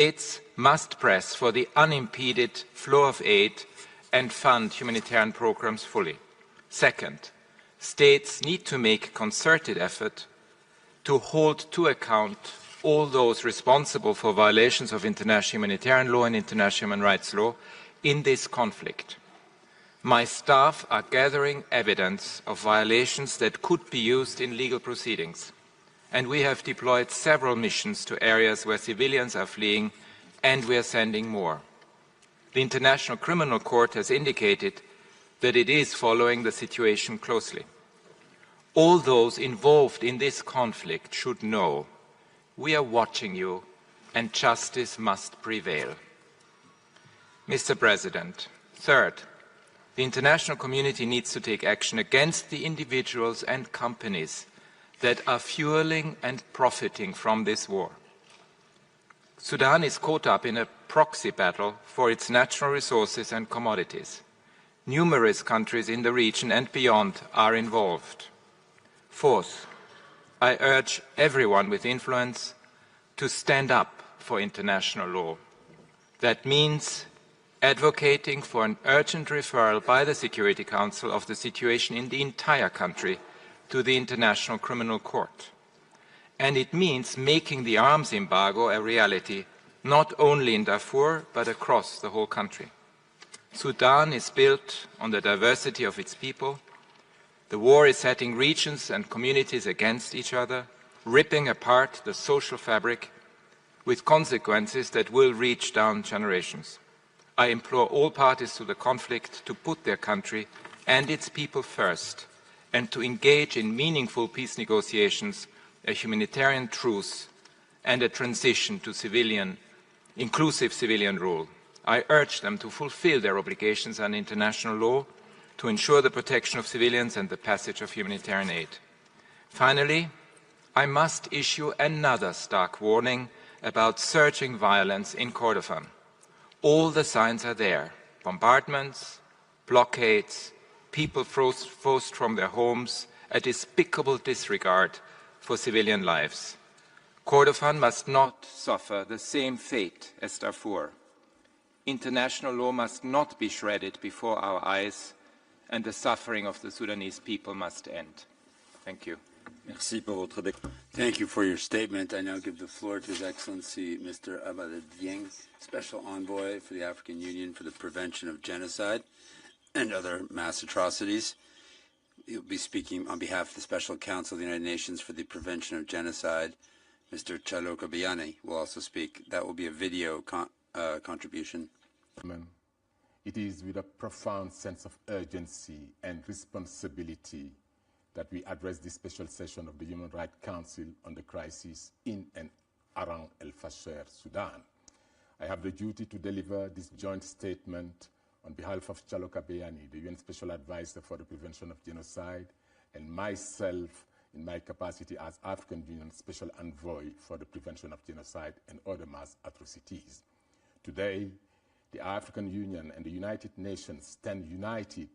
States must press for the unimpeded flow of aid and fund humanitarian programs fully. Second, states need to make a concerted effort to hold to account all those responsible for violations of international humanitarian law and international human rights law in this conflict. My staff are gathering evidence of violations that could be used in legal proceedings, and we have deployed several missions to areas where civilians are fleeing, and we are sending more. The International Criminal Court has indicated that it is following the situation closely. All those involved in this conflict should know we are watching you and justice must prevail. Mr. President, third, the international community needs to take action against the individuals and companies that are fueling and profiting from this war. Sudan is caught up in a proxy battle for its natural resources and commodities. Numerous countries in the region and beyond are involved. Fourth, I urge everyone with influence to stand up for international law. That means advocating for an urgent referral by the Security Council of the situation in the entire country to the International Criminal Court. And it means making the arms embargo a reality, not only in Darfur, but across the whole country. Sudan is built on the diversity of its people. The war is setting regions and communities against each other, ripping apart the social fabric with consequences that will reach down generations. I implore all parties to the conflict to put their country and its people first and to engage in meaningful peace negotiations, a humanitarian truce and a transition to inclusive civilian rule. I urge them to fulfill their obligations under international law to ensure the protection of civilians and the passage of humanitarian aid. Finally, I must issue another stark warning about surging violence in Kordofan. All the signs are there: bombardments, blockades, people forced from their homes, a despicable disregard for civilian lives. Kordofan must not suffer the same fate as Darfur. International law must not be shredded before our eyes, and the suffering of the Sudanese people must end. Thank you. Thank you for your statement. I now give the floor to His Excellency Mr. Abad Dieng, Special Envoy for the African Union for the Prevention of Genocide and Other Mass Atrocities. He'll be speaking on behalf of the Special Counsel of the United Nations for the Prevention of Genocide. Mr. Chaloka Bayani will also speak. That will be a video contribution. It is with a profound sense of urgency and responsibility that we address this special session of the Human Rights Council on the crisis in and around al-Fashir, Sudan. I have the duty to deliver this joint statement on behalf of Chaloka Bayani, the UN Special Advisor for the Prevention of Genocide, and myself in my capacity as African Union Special Envoy for the Prevention of Genocide and Other Mass Atrocities. Today, the African Union and the United Nations stand united,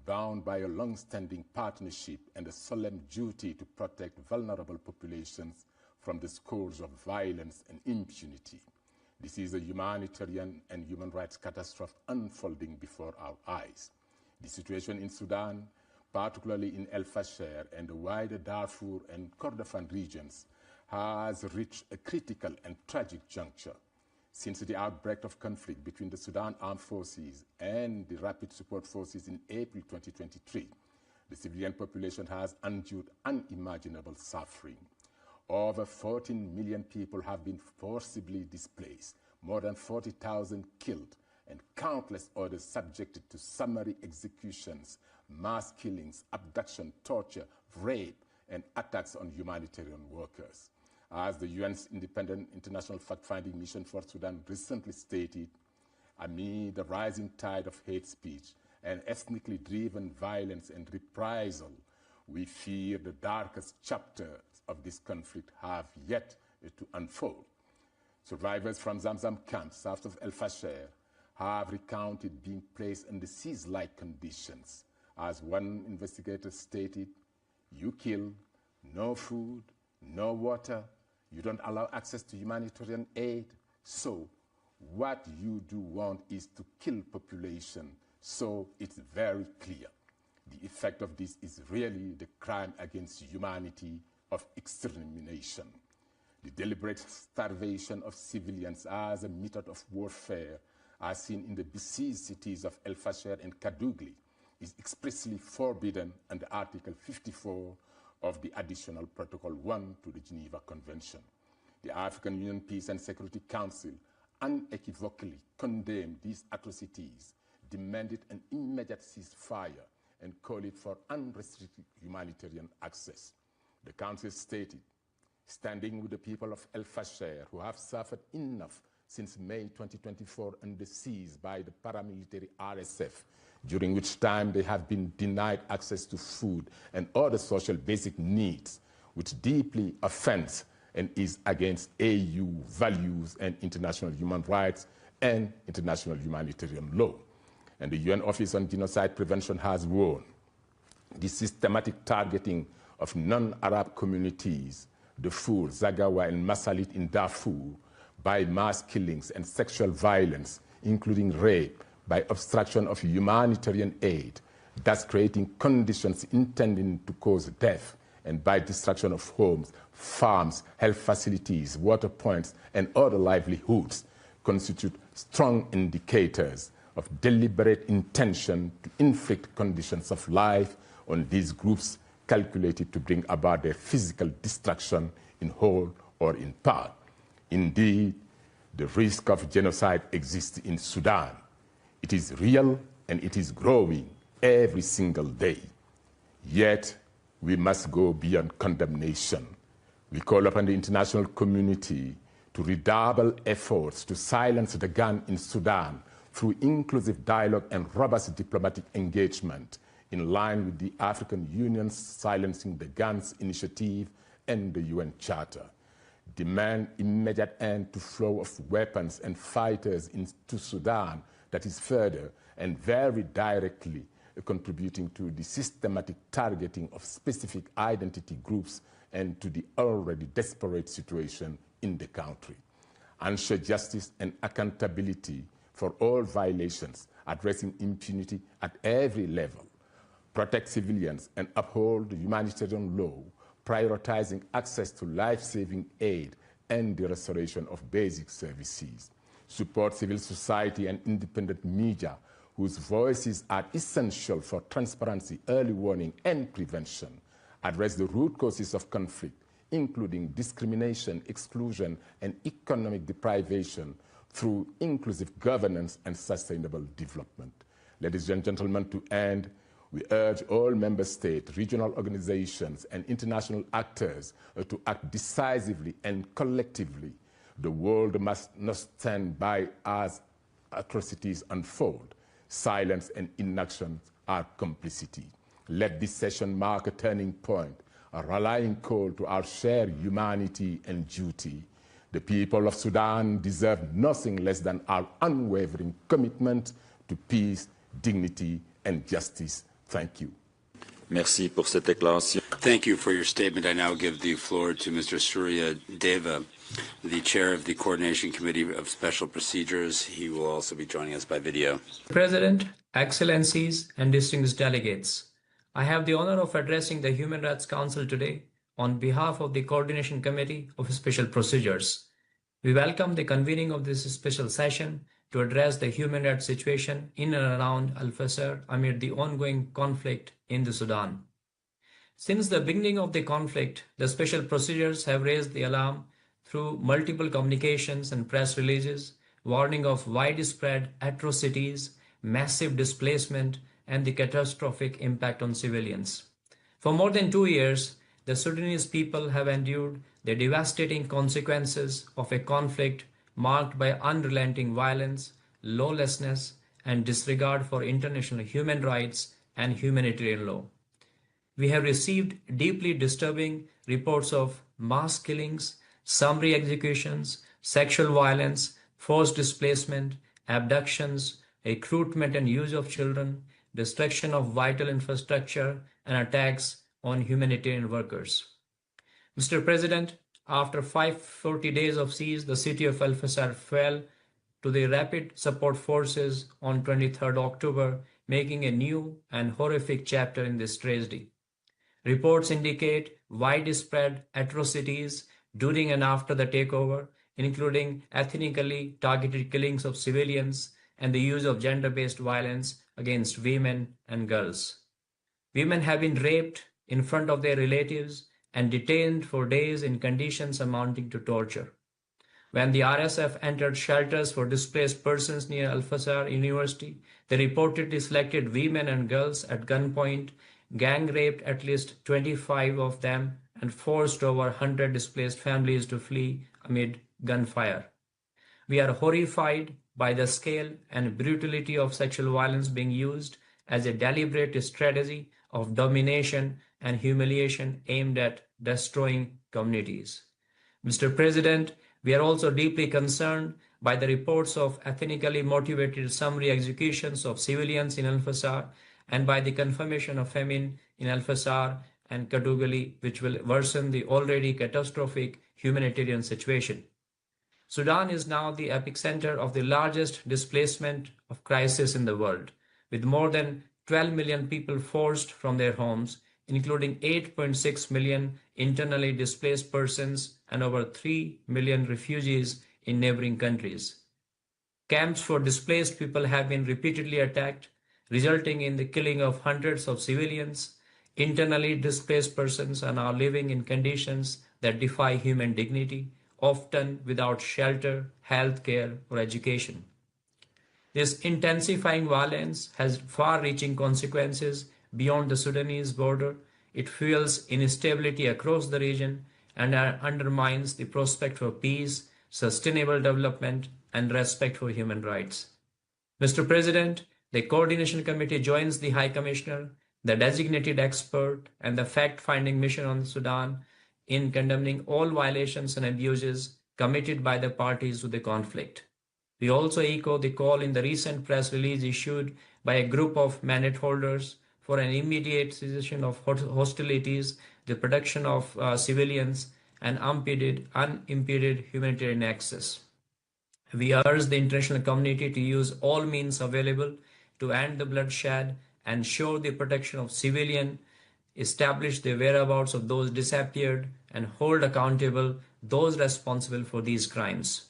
bound by a long-standing partnership and a solemn duty to protect vulnerable populations from the scourge of violence and impunity. This is a humanitarian and human rights catastrophe unfolding before our eyes. The situation in Sudan, particularly in al-Fashir and the wider Darfur and Kordofan regions, has reached a critical and tragic juncture. Since the outbreak of conflict between the Sudan Armed Forces and the Rapid Support Forces in April 2023, the civilian population has endured unimaginable suffering. Over 14 million people have been forcibly displaced, more than 40,000 killed, and countless others subjected to summary executions, mass killings, abduction, torture, rape, and attacks on humanitarian workers. As the UN's independent international fact-finding mission for Sudan recently stated, amid the rising tide of hate speech and ethnically driven violence and reprisal, we fear the darkest chapters of this conflict have yet to unfold. Survivors from Zamzam camps south of al-Fashir have recounted being placed in the siege-like conditions. As one investigator stated, you kill, no food, no water, you don't allow access to humanitarian aid, So what you do want is to kill population. So it's very clear. The effect of this is really the crime against humanity of extermination. The deliberate starvation of civilians as a method of warfare, as seen in the besieged cities of al-Fashir and Kadugli, is expressly forbidden under Article 54 of the Additional Protocol 1 to the Geneva Convention. The African Union Peace and Security Council unequivocally condemned these atrocities, demanded an immediate ceasefire, and called it for unrestricted humanitarian access. The Council stated, standing with the people of al-Fashir who have suffered enough since May 2024 under siege by the paramilitary RSF, during which time they have been denied access to food and other social basic needs, which deeply offends and is against AU values and international human rights and international humanitarian law. And the UN Office on Genocide Prevention has warned the systematic targeting of non-Arab communities, the Darfur, Zagawa, and Masalit in Darfur, by mass killings and sexual violence, including rape, by obstruction of humanitarian aid, thus creating conditions intending to cause death, and by destruction of homes, farms, health facilities, water points, and other livelihoods, constitute strong indicators of deliberate intention to inflict conditions of life on these groups calculated to bring about their physical destruction in whole or in part. Indeed, the risk of genocide exists in Sudan. It is real and it is growing every single day. Yet, we must go beyond condemnation. We call upon the international community to redouble efforts to silence the gun in Sudan through inclusive dialogue and robust diplomatic engagement, in line with the African Union's Silencing the Guns initiative and the UN Charter. Demand immediate end to flow of weapons and fighters into Sudan that is further and very directly contributing to the systematic targeting of specific identity groups and to the already desperate situation in the country. Ensure justice and accountability for all violations, addressing impunity at every level. Protect civilians and uphold the humanitarian law, prioritizing access to life-saving aid and the restoration of basic services. Support civil society and independent media, whose voices are essential for transparency, early warning, and prevention. Address the root causes of conflict, including discrimination, exclusion, and economic deprivation through inclusive governance and sustainable development. Ladies and gentlemen, to end, we urge all member states, regional organizations, and international actors to act decisively and collectively. The world must not stand by as atrocities unfold. Silence and inaction are complicity. Let this session mark a turning point, a rallying call to our shared humanity and duty. The people of Sudan deserve nothing less than our unwavering commitment to peace, dignity, and justice. Thank you. Merci pour cette déclaration. Thank you for your statement. I now give the floor to Mr. Surya Deva, the chair of the Coordination Committee of Special Procedures. He will also be joining us by video. President, Excellencies, and distinguished delegates, I have the honor of addressing the Human Rights Council today on behalf of the Coordination Committee of Special Procedures. We welcome the convening of this special session to address the human rights situation in and around al-Fashir amid the ongoing conflict in the Sudan. Since the beginning of the conflict, the special procedures have raised the alarm through multiple communications and press releases, warning of widespread atrocities, massive displacement, and the catastrophic impact on civilians. For more than 2 years, the Sudanese people have endured the devastating consequences of a conflict marked by unrelenting violence, lawlessness, and disregard for international human rights and humanitarian law. We have received deeply disturbing reports of mass killings, summary executions, sexual violence, forced displacement, abductions, recruitment and use of children, destruction of vital infrastructure, and attacks on humanitarian workers. Mr. President, After 40 days of siege, the city of al-Fashir fell to the Rapid Support Forces on 23rd October, making a new and horrific chapter in this tragedy. Reports indicate widespread atrocities during and after the takeover, including ethnically targeted killings of civilians and the use of gender-based violence against women and girls. Women have been raped in front of their relatives and detained for days in conditions amounting to torture. When the RSF entered shelters for displaced persons near Al-Fashir University, they reportedly selected women and girls at gunpoint, gang raped at least 25 of them, and forced over 100 displaced families to flee amid gunfire. We are horrified by the scale and brutality of sexual violence being used as a deliberate strategy of domination and humiliation aimed at destroying communities. Mr. President, we are also deeply concerned by the reports of ethnically motivated summary executions of civilians in Al-Fashir and by the confirmation of famine in Al-Fashir and Kadugli, which will worsen the already catastrophic humanitarian situation. Sudan is now the epicenter of the largest displacement of crisis in the world, with more than 12 million people forced from their homes, including 8.6 million internally displaced persons and over 3 million refugees in neighboring countries. Camps for displaced people have been repeatedly attacked, resulting in the killing of hundreds of civilians. Internally displaced persons are now living in conditions that defy human dignity, often without shelter, health care, or education. This intensifying violence has far-reaching consequences beyond the Sudanese border. It fuels instability across the region and undermines the prospect for peace, sustainable development, and respect for human rights. Mr. President, the Coordination Committee joins the High Commissioner, the designated expert, and the fact-finding mission on Sudan in condemning all violations and abuses committed by the parties to the conflict. We also echo the call in the recent press release issued by a group of mandate holders for an immediate cessation of hostilities, the protection of civilians, and unimpeded humanitarian access. We urge the international community to use all means available to end the bloodshed, ensure the protection of civilians, establish the whereabouts of those disappeared, and hold accountable those responsible for these crimes.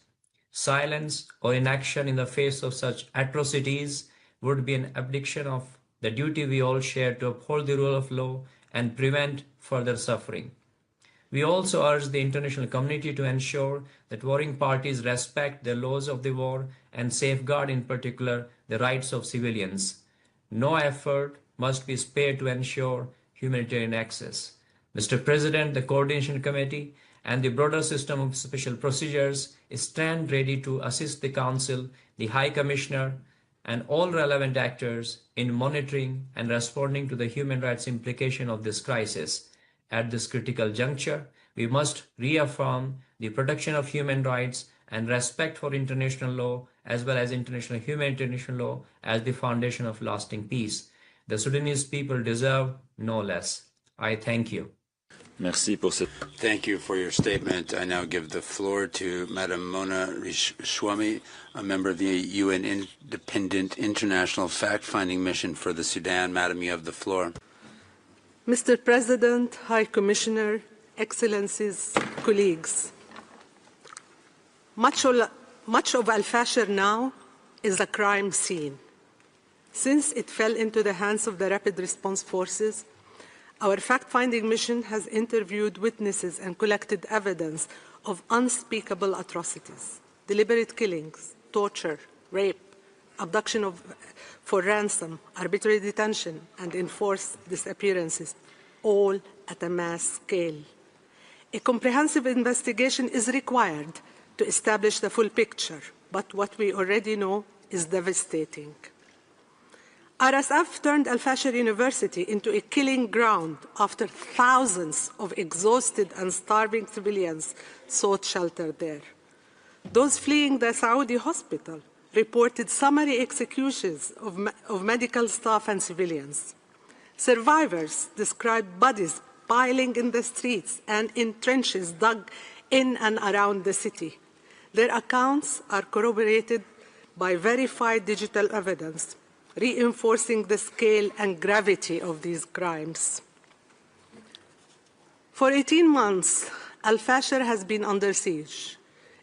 Silence or inaction in the face of such atrocities would be an abdication of the duty we all share to uphold the rule of law and prevent further suffering. We also urge the international community to ensure that warring parties respect the laws of the war and safeguard in particular the rights of civilians. No effort must be spared to ensure humanitarian access. Mr. President, the Coordination Committee and the broader system of special procedures stand ready to assist the Council, the High Commissioner, and all relevant actors in monitoring and responding to the human rights implication of this crisis. At this critical juncture, we must reaffirm the protection of human rights and respect for international law as well as international humanitarian law as the foundation of lasting peace. The Sudanese people deserve no less. I thank you. Merci pour cette... Thank you for your statement. I now give the floor to Madam Mona Rishwami, a member of the UN Independent International Fact-Finding Mission for the Sudan. Madam, you have the floor. Mr. President, High Commissioner, Excellencies, colleagues, much of al-Fashir now is a crime scene. Since it fell into the hands of the Rapid Response Forces, our fact-finding mission has interviewed witnesses and collected evidence of unspeakable atrocities, deliberate killings, torture, rape, abduction for ransom, arbitrary detention, and enforced disappearances, all at a mass scale. A comprehensive investigation is required to establish the full picture, but what we already know is devastating. RSF turned al-Fashir University into a killing ground after thousands of exhausted and starving civilians sought shelter there. Those fleeing the Saudi hospital reported summary executions of medical staff and civilians. Survivors described bodies piling in the streets and in trenches dug in and around the city. Their accounts are corroborated by verified digital evidence, reinforcing the scale and gravity of these crimes. For 18 months, al-Fashir has been under siege,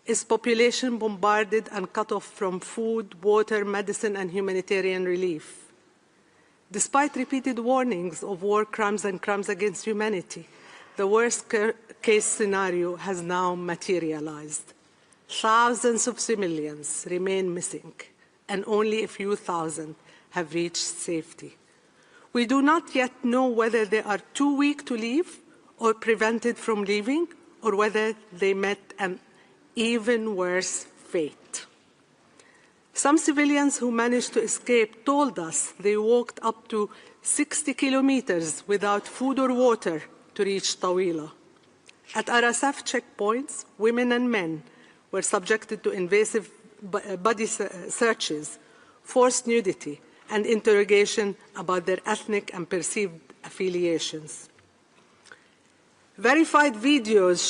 its population bombarded and cut off from food, water, medicine, and humanitarian relief. Despite repeated warnings of war crimes and crimes against humanity, the worst-case scenario has now materialized. Thousands of civilians remain missing, and only a few thousand have reached safety. We do not yet know whether they are too weak to leave or prevented from leaving, or whether they met an even worse fate. Some civilians who managed to escape told us they walked up to 60 kilometers without food or water to reach Tawila. At RSF checkpoints, women and men were subjected to invasive body searches, forced nudity, and interrogation about their ethnic and perceived affiliations. Verified videos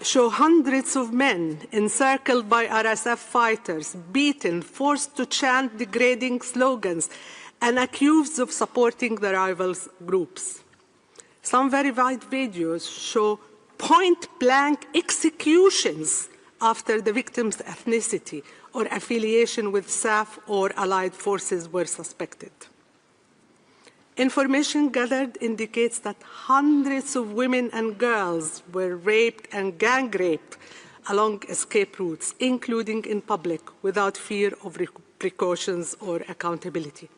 show hundreds of men encircled by RSF fighters, beaten, forced to chant degrading slogans, and accused of supporting the rivals groups. Some verified videos show point-blank executions after the victim's ethnicity or affiliation with SAF or allied forces were suspected. Information gathered indicates that hundreds of women and girls were raped and gang-raped along escape routes, including in public, without fear of repercussions or accountability.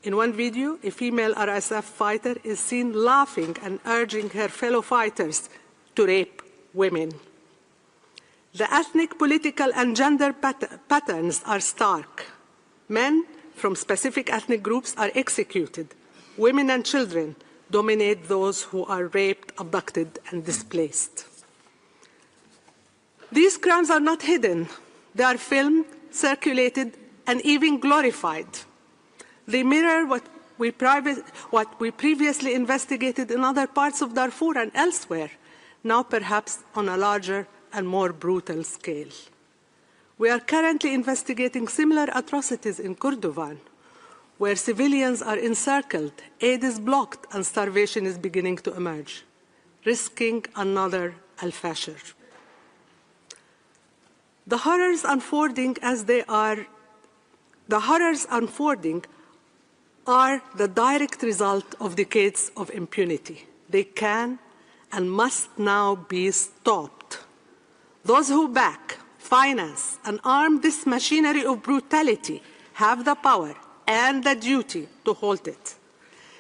In one video, a female RSF fighter is seen laughing and urging her fellow fighters to rape women. The ethnic, political, and gender patterns are stark. Men from specific ethnic groups are executed. Women and children dominate those who are raped, abducted, and displaced. These crimes are not hidden. They are filmed, circulated, and even glorified. They mirror what we previously investigated in other parts of Darfur and elsewhere, now perhaps on a larger and more brutal scale. We are currently investigating similar atrocities in Kordofan, where civilians are encircled, aid is blocked, and starvation is beginning to emerge, risking another al-Fashir. The horrors unfolding are the direct result of decades of impunity. They can and must now be stopped. Those who back, finance, and arm this machinery of brutality have the power and the duty to halt it.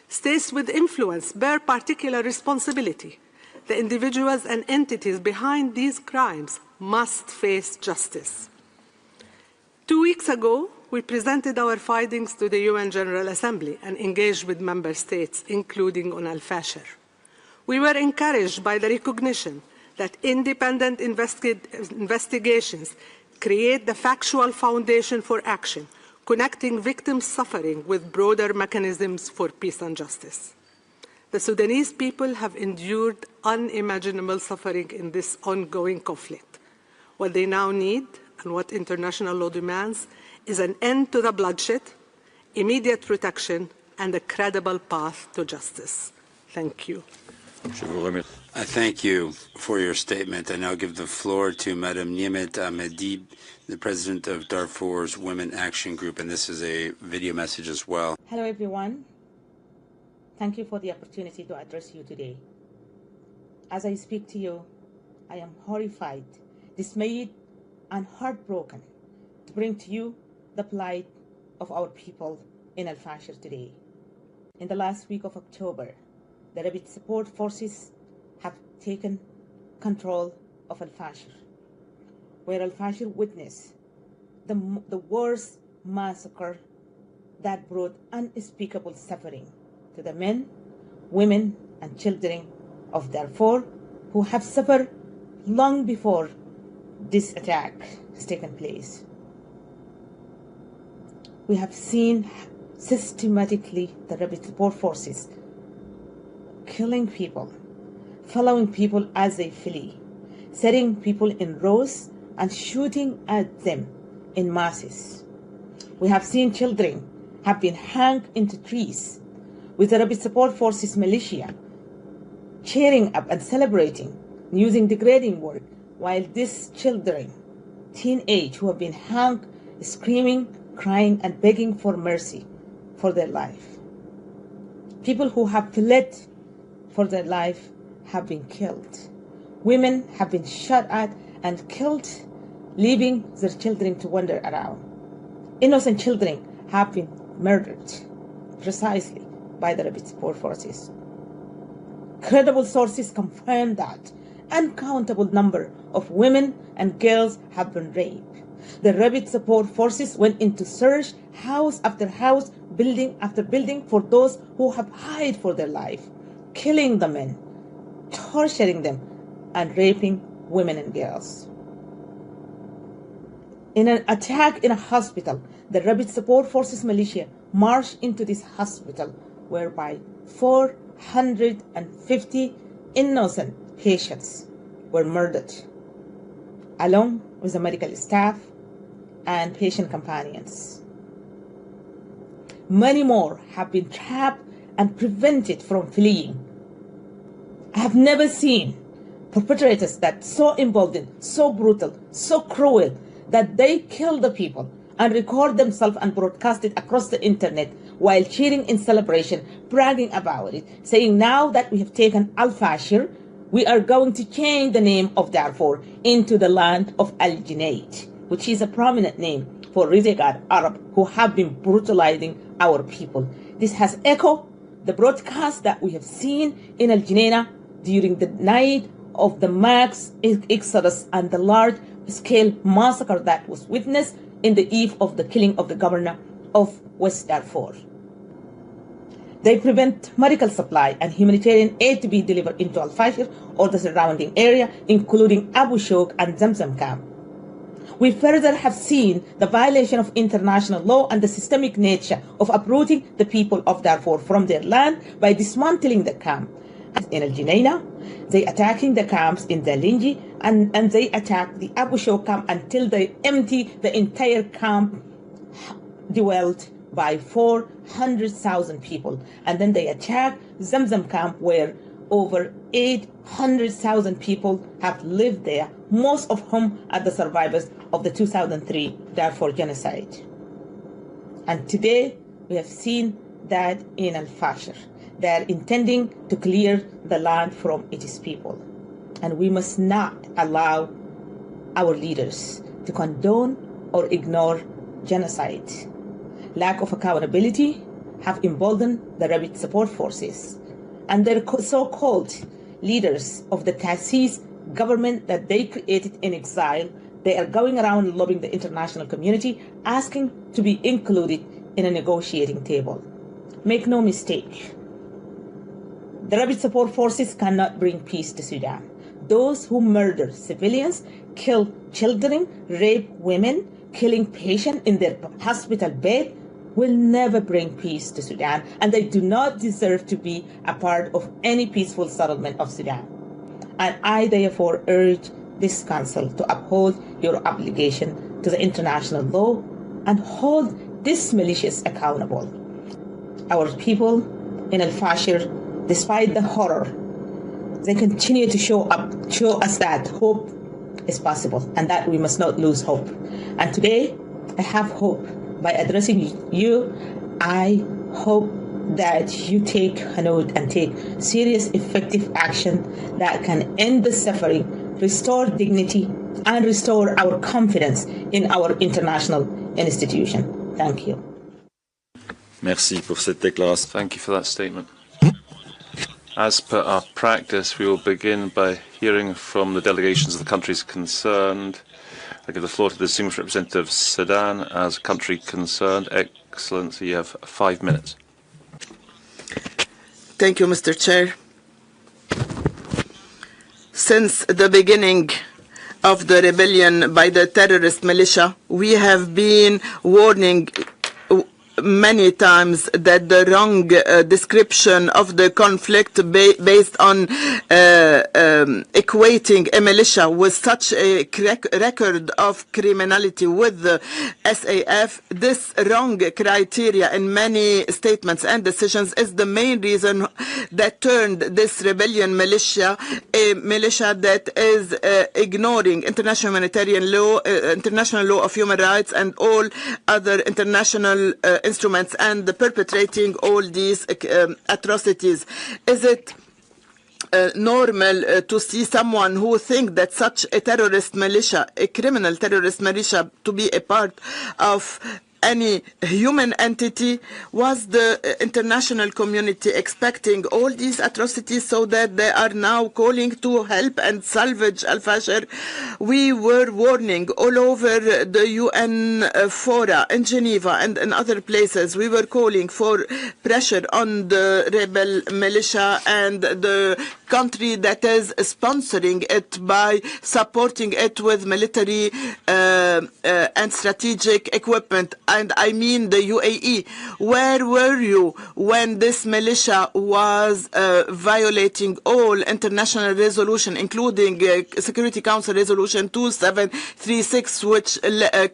States with influence bear particular responsibility. The individuals and entities behind these crimes must face justice. 2 weeks ago, we presented our findings to the UN General Assembly and engaged with member states, including on al-Fashir. We were encouraged by the recognition that independent investigations create the factual foundation for action, connecting victims' suffering with broader mechanisms for peace and justice. The Sudanese people have endured unimaginable suffering in this ongoing conflict. What they now need, and what international law demands, is an end to the bloodshed, immediate protection, and a credible path to justice. Thank you. I thank you for your statement. I now give the floor to Madam Niemet Ahmedib, the President of Darfur's Women Action Group, and this is a video message as well. Hello, everyone. Thank you for the opportunity to address you today. As I speak to you, I am horrified, dismayed, and heartbroken to bring to you the plight of our people in al-Fashir today. In the last week of October, the rapid support forces have taken control of al-Fashir, where al-Fashir witnessed the worst massacre that brought unspeakable suffering to the men, women, and children of Darfur, who have suffered long before this attack has taken place. We have seen systematically the rapid support forces killing people, following people as they flee, setting people in rows and shooting at them in masses. We have seen children have been hung into trees with the Rapid Support Forces militia cheering up and celebrating, using degrading words, while these children, teenage, who have been hung, screaming, crying, and begging for mercy for their life. People who have fled for their life have been killed. Women have been shot at and killed, leaving their children to wander around. Innocent children have been murdered precisely by the Rapid Support Forces. Credible sources confirm that uncountable number of women and girls have been raped. The Rapid Support Forces went into search house after house, building after building for those who have hid for their life, killing the men, torturing them, and raping women and girls. In an attack in a hospital, the Rapid Support Forces militia marched into this hospital, whereby 450 innocent patients were murdered, along with the medical staff and patient companions. Many more have been trapped and prevented from fleeing. I have never seen perpetrators that so emboldened, so brutal, so cruel, that they kill the people and record themselves and broadcast it across the internet while cheering in celebration, bragging about it, saying now that we have taken al-Fashir, we are going to change the name of Darfur into the land of al-Junayd, which is a prominent name for renegade Arab who have been brutalizing our people. This has echoed the broadcast that we have seen in al-Junayd during the night of the mass exodus and the large-scale massacre that was witnessed in the eve of the killing of the governor of West Darfur. They prevent medical supply and humanitarian aid to be delivered into al-Fashir or the surrounding area, including Abu Shouk and Zamzam camp. We further have seen the violation of international law and the systemic nature of uprooting the people of Darfur from their land by dismantling the camp. In al-Junayd, they attacking the camps in the Linji and they attack the Abu Shouk camp until they empty the entire camp dwelt by 400,000 people. And then they attack Zamzam camp where over 800,000 people have lived there, most of whom are the survivors of the 2003 Darfur genocide. And today we have seen that in al-Fashir, they are intending to clear the land from its people. And we must not allow our leaders to condone or ignore genocide. Lack of accountability have emboldened the Rapid Support Forces and their so-called leaders of the Tasis government that they created in exile. They are going around lobbying the international community, asking to be included in a negotiating table. Make no mistake, the Rapid Support Forces cannot bring peace to Sudan. Those who murder civilians, kill children, rape women, killing patients in their hospital bed will never bring peace to Sudan, and they do not deserve to be a part of any peaceful settlement of Sudan. And I therefore urge this Council to uphold your obligation to the international law and hold these militias accountable. Our people in al-Fashir, despite the horror, they continue to show us that hope is possible and that we must not lose hope. And today, I have hope. By addressing you, I hope that you take a note and take serious, effective action that can end the suffering, restore dignity, and restore our confidence in our international institution. Thank you. Merci pour cette déclaration. Thank you for that statement. As per our practice, we will begin by hearing from the delegations of the countries concerned. I give the floor to the distinguished representative of Sudan as country concerned. Excellency, you have 5 minutes. Thank you, Mr. Chair. Since the beginning of the rebellion by the terrorist militia, we have been warning many times that the wrong description of the conflict based on equating a militia with such a record of criminality with the SAF, this wrong criteria in many statements and decisions is the main reason that turned this rebellion militia a militia that is ignoring international humanitarian law, international law of human rights and all other international instruments and perpetrating all these atrocities. Is it normal to see someone who thinks that such a terrorist militia, a criminal terrorist militia, to be a part of any human entity? Was the international community expecting all these atrocities so that they are now calling to help and salvage al-Fashir? We were warning all over the UN fora in Geneva and in other places. We were calling for pressure on the rebel militia and the country that is sponsoring it by supporting it with military and strategic equipment. And I mean the UAE. Where were you when this militia was violating all international resolution, including Security Council Resolution 2736, which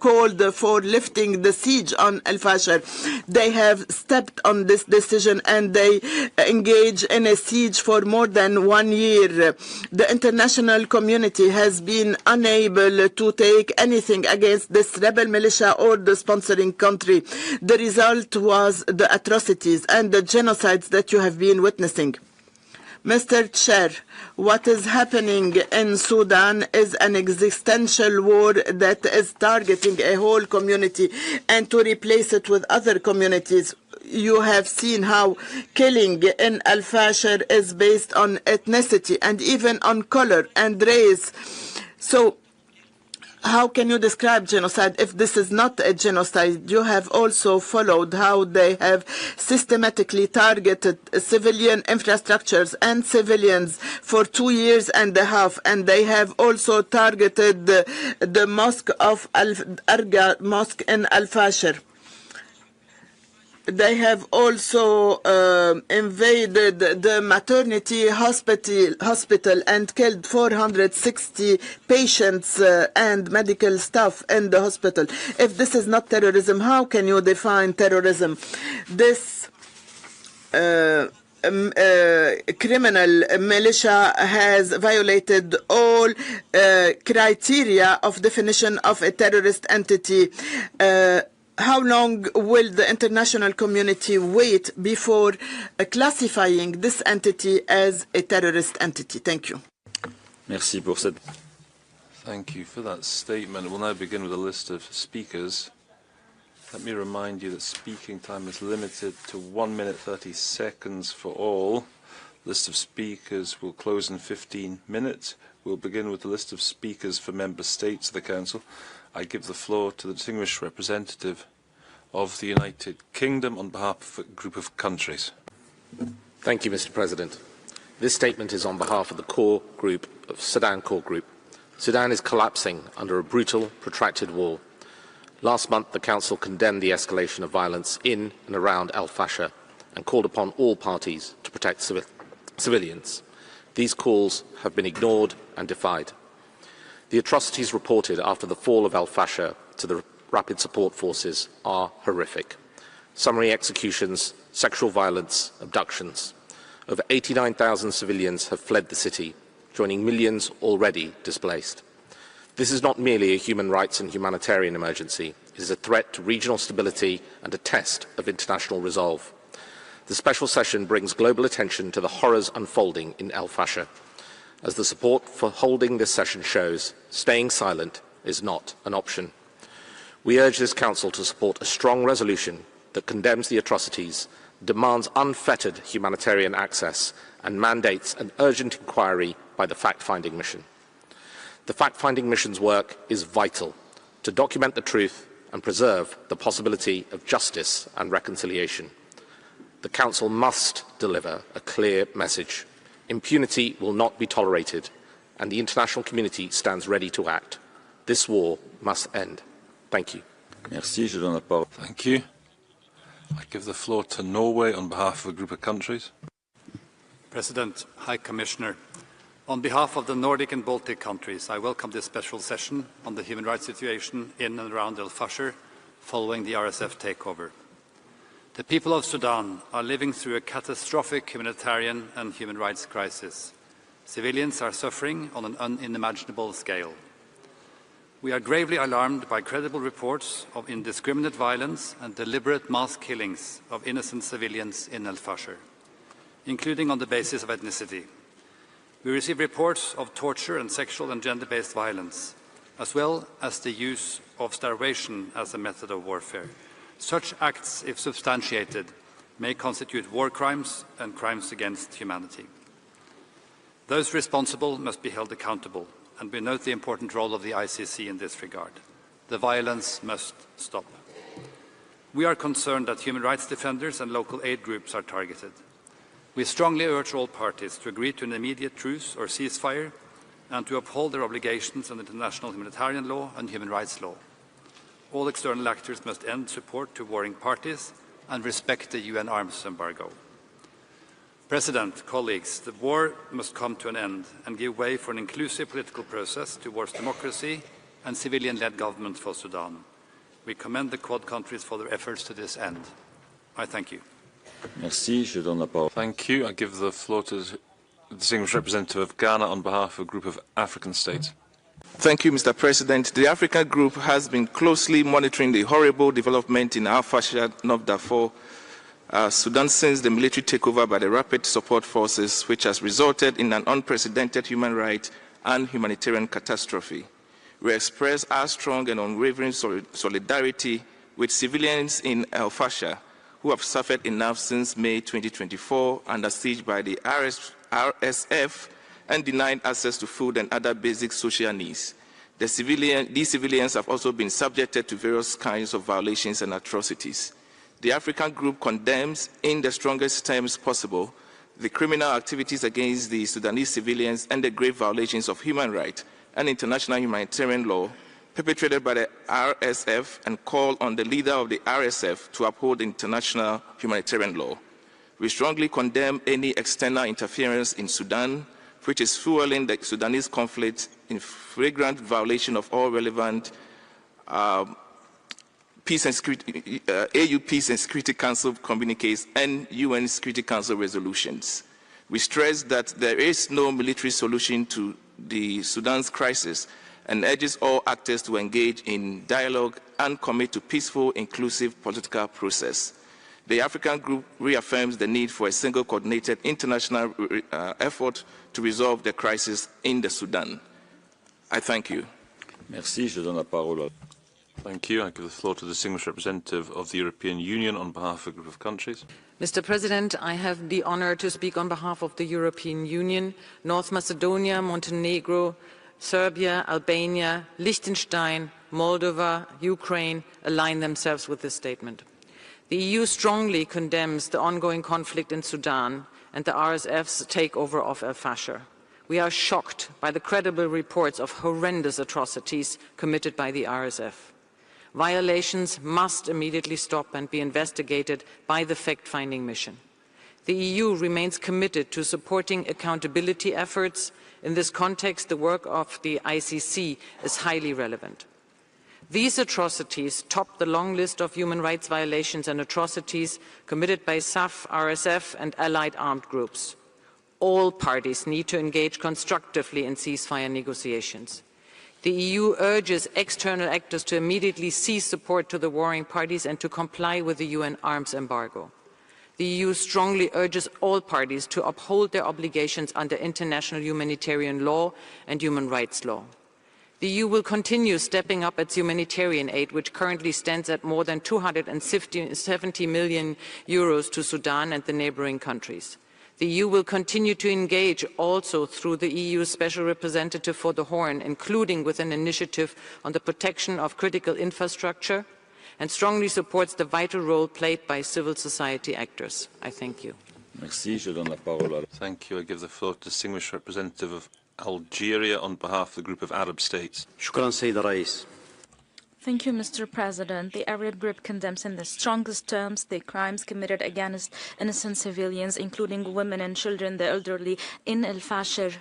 called for lifting the siege on al-Fashir? They have stepped on this decision and they engage in a siege for more than 1 year. The international community has been unable to take anything against this rebel militia or the sponsoring country. The result was the atrocities and the genocides that you have been witnessing. Mr. Chair, what is happening in Sudan is an existential war that is targeting a whole community, and to replace it with other communities. You have seen how killing in al-Fashir is based on ethnicity and even on color and race. So how can you describe genocide if this is not a genocide? You have also followed how they have systematically targeted civilian infrastructures and civilians for 2.5 years, and they have also targeted the mosque of Al-Arga mosque in al-Fashir. They have also invaded the maternity hospital and killed 460 patients and medical staff in the hospital. If this is not terrorism, how can you define terrorism? This criminal militia has violated all criteria of definition of a terrorist entity. How long will the international community wait before classifying this entity as a terrorist entity? Thank you. Merci pour cette... Thank you for that statement. We'll now begin with a list of speakers. Let me remind you that speaking time is limited to 1 minute 30 seconds for all. List of speakers will close in 15 minutes. We'll begin with the list of speakers for member states of the Council. I give the floor to the distinguished representative of the United Kingdom on behalf of a group of countries. Thank you, Mr. President. This statement is on behalf of the core group, of Sudan core group. Sudan is collapsing under a brutal, protracted war. Last month, the Council condemned the escalation of violence in and around al-Fashir and called upon all parties to protect civilians. These calls have been ignored and defied. The atrocities reported after the fall of al-Fashir to the Rapid Support Forces are horrific. Summary executions, sexual violence, abductions. Over 89,000 civilians have fled the city, joining millions already displaced. This is not merely a human rights and humanitarian emergency. It is a threat to regional stability and a test of international resolve. The special session brings global attention to the horrors unfolding in al-Fashir. As the support for holding this session shows, staying silent is not an option. We urge this Council to support a strong resolution that condemns the atrocities, demands unfettered humanitarian access, and mandates an urgent inquiry by the fact-finding mission. The fact-finding mission's work is vital to document the truth and preserve the possibility of justice and reconciliation. The Council must deliver a clear message. Impunity will not be tolerated, and the international community stands ready to act. This war must end. Thank you. Merci, je donne la parole. Thank you. I give the floor to Norway on behalf of a group of countries. President, High Commissioner, on behalf of the Nordic and Baltic countries, I welcome this special session on the human rights situation in and around al-Fashir following the RSF takeover. The people of Sudan are living through a catastrophic humanitarian and human rights crisis. Civilians are suffering on an unimaginable scale. We are gravely alarmed by credible reports of indiscriminate violence and deliberate mass killings of innocent civilians in al-Fashir, including on the basis of ethnicity. We receive reports of torture and sexual and gender-based violence, as well as the use of starvation as a method of warfare. Such acts, if substantiated, may constitute war crimes and crimes against humanity. Those responsible must be held accountable, and we note the important role of the ICC in this regard. The violence must stop. We are concerned that human rights defenders and local aid groups are targeted. We strongly urge all parties to agree to an immediate truce or ceasefire and to uphold their obligations under international humanitarian law and human rights law. All external actors must end support to warring parties and respect the UN arms embargo. President, colleagues, the war must come to an end and give way for an inclusive political process towards democracy and civilian-led government for Sudan. We commend the Quad countries for their efforts to this end. I thank you. Merci, je donne la parole. Thank you. I give the floor to the distinguished representative of Ghana on behalf of a group of African states. Thank you, Mr. President. The Africa Group has been closely monitoring the horrible development in al-Fashir, North Darfur, Sudan since the military takeover by the Rapid Support Forces, which has resulted in an unprecedented human rights and humanitarian catastrophe. We express our strong and unwavering solidarity with civilians in al-Fashir who have suffered enough since May 2024 under siege by the RSF and denied access to food and other basic social needs. These civilians have also been subjected to various kinds of violations and atrocities. The African Group condemns, in the strongest terms possible, the criminal activities against the Sudanese civilians and the grave violations of human rights and international humanitarian law perpetrated by the RSF, and call on the leader of the RSF to uphold international humanitarian law. We strongly condemn any external interference in Sudan, which is fueling the Sudanese conflict in flagrant violation of all relevant Peace and Security, AU Peace and Security Council communiques and UN Security Council resolutions. We stress that there is no military solution to the Sudan's crisis and urges all actors to engage in dialogue and commit to peaceful, inclusive political process. The African Group reaffirms the need for a single coordinated international effort to resolve the crisis in the Sudan. I thank you. Merci, je donne la parole. Thank you. I give the floor to the distinguished representative of the European Union on behalf of a group of countries. Mr. President, I have the honor to speak on behalf of the European Union. North Macedonia, Montenegro, Serbia, Albania, Liechtenstein, Moldova, Ukraine align themselves with this statement. The EU strongly condemns the ongoing conflict in Sudan and the RSF's takeover of al-Fashir. We are shocked by the credible reports of horrendous atrocities committed by the RSF. Violations must immediately stop and be investigated by the fact-finding mission. The EU remains committed to supporting accountability efforts. In this context, the work of the ICC is highly relevant. These atrocities top the long list of human rights violations and atrocities committed by SAF, RSF and allied armed groups. All parties need to engage constructively in ceasefire negotiations. The EU urges external actors to immediately cease support to the warring parties and to comply with the UN arms embargo. The EU strongly urges all parties to uphold their obligations under international humanitarian law and human rights law. The EU will continue stepping up its humanitarian aid, which currently stands at more than €270 million to Sudan and the neighboring countries. The EU will continue to engage also through the EU Special Representative for the Horn, including with an initiative on the protection of critical infrastructure, and strongly supports the vital role played by civil society actors. I thank you. Merci, je donne la parole. Thank you. I give the floor to the distinguished representative of Algeria on behalf of the group of Arab states. شكرا سيد الرئيس. Thank you, Mr. President. The Arab Group condemns in the strongest terms the crimes committed against innocent civilians, including women and children, the elderly, in al-Fashir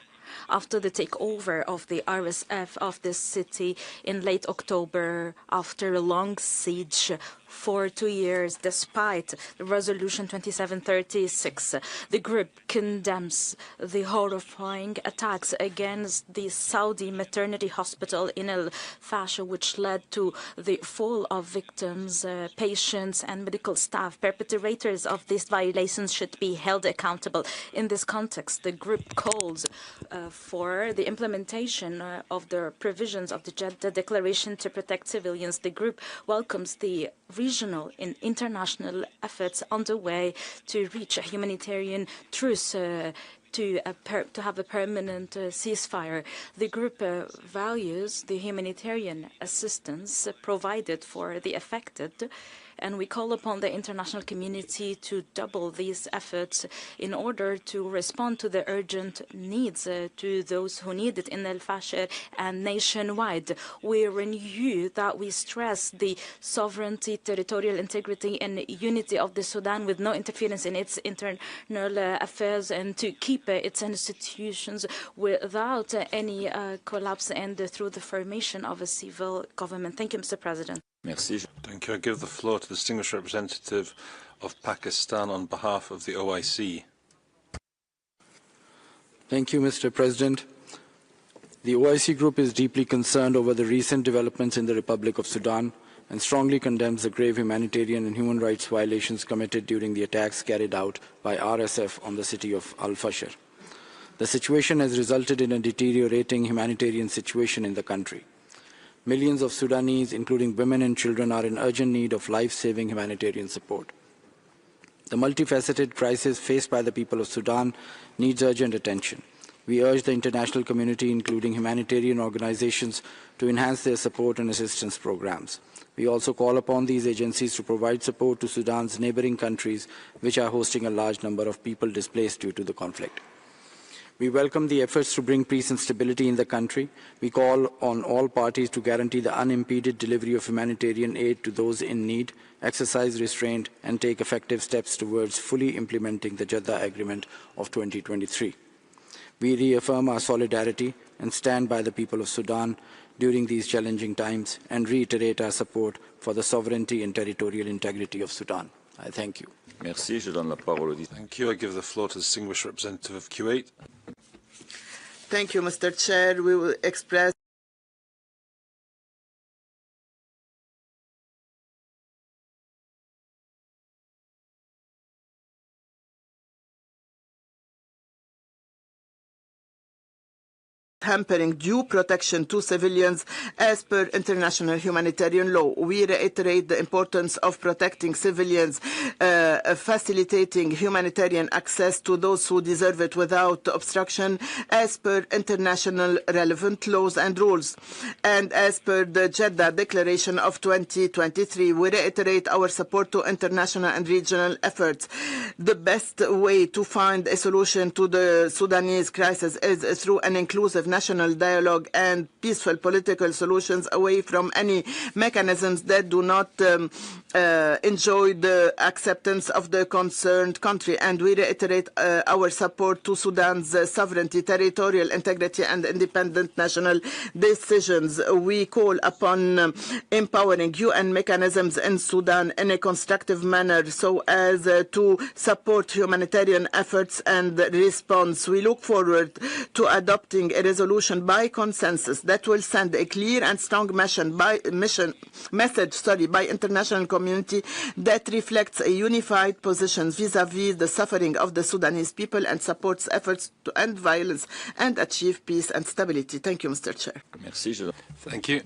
after the takeover of the RSF of this city in late October after a long siege for 2 years, despite the resolution 2736. The group condemns the horrifying attacks against the Saudi maternity hospital in al-Fashir, which led to the fall of victims, patients, and medical staff. Perpetrators of these violations should be held accountable. In this context, the group calls for the implementation of the provisions of the Jeddah Declaration to protect civilians. The group welcomes the regional and international efforts underway to reach a humanitarian truce to have a permanent ceasefire. The group values the humanitarian assistance provided for the affected, and we call upon the international community to double these efforts in order to respond to the urgent needs to those who need it in al-Fashir and nationwide. We renew that we stress the sovereignty, territorial integrity, and unity of the Sudan with no interference in its internal affairs, and to keep its institutions without any collapse and through the formation of a civil government. Thank you, Mr. President. Merci. Thank you. I give the floor to the distinguished representative of Pakistan on behalf of the OIC. Thank you, Mr. President. The OIC Group is deeply concerned over the recent developments in the Republic of Sudan and strongly condemns the grave humanitarian and human rights violations committed during the attacks carried out by RSF on the city of al-Fashir. The situation has resulted in a deteriorating humanitarian situation in the country. Millions of Sudanese, including women and children, are in urgent need of life-saving humanitarian support. The multifaceted crisis faced by the people of Sudan needs urgent attention. We urge the international community, including humanitarian organizations, to enhance their support and assistance programs. We also call upon these agencies to provide support to Sudan's neighboring countries, which are hosting a large number of people displaced due to the conflict. We welcome the efforts to bring peace and stability in the country. We call on all parties to guarantee the unimpeded delivery of humanitarian aid to those in need, exercise restraint, and take effective steps towards fully implementing the Jeddah Agreement of 2023. We reaffirm our solidarity and stand by the people of Sudan during these challenging times and reiterate our support for the sovereignty and territorial integrity of Sudan. I thank you. Merci. Je donne la parole. Thank you. I give the floor to the distinguished representative of Kuwait. Thank you, Mr. Chair. We will express hampering due protection to civilians as per international humanitarian law. We reiterate the importance of protecting civilians, facilitating humanitarian access to those who deserve it without obstruction as per international relevant laws and rules. And as per the Jeddah Declaration of 2023, we reiterate our support to international and regional efforts. The best way to find a solution to the Sudanese crisis is through an inclusive national dialogue and peaceful political solutions away from any mechanisms that do not enjoy the acceptance of the concerned country. And we reiterate our support to Sudan's sovereignty, territorial integrity, and independent national decisions. We call upon empowering UN mechanisms in Sudan in a constructive manner so as to support humanitarian efforts and response. We look forward to adopting a resolution by consensus that will send a clear and strong message by international community that reflects a unified position vis-à-vis the suffering of the Sudanese people and supports efforts to end violence and achieve peace and stability. Thank you, Mr. Chair. Merci. Thank you. I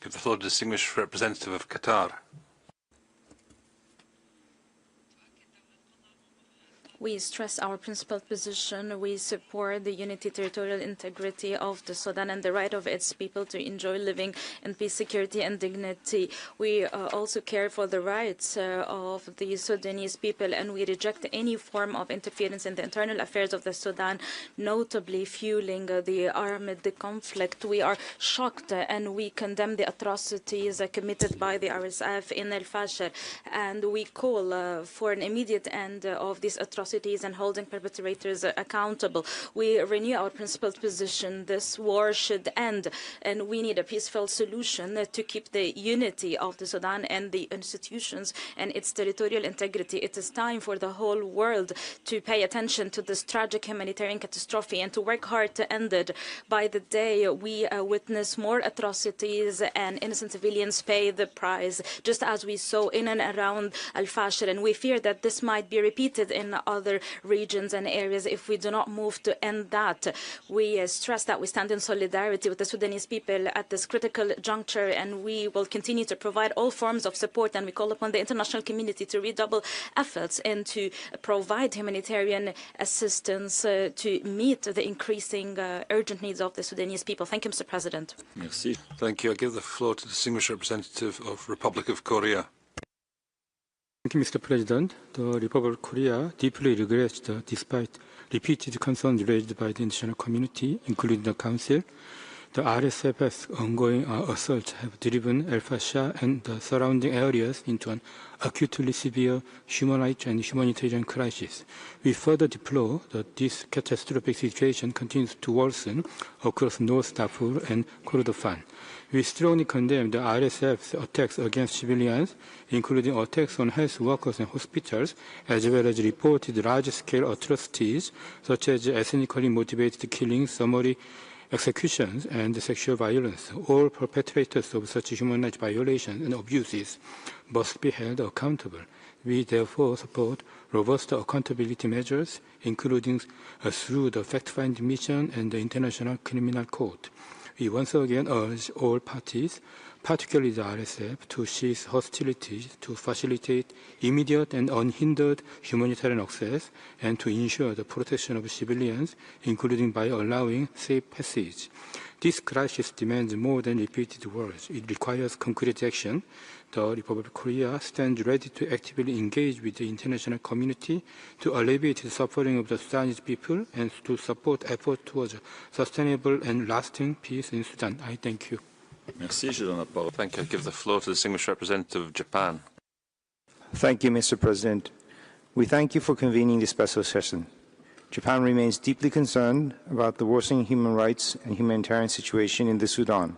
give the floor to the distinguished representative of Qatar. We stress our principled position. We support the unity, territorial integrity of the Sudan and the right of its people to enjoy living in peace, security, and dignity. We also care for the rights of the Sudanese people, and we reject any form of interference in the internal affairs of the Sudan, notably fueling the armed conflict. We are shocked and we condemn the atrocities committed by the RSF in al-Fashir, and we call for an immediate end of these atrocities and holding perpetrators accountable. We renew our principled position. This war should end, and we need a peaceful solution to keep the unity of the Sudan and the institutions and its territorial integrity. It is time for the whole world to pay attention to this tragic humanitarian catastrophe and to work hard to end it. By the day we witness more atrocities and innocent civilians pay the price, just as we saw in and around al-Fashir, and we fear that this might be repeated in other regions and areas if we do not move to end that. We stress that we stand in solidarity with the Sudanese people at this critical juncture, and we will continue to provide all forms of support, and we call upon the international community to redouble efforts and to provide humanitarian assistance to meet the increasing urgent needs of the Sudanese people. Thank you, Mr. President. Merci. Thank you. I give the floor to the distinguished representative of Republic of Korea. Thank you, Mr. President. The Republic of Korea deeply regrets that despite repeated concerns raised by the international community, including the Council, the RSF's ongoing assaults have driven al-Fashir and the surrounding areas into an acutely severe human rights and humanitarian crisis. We further deplore that this catastrophic situation continues to worsen across North Darfur and Kordofan. We strongly condemn the RSF's attacks against civilians, including attacks on health workers and hospitals, as well as reported large-scale atrocities such as ethnically motivated killings, summary executions, and sexual violence. All perpetrators of such human rights violations and abuses must be held accountable. We therefore support robust accountability measures, including through the fact-finding mission and the International Criminal Court. We once again urge all parties, particularly the RSF, to cease hostilities, to facilitate immediate and unhindered humanitarian access, and to ensure the protection of civilians, including by allowing safe passage. This crisis demands more than repeated words. It requires concrete action. The Republic of Korea stands ready to actively engage with the international community to alleviate the suffering of the Sudanese people and to support efforts towards sustainable and lasting peace in Sudan. I thank you. Merci. Je donne la parole. Thank you. I give the floor to the distinguished representative of Japan. Thank you, Mr. President. We thank you for convening this special session. Japan remains deeply concerned about the worsening human rights and humanitarian situation in the Sudan,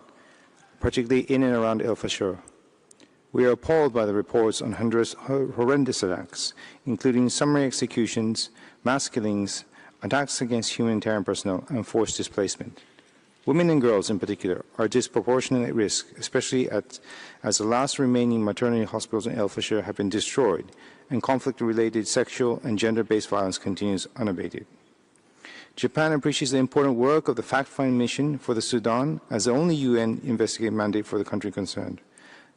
particularly in and around al-Fashir. We are appalled by the reports on horrendous attacks, including summary executions, mass killings, attacks against humanitarian personnel, and forced displacement. Women and girls in particular are disproportionately at risk, especially as the last remaining maternity hospitals in al-Fashir have been destroyed and conflict-related sexual and gender-based violence continues unabated. Japan appreciates the important work of the fact-finding mission for the Sudan as the only UN investigative mandate for the country concerned.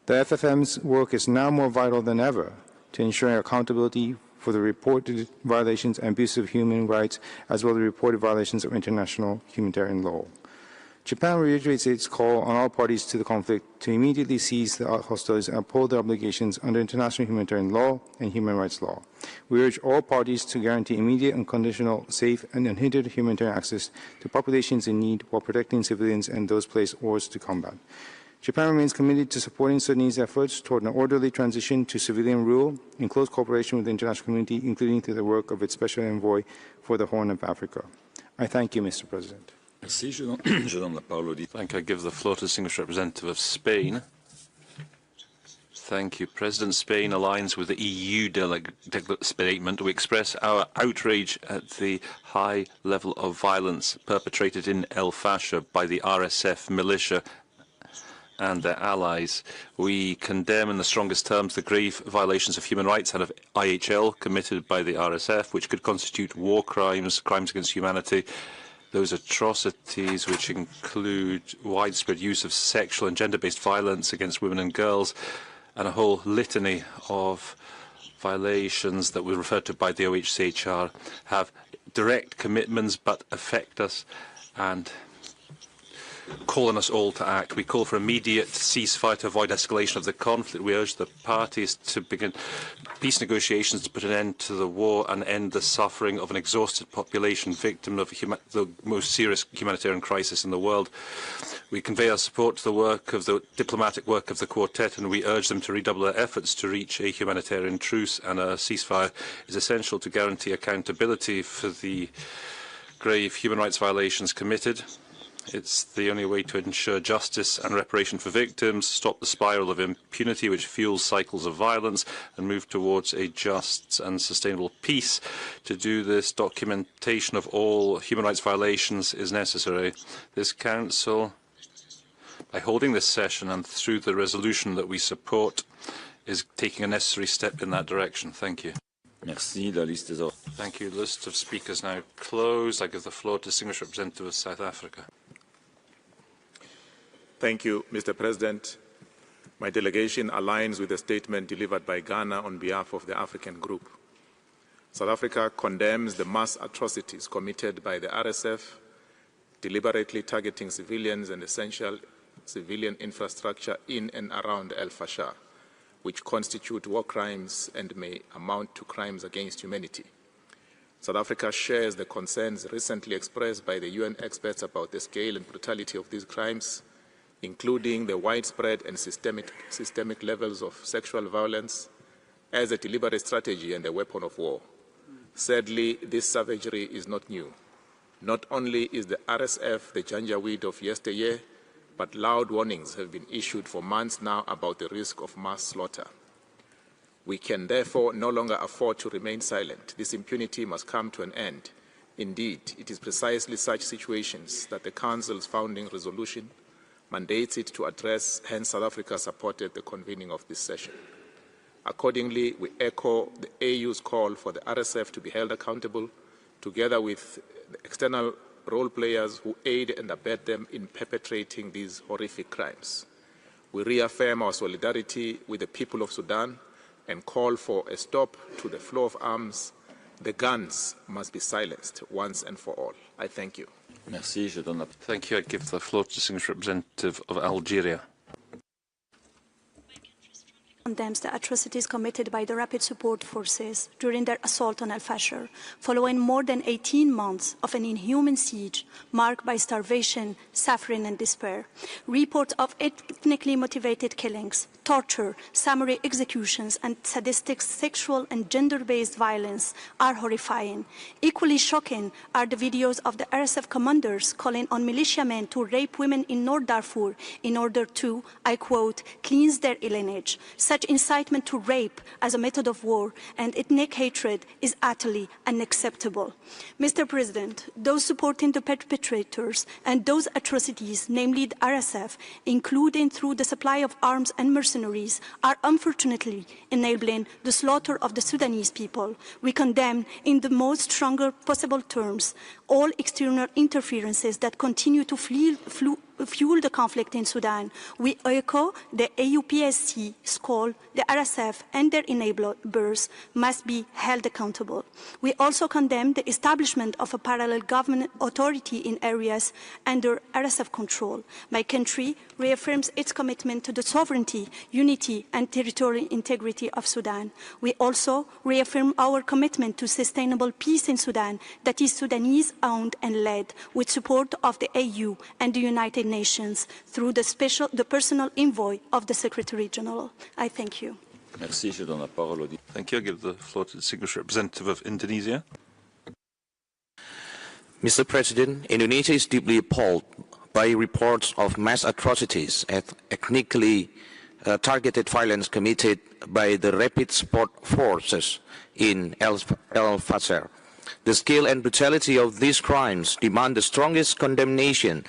The FFM's work is now more vital than ever to ensuring accountability for the reported violations and abuses of human rights, as well as the reported violations of international humanitarian law. Japan reiterates its call on all parties to the conflict to immediately cease the hostilities and uphold their obligations under international humanitarian law and human rights law. We urge all parties to guarantee immediate, unconditional, safe, and unhindered humanitarian access to populations in need while protecting civilians and those placed orders to combat. Japan remains committed to supporting Sudanese efforts toward an orderly transition to civilian rule in close cooperation with the international community, including through the work of its Special Envoy for the Horn of Africa. I thank you, Mr. President. Merci. Je donne la parole. Thank you. I give the floor to the distinguished representative of Spain. Thank you. President Spain aligns with the EU statement. We express our outrage at the high level of violence perpetrated in al-Fashir by the RSF militia and their allies. We condemn in the strongest terms the grave violations of human rights and of IHL committed by the RSF, which could constitute war crimes, crimes against humanity. Those atrocities which include widespread use of sexual and gender-based violence against women and girls, and a whole litany of violations that were referred to by the OHCHR have direct commitments but affect us and call on us all to act. We call for immediate ceasefire to avoid escalation of the conflict. We urge the parties to begin peace negotiations to put an end to the war and end the suffering of an exhausted population victim of the most serious humanitarian crisis in the world. We convey our support to the work of the diplomatic work of the Quartet, and we urge them to redouble their efforts to reach a humanitarian truce, and a ceasefire is essential to guarantee accountability for the grave human rights violations committed. It's the only way to ensure justice and reparation for victims, stop the spiral of impunity which fuels cycles of violence, and move towards a just and sustainable peace. To do this, documentation of all human rights violations is necessary. This Council, by holding this session and through the resolution that we support, is taking a necessary step in that direction. Thank you. Merci. La liste est ouverte. Thank you. The list of speakers now closed. I give the floor to the Distinguished Representative of South Africa. Thank you, Mr. President. My delegation aligns with the statement delivered by Ghana on behalf of the African Group. South Africa condemns the mass atrocities committed by the RSF, deliberately targeting civilians and essential civilian infrastructure in and around al-Fashir, which constitute war crimes and may amount to crimes against humanity. South Africa shares the concerns recently expressed by the UN experts about the scale and brutality of these crimes, including the widespread and systemic levels of sexual violence as a deliberate strategy and a weapon of war. Sadly, this savagery is not new. Not only is the RSF the janjaweed of yesteryear, but loud warnings have been issued for months now about the risk of mass slaughter. We can therefore no longer afford to remain silent. This impunity must come to an end. Indeed, it is precisely such situations that the Council's founding resolution mandates it to address, hence South Africa supported the convening of this session. Accordingly, we echo the AU's call for the RSF to be held accountable, together with the external role players who aid and abet them in perpetrating these horrific crimes. We reaffirm our solidarity with the people of Sudan and call for a stop to the flow of arms. The guns must be silenced once and for all. I thank you. Merci. Thank you. I give the floor to the Distinguished Representative of Algeria. Condemns the atrocities committed by the Rapid Support Forces during their assault on al-Fashir, following more than 18 months of an inhuman siege marked by starvation, suffering and despair. Reports of ethnically motivated killings, torture, summary executions and sadistic sexual and gender-based violence are horrifying. Equally shocking are the videos of the RSF commanders calling on militiamen to rape women in North Darfur in order to, I quote, cleanse their lineage. Such incitement to rape as a method of war and ethnic hatred is utterly unacceptable. Mr. President, those supporting the perpetrators and those atrocities, namely the RSF, including through the supply of arms and mercenaries, are unfortunately enabling the slaughter of the Sudanese people. We condemn in the most stronger possible terms all external interferences that continue to fuel the conflict in Sudan. We echo the AUPSC's call. The RSF and their enablers must be held accountable. We also condemn the establishment of a parallel government authority in areas under RSF control. My country reaffirms its commitment to the sovereignty, unity and territorial integrity of Sudan. We also reaffirm our commitment to sustainable peace in Sudan that is Sudanese-owned and led with support of the AU and the United Nations through the personal envoy of the Secretary General. I thank you. Merci. Je donne la parole au... Thank you. I give the floor to the Distinguished Representative of Indonesia. Mr. President, Indonesia is deeply appalled by reports of mass atrocities and ethnically targeted violence committed by the Rapid Support Forces in al-Fashir. The scale and brutality of these crimes demand the strongest condemnation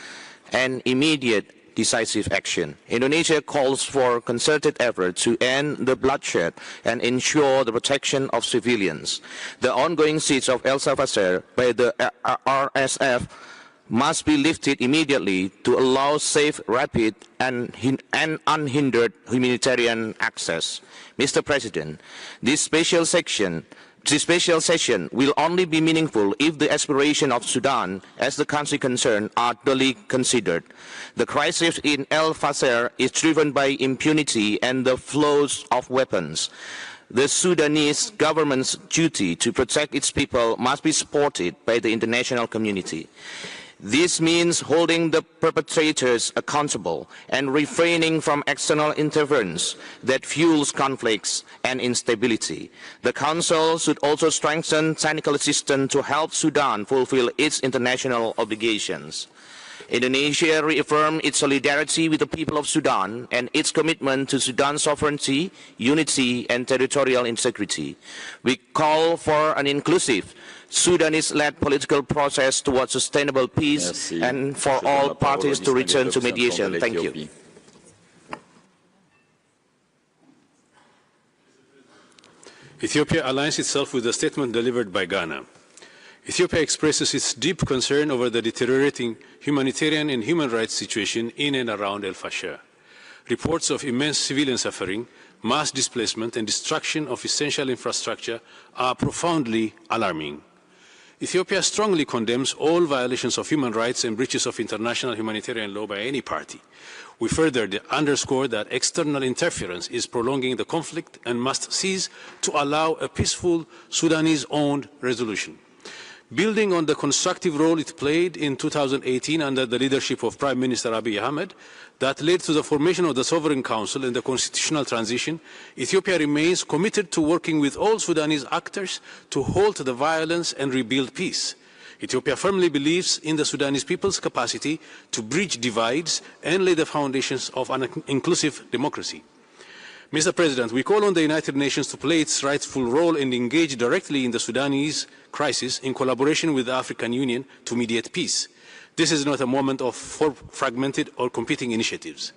and immediate decisive action. Indonesia calls for concerted effort to end the bloodshed and ensure the protection of civilians. The ongoing siege of al-Fashir by the RSF must be lifted immediately to allow safe, rapid, and unhindered humanitarian access. Mr. President, this special session will only be meaningful if the aspirations of Sudan, as the country concerned, are duly considered. The crisis in al-Fashir is driven by impunity and the flows of weapons. The Sudanese government's duty to protect its people must be supported by the international community. This means holding the perpetrators accountable and refraining from external interference that fuels conflicts and instability. The Council should also strengthen technical assistance to help Sudan fulfill its international obligations. Indonesia reaffirmed its solidarity with the people of Sudan and its commitment to Sudan's sovereignty, unity, and territorial integrity. We call for an inclusive Sudanese-led political process towards sustainable peace and for all parties to return to mediation. Thank you. Ethiopia aligns itself with the statement delivered by Ghana. Ethiopia expresses its deep concern over the deteriorating humanitarian and human rights situation in and around al-Fashir. Reports of immense civilian suffering, mass displacement, and destruction of essential infrastructure are profoundly alarming. Ethiopia strongly condemns all violations of human rights and breaches of international humanitarian law by any party. We further underscore that external interference is prolonging the conflict and must cease to allow a peaceful Sudanese-owned resolution. Building on the constructive role it played in 2018 under the leadership of Prime Minister Abiy Ahmed that led to the formation of the Sovereign Council and the constitutional transition, Ethiopia remains committed to working with all Sudanese actors to halt the violence and rebuild peace. Ethiopia firmly believes in the Sudanese people's capacity to bridge divides and lay the foundations of an inclusive democracy. Mr. President, we call on the United Nations to play its rightful role and engage directly in the Sudanese crisis in collaboration with the African Union to mediate peace. This is not a moment of fragmented or competing initiatives.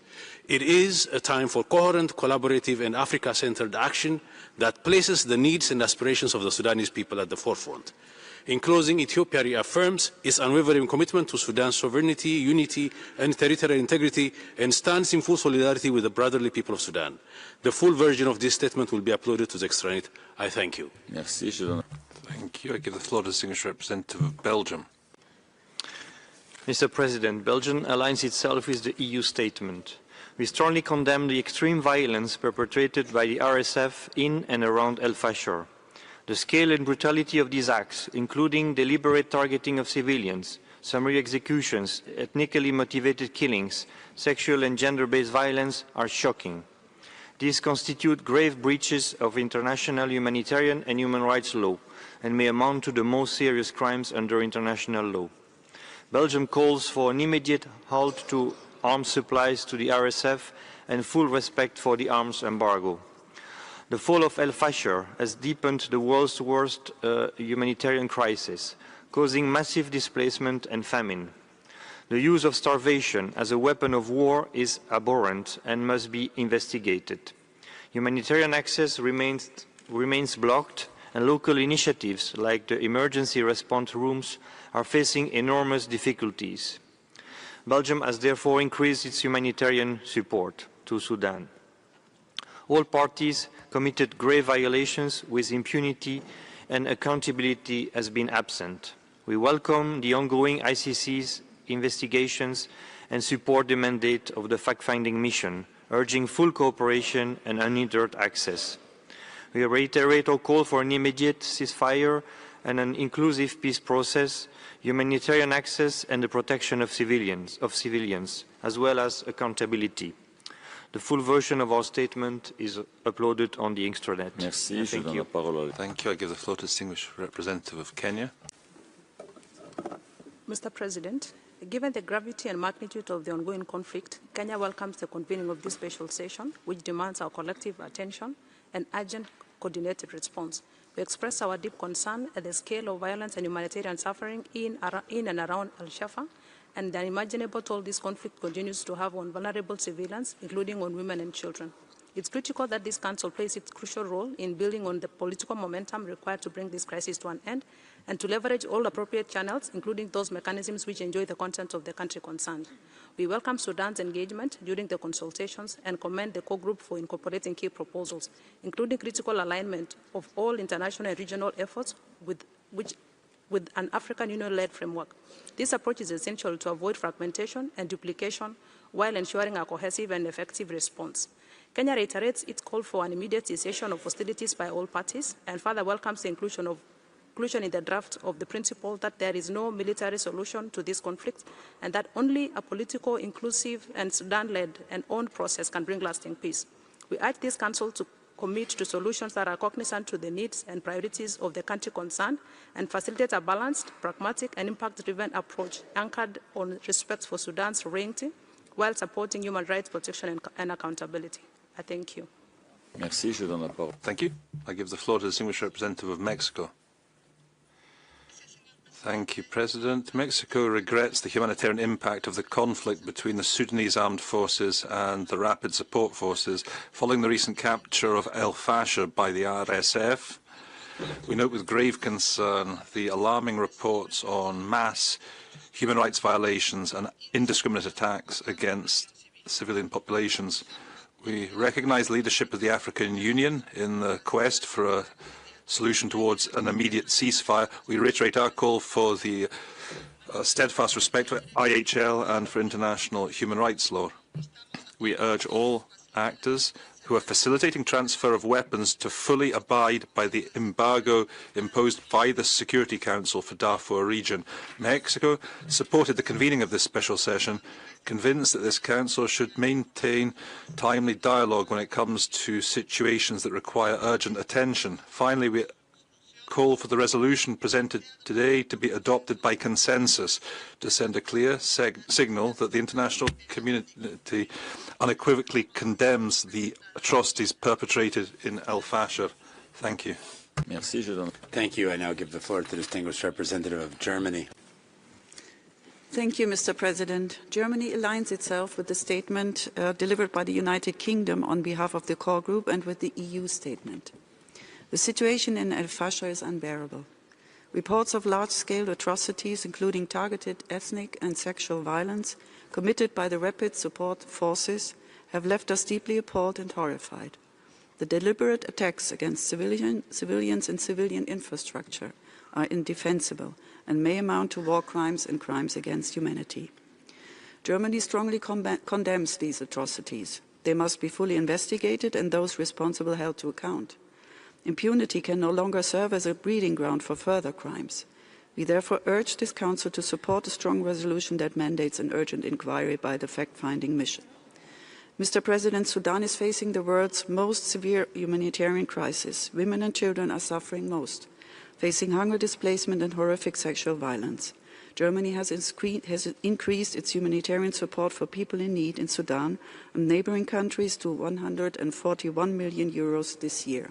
It is a time for coherent, collaborative, and Africa-centered action that places the needs and aspirations of the Sudanese people at the forefront. In closing, Ethiopia reaffirms its unwavering commitment to Sudan's sovereignty, unity, and territorial integrity, and stands in full solidarity with the brotherly people of Sudan. The full version of this statement will be uploaded to the extranet. I thank you. Merci, thank you. I give the floor to the Distinguished Representative of Belgium. Mr. President, Belgium aligns itself with the EU statement. We strongly condemn the extreme violence perpetrated by the RSF in and around al-Fashir. The scale and brutality of these acts, including deliberate targeting of civilians, summary executions, ethnically motivated killings, sexual and gender-based violence, are shocking. These constitute grave breaches of international humanitarian and human rights law and may amount to the most serious crimes under international law. Belgium calls for an immediate halt to arms supplies to the RSF and full respect for the arms embargo. The fall of al-Fashir has deepened the world's worst humanitarian crisis, causing massive displacement and famine. The use of starvation as a weapon of war is abhorrent and must be investigated. Humanitarian access remains blocked, and local initiatives like the emergency response rooms are facing enormous difficulties. Belgium has therefore increased its humanitarian support to Sudan. All parties committed grave violations with impunity, and accountability has been absent. We welcome the ongoing ICC's investigations and support the mandate of the fact-finding mission, urging full cooperation and unhindered access. We reiterate our call for an immediate ceasefire and an inclusive peace process, humanitarian access and the protection of civilians, as well as accountability. The full version of our statement is uploaded on the extranet. Merci. Thank you. Thank you. I give the floor to the Distinguished Representative of Kenya. Mr. President, given the gravity and magnitude of the ongoing conflict, Kenya welcomes the convening of this special session, which demands our collective attention and urgent coordinated response. We express our deep concern at the scale of violence and humanitarian suffering in and around al-Shafaa, and the unimaginable toll this conflict continues to have on vulnerable civilians, including on women and children. It's critical that this Council plays its crucial role in building on the political momentum required to bring this crisis to an end and to leverage all appropriate channels, including those mechanisms which enjoy the consent of the country concerned. We welcome Sudan's engagement during the consultations and commend the core group for incorporating key proposals, including critical alignment of all international and regional efforts with an African Union-led framework. This approach is essential to avoid fragmentation and duplication while ensuring a cohesive and effective response. Kenya reiterates its call for an immediate cessation of hostilities by all parties and further welcomes the inclusion in the draft of the principle that there is no military solution to this conflict and that only a political, inclusive, and Sudan-led and owned process can bring lasting peace. We urge this Council to commit to solutions that are cognizant to the needs and priorities of the country concerned and facilitate a balanced, pragmatic, and impact-driven approach anchored on respect for Sudan's sovereignty while supporting human rights protection and accountability. I thank you. Merci, je donne la parole. Thank you. I give the floor to the distinguished representative of Mexico. Thank you, President. Mexico regrets the humanitarian impact of the conflict between the Sudanese armed forces and the rapid support forces following the recent capture of al-Fashir by the RSF. We note with grave concern the alarming reports on mass human rights violations and indiscriminate attacks against civilian populations. We recognize the leadership of the African Union in the quest for a solution towards an immediate ceasefire. We reiterate our call for the steadfast respect for IHL and for international human rights law. We urge all actors who are facilitating transfer of weapons to fully abide by the embargo imposed by the Security Council for Darfur region. Mexico supported the convening of this special session, convinced that this Council should maintain timely dialogue when it comes to situations that require urgent attention. Finally, we call for the resolution presented today to be adopted by consensus to send a clear signal that the international community unequivocally condemns the atrocities perpetrated in al-Fashir. Thank you. Merci, je donne. Thank you. I now give the floor to the distinguished representative of Germany. Thank you, Mr. President. Germany aligns itself with the statement delivered by the United Kingdom on behalf of the core group and with the EU statement. The situation in al-Fashir is unbearable. Reports of large-scale atrocities, including targeted ethnic and sexual violence, committed by the rapid support forces, have left us deeply appalled and horrified. The deliberate attacks against civilians and civilian infrastructure are indefensible and may amount to war crimes and crimes against humanity. Germany strongly condemns these atrocities. They must be fully investigated and those responsible held to account. Impunity can no longer serve as a breeding ground for further crimes. We therefore urge this Council to support a strong resolution that mandates an urgent inquiry by the fact-finding mission. Mr. President, Sudan is facing the world's most severe humanitarian crisis. Women and children are suffering most, facing hunger, displacement, and horrific sexual violence. Germany has increased its humanitarian support for people in need in Sudan and neighboring countries to 141 million euros this year.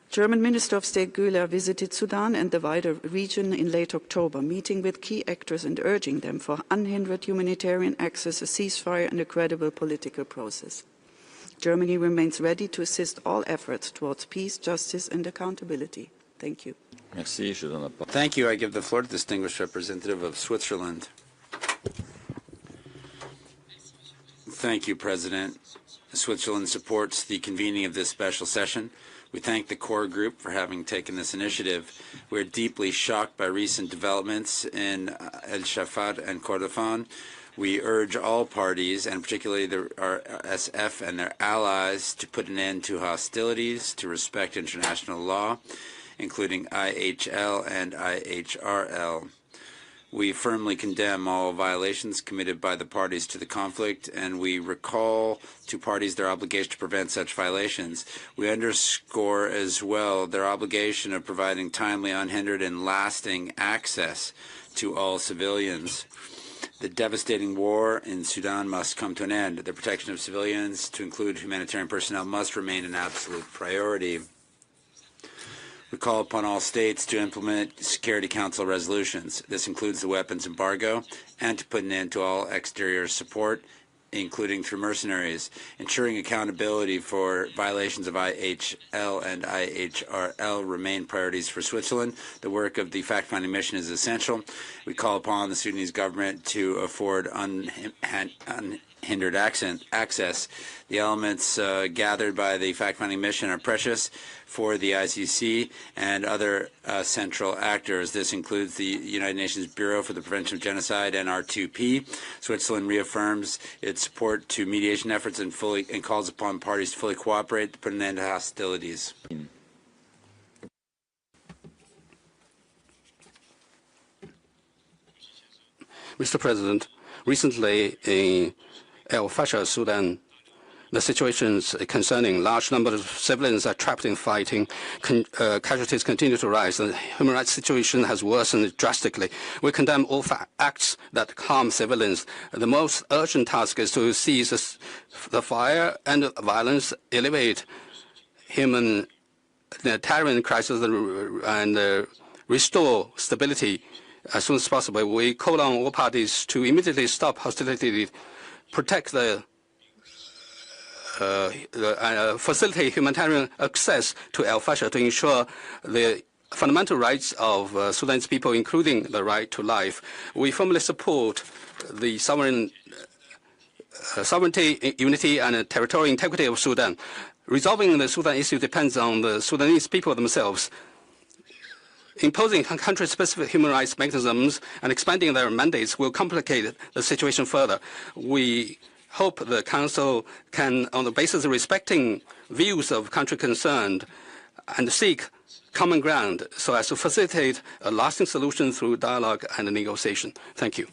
German Minister of State Güler visited Sudan and the wider region in late October, meeting with key actors and urging them for unhindered humanitarian access, a ceasefire, and a credible political process. Germany remains ready to assist all efforts towards peace, justice, and accountability. Thank you. Merci, je donne la parole. Thank you. I give the floor to the distinguished representative of Switzerland. Thank you, President. Switzerland supports the convening of this special session. We thank the core group for having taken this initiative. We're deeply shocked by recent developments in El Shafat and Kordofan. We urge all parties, and particularly the RSF and their allies, to put an end to hostilities, to respect international law, including IHL and IHRL. We firmly condemn all violations committed by the parties to the conflict, and we recall to parties their obligation to prevent such violations. We underscore as well their obligation of providing timely, unhindered, and lasting access to all civilians. The devastating war in Sudan must come to an end. The protection of civilians, to include humanitarian personnel, must remain an absolute priority. We call upon all states to implement Security Council resolutions. This includes the weapons embargo and to put an end to all exterior support, including through mercenaries. Ensuring accountability for violations of IHL and IHRL remain priorities for Switzerland. The work of the fact-finding mission is essential. We call upon the Sudanese government to afford unhindered access. The elements gathered by the fact-finding mission are precious for the ICC and other central actors. This includes the United Nations Bureau for the Prevention of Genocide, NR2P. Switzerland reaffirms its support to mediation efforts and calls upon parties to fully cooperate to put an end to hostilities. Mr. President, recently in al-Fashir, Sudan, the situations concerning large numbers of civilians are trapped in fighting. Casualties continue to rise, and the human rights situation has worsened drastically. We condemn all acts that harm civilians. The most urgent task is to cease the fire and violence, alleviate humanitarian crisis, and restore stability as soon as possible. We call on all parties to immediately stop hostility, protect facilitate humanitarian access to al-Fashir to ensure the fundamental rights of Sudanese people, including the right to life. We firmly support the sovereignty, unity, and territorial integrity of Sudan. Resolving the Sudan issue depends on the Sudanese people themselves. Imposing country-specific human rights mechanisms and expanding their mandates will complicate the situation further. We hope the Council can, on the basis of respecting views of country concerned, and seek common ground so as to facilitate a lasting solution through dialogue and negotiation. Thank you.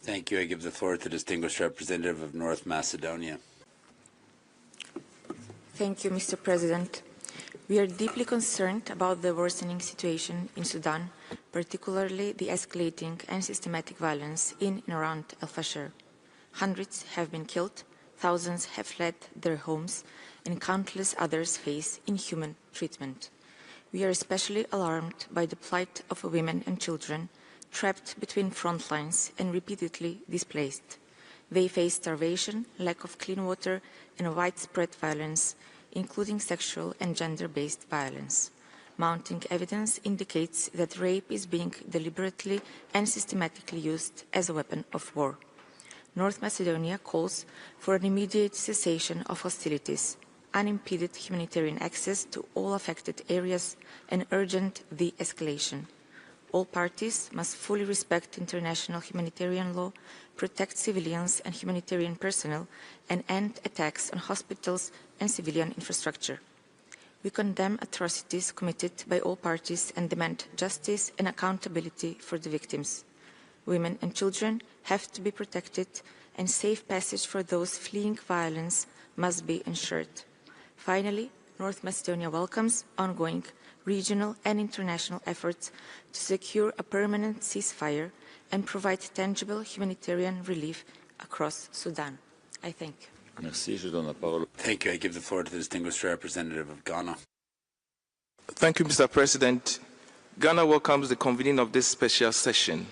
Thank you. I give the floor to the distinguished representative of North Macedonia. Thank you, Mr. President. We are deeply concerned about the worsening situation in Sudan, particularly the escalating and systematic violence in and around al-Fashir. Hundreds have been killed, thousands have fled their homes, and countless others face inhuman treatment. We are especially alarmed by the plight of women and children trapped between front lines and repeatedly displaced. They face starvation, lack of clean water, and widespread violence, including sexual and gender-based violence. Mounting evidence indicates that rape is being deliberately and systematically used as a weapon of war. North Macedonia calls for an immediate cessation of hostilities, unimpeded humanitarian access to all affected areas, and urgent de-escalation. All parties must fully respect international humanitarian law, protect civilians and humanitarian personnel, and end attacks on hospitals and civilian infrastructure. We condemn atrocities committed by all parties and demand justice and accountability for the victims. Women and children have to be protected, and safe passage for those fleeing violence must be ensured. Finally, North Macedonia welcomes ongoing regional and international efforts to secure a permanent ceasefire and provide tangible humanitarian relief across Sudan. I thank you. Merci. Je donne la parole. Thank you. I give the floor to the distinguished representative of Ghana. Thank you, Mr. President. Ghana welcomes the convening of this special session.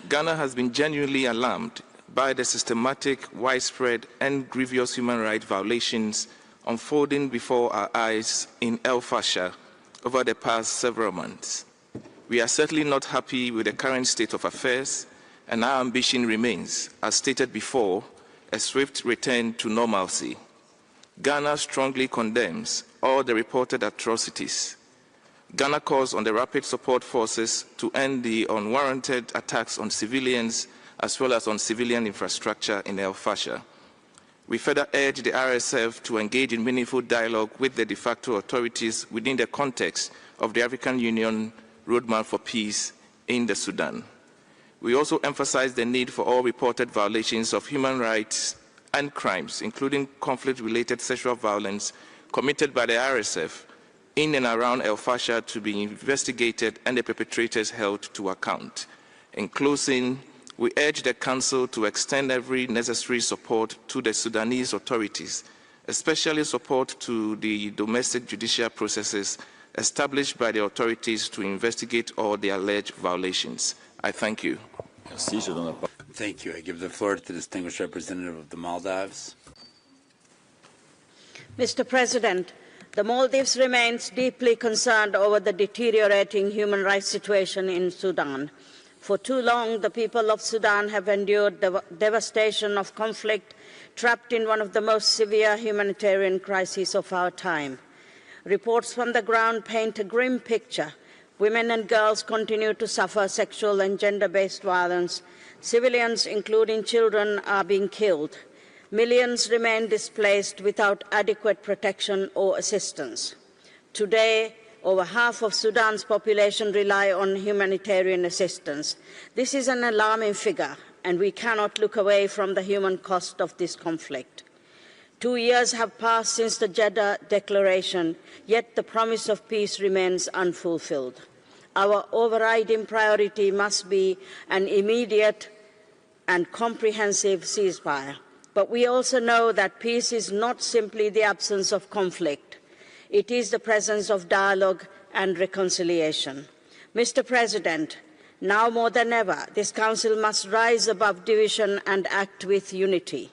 Ghana has been genuinely alarmed by the systematic, widespread, and grievous human rights violations unfolding before our eyes in al-Fashir over the past several months. We are certainly not happy with the current state of affairs, and our ambition remains, as stated before, a swift return to normalcy. Ghana strongly condemns all the reported atrocities. Ghana calls on the Rapid Support Forces to end the unwarranted attacks on civilians as well as on civilian infrastructure in al-Fashir. We further urge the RSF to engage in meaningful dialogue with the de facto authorities within the context of the African Union Roadmap for Peace in the Sudan. We also emphasize the need for all reported violations of human rights and crimes, including conflict-related sexual violence committed by the RSF in and around al-Fashir, to be investigated and the perpetrators held to account. In closing, we urge the Council to extend every necessary support to the Sudanese authorities, especially support to the domestic judicial processes established by the authorities to investigate all the alleged violations. I thank you. Thank you. I give the floor to the distinguished representative of the Maldives. Mr. President, the Maldives remains deeply concerned over the deteriorating human rights situation in Sudan. For too long, the people of Sudan have endured the devastation of conflict, trapped in one of the most severe humanitarian crises of our time. Reports from the ground paint a grim picture. Women and girls continue to suffer sexual and gender-based violence. Civilians, including children, are being killed. Millions remain displaced without adequate protection or assistance. Today, over half of Sudan's population rely on humanitarian assistance. This is an alarming figure, and we cannot look away from the human cost of this conflict. 2 years have passed since the Jeddah Declaration, yet the promise of peace remains unfulfilled. Our overriding priority must be an immediate and comprehensive ceasefire. But we also know that peace is not simply the absence of conflict. It is the presence of dialogue and reconciliation. Mr. President, now more than ever, this Council must rise above division and act with unity.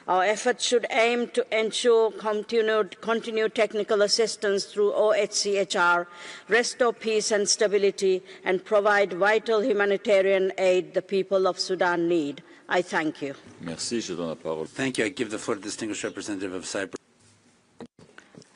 Our efforts should aim to ensure continued technical assistance through OHCHR, restore peace and stability, and provide vital humanitarian aid the people of Sudan need. I thank you. Merci, je donne la parole. Thank you. I give the floor to the distinguished representative of Cyprus.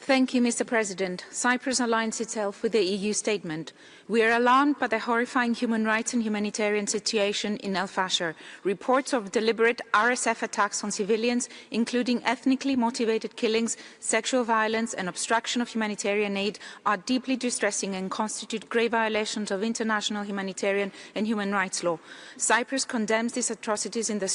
Thank you, Mr. President. Cyprus aligns itself with the EU statement. We are alarmed by the horrifying human rights and humanitarian situation in al-Fashir. Reports of deliberate RSF attacks on civilians, including ethnically motivated killings, sexual violence and obstruction of humanitarian aid, are deeply distressing and constitute grave violations of international humanitarian and human rights law. Cyprus condemns these atrocities in the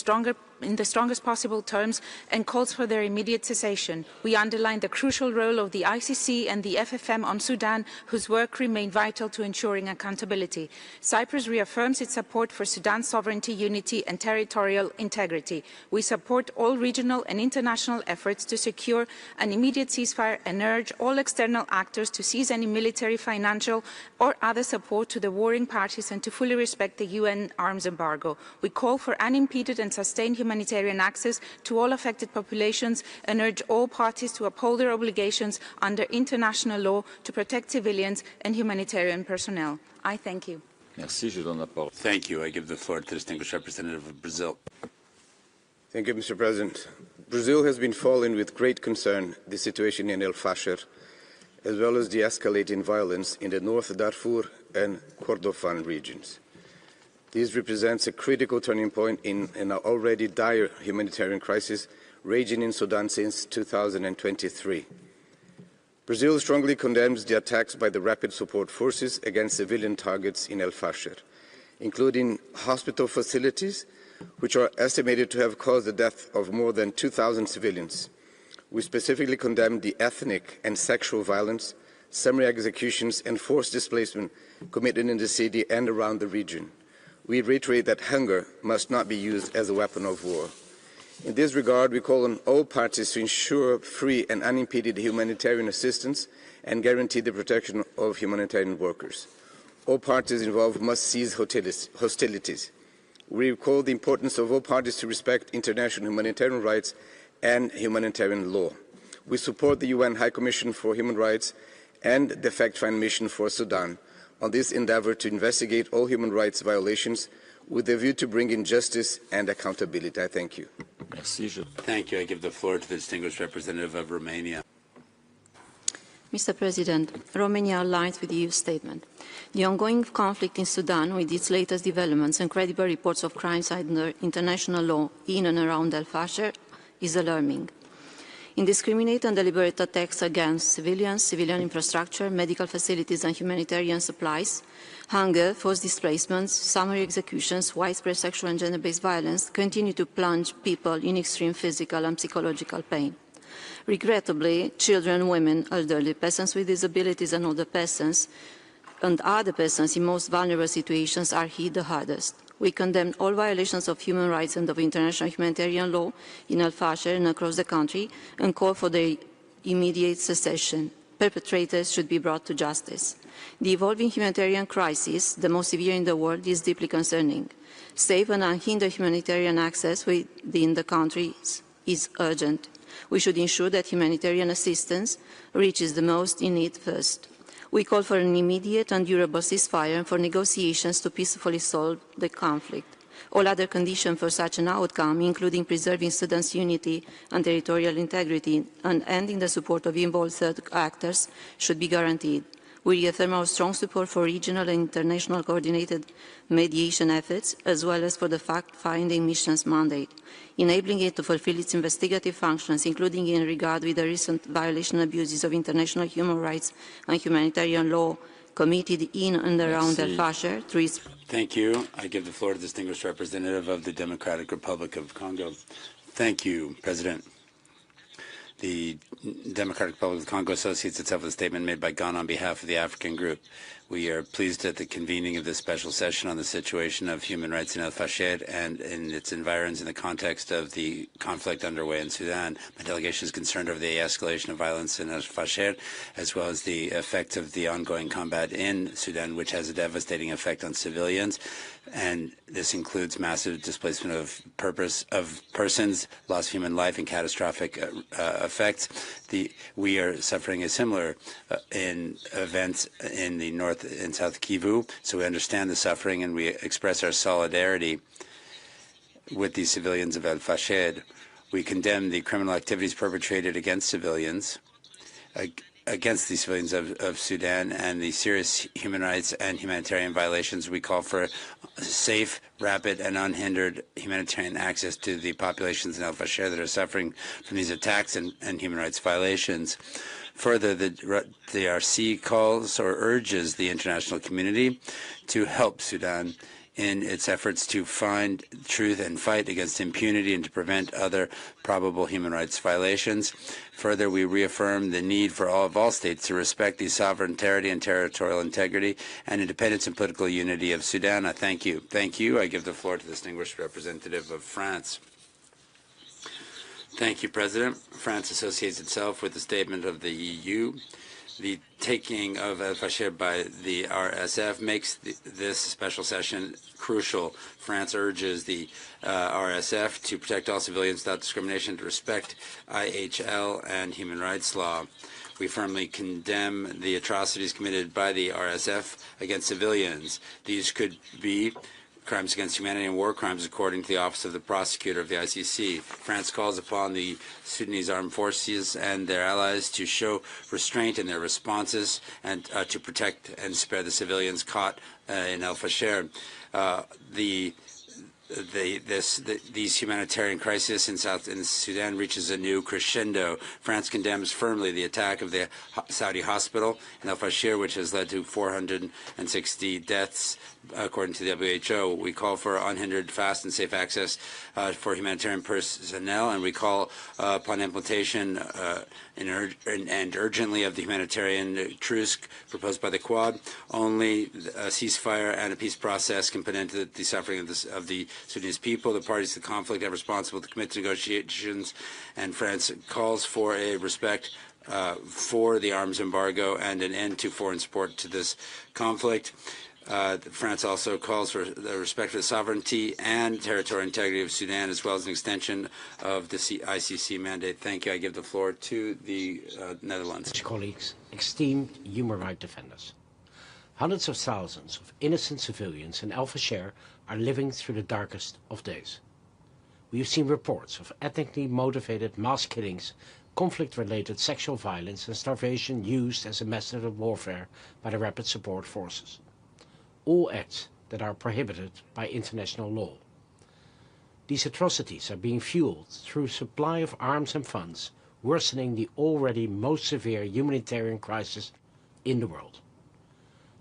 strongest possible terms and calls for their immediate cessation. We underline the crucial role of the ICC and the FFM on Sudan, whose work remain vital to ensuring accountability. Cyprus reaffirms its support for Sudan's sovereignty, unity and territorial integrity. We support all regional and international efforts to secure an immediate ceasefire and urge all external actors to cease any military, financial or other support to the warring parties and to fully respect the UN arms embargo. We call for unimpeded and sustained humanitarian access to all affected populations and urge all parties to uphold their obligations under international law to protect civilians and humanitarian personnel. I thank you. Merci, je donne la parole. Thank you. I give the floor to the distinguished representative of Brazil. Thank you, Mr. President. Brazil has been following with great concern the situation in al-Fashir, as well as the escalating violence in the North Darfur and Kordofan regions. This represents a critical turning point in an already dire humanitarian crisis raging in Sudan since 2023. Brazil strongly condemns the attacks by the Rapid Support Forces against civilian targets in al-Fashir, including hospital facilities, which are estimated to have caused the death of more than 2,000 civilians. We specifically condemn the ethnic and sexual violence, summary executions and forced displacement committed in the city and around the region. We reiterate that hunger must not be used as a weapon of war. In this regard, we call on all parties to ensure free and unimpeded humanitarian assistance and guarantee the protection of humanitarian workers. All parties involved must cease hostilities. We recall the importance of all parties to respect international humanitarian rights and humanitarian law. We support the UN High Commission for Human Rights and the fact-finding mission for Sudan on this endeavor to investigate all human rights violations with a view to bringing justice and accountability. I thank you. Thank you. I give the floor to the distinguished representative of Romania. Mr. President, Romania aligns with the EU statement. The ongoing conflict in Sudan, with its latest developments and credible reports of crimes under international law in and around al-Fashir, is alarming. Indiscriminate and deliberate attacks against civilians, civilian infrastructure, medical facilities and humanitarian supplies, hunger, forced displacements, summary executions, widespread sexual and gender-based violence continue to plunge people in extreme physical and psychological pain. Regrettably, children, women, elderly, persons with disabilities and other persons in most vulnerable situations are hit the hardest. We condemn all violations of human rights and of international humanitarian law in al-Fashir and across the country and call for their immediate cessation. Perpetrators should be brought to justice. The evolving humanitarian crisis, the most severe in the world, is deeply concerning. Safe and unhindered humanitarian access within the countries is urgent. We should ensure that humanitarian assistance reaches the most in need first. We call for an immediate and durable ceasefire and for negotiations to peacefully solve the conflict. All other conditions for such an outcome, including preserving Sudan's unity and territorial integrity and ending the support of involved third actors, should be guaranteed. We reaffirm our strong support for regional and international coordinated mediation efforts, as well as for the fact-finding mission's mandate, enabling it to fulfill its investigative functions, including in regard with the recent violation and abuses of international human rights and humanitarian law committed in and around al-Fashir through its... Thank you. I give the floor to the distinguished representative of the Democratic Republic of Congo. Thank you, President. The Democratic Republic of Congo associates itself with a statement made by Ghana on behalf of the African Group. We are pleased at the convening of this special session on the situation of human rights in al-Fashir and in its environs in the context of the conflict underway in Sudan. My delegation is concerned over the escalation of violence in al-Fashir, as well as the effects of the ongoing combat in Sudan, which has a devastating effect on civilians. And this includes massive displacement of persons, loss of human life, and catastrophic effects. We are suffering a similar in events in the North and South Kivu, so we understand the suffering and we express our solidarity with the civilians of al-Fashir. We condemn the criminal activities perpetrated against civilians, against the civilians of Sudan, and the serious human rights and humanitarian violations. We call for safe, rapid, and unhindered humanitarian access to the populations in al-Fashir that are suffering from these attacks and human rights violations. Further, the DRC calls or urges the international community to help Sudan in its efforts to find truth and fight against impunity and to prevent other probable human rights violations. Further, we reaffirm the need for all states to respect the sovereignty and territorial integrity and independence and political unity of Sudan. I thank you. Thank you. I give the floor to the distinguished representative of France. Thank you, President. France associates itself with the statement of the EU. The taking of al-Fashir by the RSF makes this special session crucial. France urges the RSF to protect all civilians without discrimination, to respect IHL and human rights law. We firmly condemn the atrocities committed by the RSF against civilians. These could be crimes against humanity and war crimes, according to the Office of the Prosecutor of the ICC. France calls upon the Sudanese armed forces and their allies to show restraint in their responses and to protect and spare the civilians caught in al-Fashir. These humanitarian crises in Sudan reaches a new crescendo. France condemns firmly the attack of the Saudi hospital in al-Fashir, which has led to 460 deaths, according to the WHO. We call for unhindered, fast, and safe access for humanitarian personnel, and we call upon implementation and urgently of the humanitarian truce proposed by the Quad. Only a ceasefire and a peace process can put an end to the suffering of the Sudanese people. The parties to the conflict are responsible to commit to negotiations, and France calls for a respect for the arms embargo and an end to foreign support to this conflict. France also calls for the respect for the sovereignty and territorial integrity of Sudan, as well as an extension of the ICC mandate. Thank you. I give the floor to the Netherlands. Colleagues, esteemed human rights defenders, hundreds of thousands of innocent civilians in al-Fashir are living through the darkest of days. We have seen reports of ethnically motivated mass killings, conflict-related sexual violence, and starvation used as a method of warfare by the Rapid Support Forces. All acts that are prohibited by international law. These atrocities are being fueled through supply of arms and funds, worsening the already most severe humanitarian crisis in the world.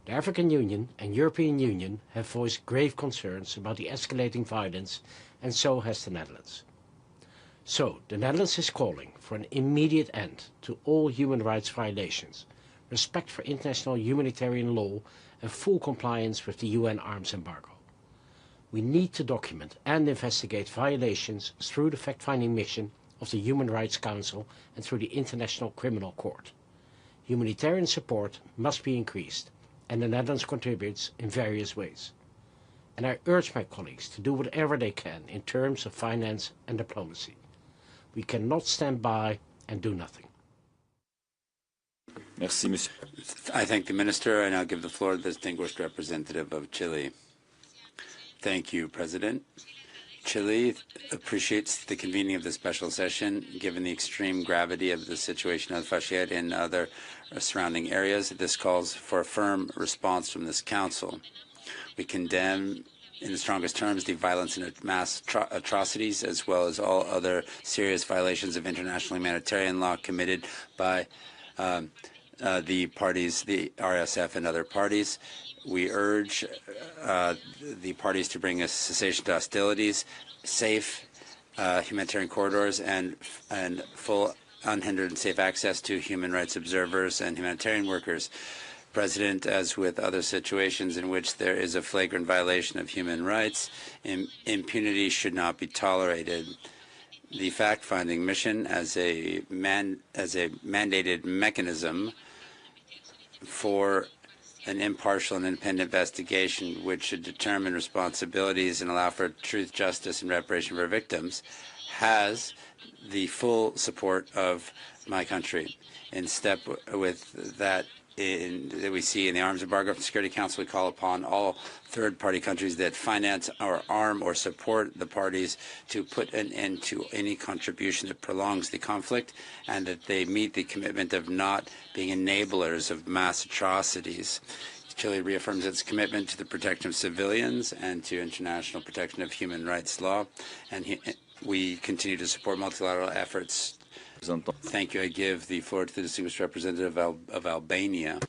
The African Union and European Union have voiced grave concerns about the escalating violence, and so has the Netherlands. So, the Netherlands is calling for an immediate end to all human rights violations, respect for international humanitarian law, and full compliance with the UN arms embargo. We need to document and investigate violations through the fact-finding mission of the Human Rights Council and through the International Criminal Court. Humanitarian support must be increased, and the Netherlands contributes in various ways. and I urge my colleagues to do whatever they can in terms of finance and diplomacy. We cannot stand by and do nothing. Merci, Monsieur. I thank the Minister, and I'll give the floor to the distinguished representative of Chile. Thank you, President. Chile appreciates the convening of the special session, given the extreme gravity of the situation of al-Fashir and other surrounding areas. This calls for a firm response from this Council. We condemn in the strongest terms the violence and mass atrocities, as well as all other serious violations of international humanitarian law committed by the parties, the RSF and other parties. We urge the parties to bring a cessation to hostilities, safe humanitarian corridors, and full, unhindered and safe access to human rights observers and humanitarian workers. President, as with other situations in which there is a flagrant violation of human rights, impunity should not be tolerated. The fact-finding mission as a mandated mechanism for an impartial and independent investigation which should determine responsibilities and allow for truth, justice, and reparation for victims has the full support of my country. In step with that, that we see in the Arms Embargo from the Security Council, we call upon all third-party countries that finance or arm or support the parties to put an end to any contribution that prolongs the conflict, and that they meet the commitment of not being enablers of mass atrocities. Chile reaffirms its commitment to the protection of civilians and to international protection of human rights law, and we continue to support multilateral efforts. Thank you. I give the floor to the distinguished representative of Albania.